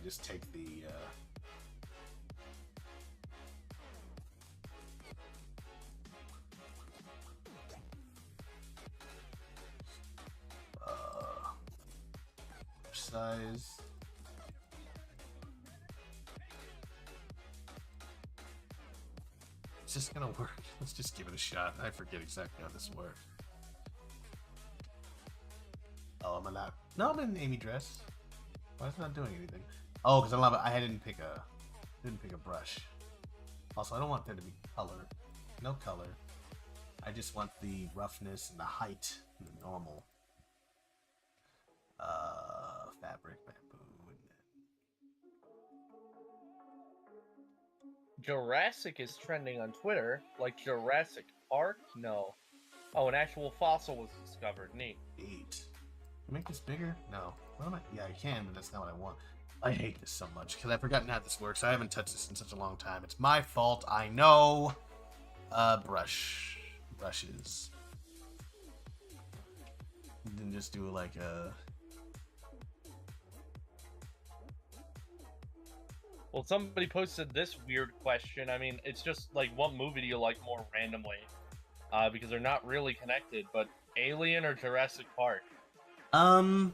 just take the size. It's just gonna work. Let's just give it a shot. I forget exactly how this works. Oh, am I not? No, I'm in Amy dress. Why is it not doing anything? Oh, because I didn't pick a brush. Also, I don't want there to be color. No color. I just want the roughness and the height and the normal. Fabric, bamboo, Jurassic is trending on Twitter, like Jurassic Park? No. Oh, an actual fossil was discovered. Neat. Can I make this bigger? No. What am I? Yeah, I can, but that's not what I want. I hate this so much because I've forgotten how this works. I haven't touched this in such a long time. It's my fault. I know. Brushes. Then just do like a. Well, somebody posted this weird question. I mean, it's just like, what movie do you like more randomly? Because they're not really connected, but Alien or Jurassic Park? I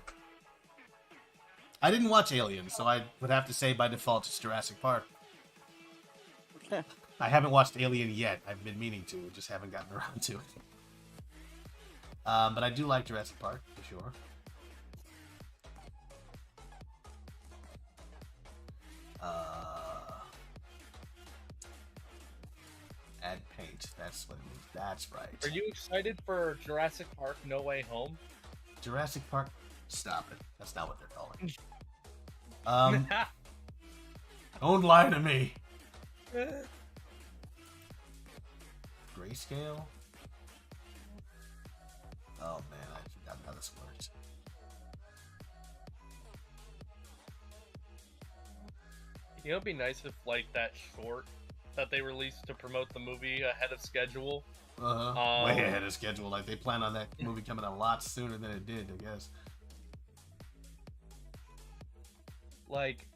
didn't watch Alien, so I would have to say by default it's Jurassic Park. I haven't watched Alien yet. I've been meaning to, just haven't gotten around to it. But I do like Jurassic Park, for sure. Add paint. That's what it means. That's right. Are you excited for Jurassic Park No Way Home? Jurassic Park? Stop it. That's not what they're calling. Don't lie to me. Grayscale? Oh man, I forgot how this works. You know, it'd be nice if, like, that short that they released to promote the movie ahead of schedule. Way ahead of schedule. Like, they plan on that movie coming out a lot sooner than it did, I guess. Like,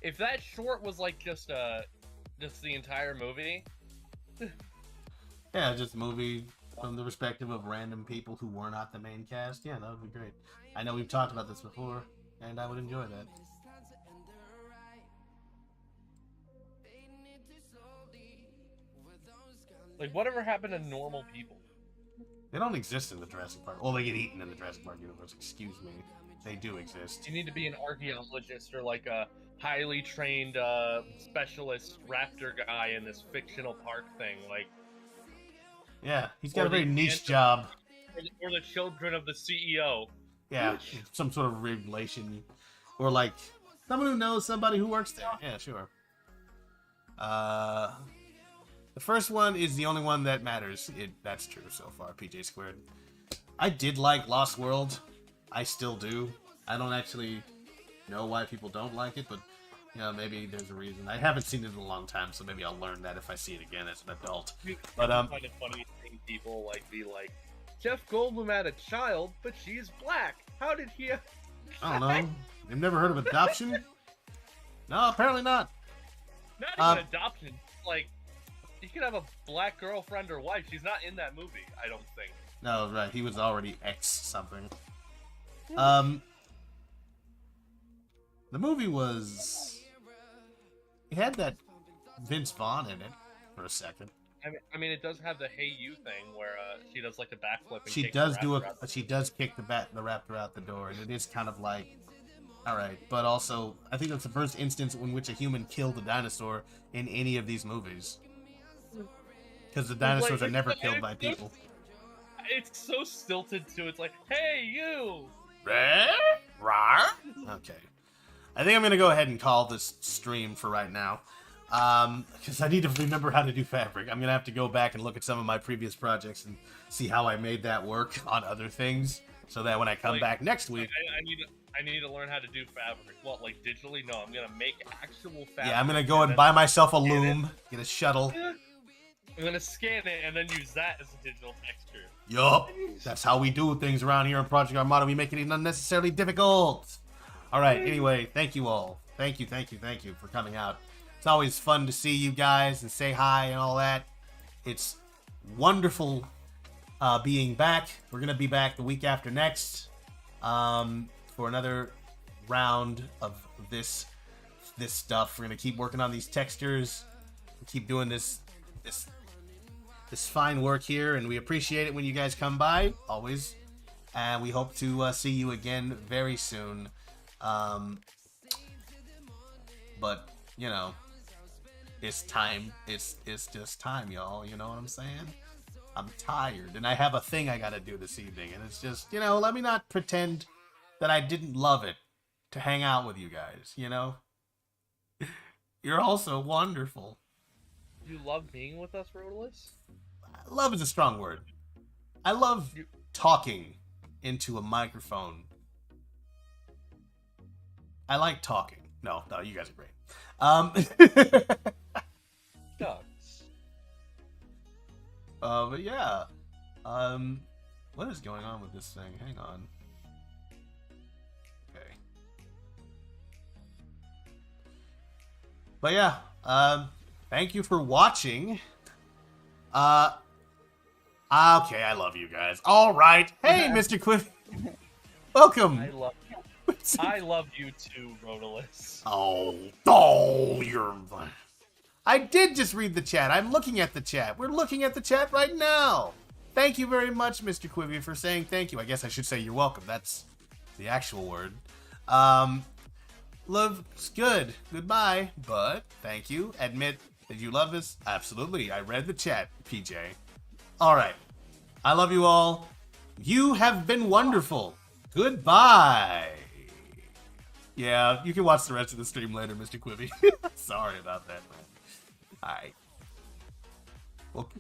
if that short was, like, just the entire movie. Yeah, just a movie from the perspective of random people who were not the main cast. Yeah, that would be great. I know we've talked about this before, and I would enjoy that. Like, whatever happened to normal people? They don't exist in the Jurassic Park. Well, they get eaten in the Jurassic Park universe. Excuse me. They do exist. You need to be an archaeologist or, like, a highly trained specialist raptor guy in this fictional park thing. Like, yeah, he's got a very niche job. Or the children of the CEO. Yeah, some sort of relation. Or, like, someone who knows somebody who works there. Yeah, sure. The first one is the only one that matters. That's true so far, PJ Squared. I did like Lost World. I still do. I don't actually know why people don't like it, but, you know, maybe there's a reason. I haven't seen it in a long time, so maybe I'll learn that if I see it again as an adult. But, it's kind of funny seeing people, like, be like, Jeff Goldblum had a child, but she's black. How did he have... I don't know. You've never heard of adoption? No, apparently not. Not even adoption. Like, you could have a black girlfriend or wife. She's not in that movie, I don't think. No, right. He was already X something. The movie was... It had that Vince Vaughn in it for a second. I mean, it does have the "Hey You" thing where she does like a backflip. And She does do a. She does kick the raptor out the door, and it is kind of like, all right. But also, I think that's the first instance in which a human killed a dinosaur in any of these movies. Because the dinosaurs are never killed by people. It's so stilted too. It's like, "Hey you." Okay. I think I'm gonna go ahead and call this stream for right now. Because I need to remember how to do fabric. I'm gonna have to go back and look at some of my previous projects and see how I made that work on other things, so that when I come back next week, I need to learn how to do fabric. What, like digitally? No, I'm gonna make actual fabric. yeah, I'm gonna go and buy myself a loom, get a shuttle. I'm gonna scan it and then use that as a digital texture. Yup, that's how we do things around here in Project Armada. We make it even unnecessarily difficult. All right. Anyway, thank you all. Thank you for coming out. It's always fun to see you guys and say hi and all that. It's wonderful being back. We're gonna be back the week after next for another round of this stuff. We're gonna keep working on these textures, keep doing this fine work here, and we appreciate it when you guys come by always. And we hope to see you again very soon. But you know, it's time. It's just time, y'all. You know what I'm saying? I'm tired, and I have a thing I gotta do this evening, and it's just, you know, let me not pretend that I didn't love it to hang out with you guys. You know, you're all so wonderful. You love being with us, Rodolus? Love is a strong word. I love talking into a microphone. I like talking. No, you guys are great. Ducks. But yeah. What is going on with this thing? Hang on. Okay. But yeah, thank you for watching. Okay, I love you guys. All right. Hey, Mr. Quiff. Welcome. I love you too, Rodolus. Oh, you're... I did just read the chat. I'm looking at the chat. We're looking at the chat right now. Thank you very much, Mr. Quivy, for saying thank you. I guess I should say you're welcome. That's the actual word. Love's good. Goodbye. But thank you. Admit that you love us. Absolutely. I read the chat, PJ. All right. I love you all. You have been wonderful. Goodbye. Yeah, you can watch the rest of the stream later, Mr. Quibby. Sorry about that, man. All right. Well,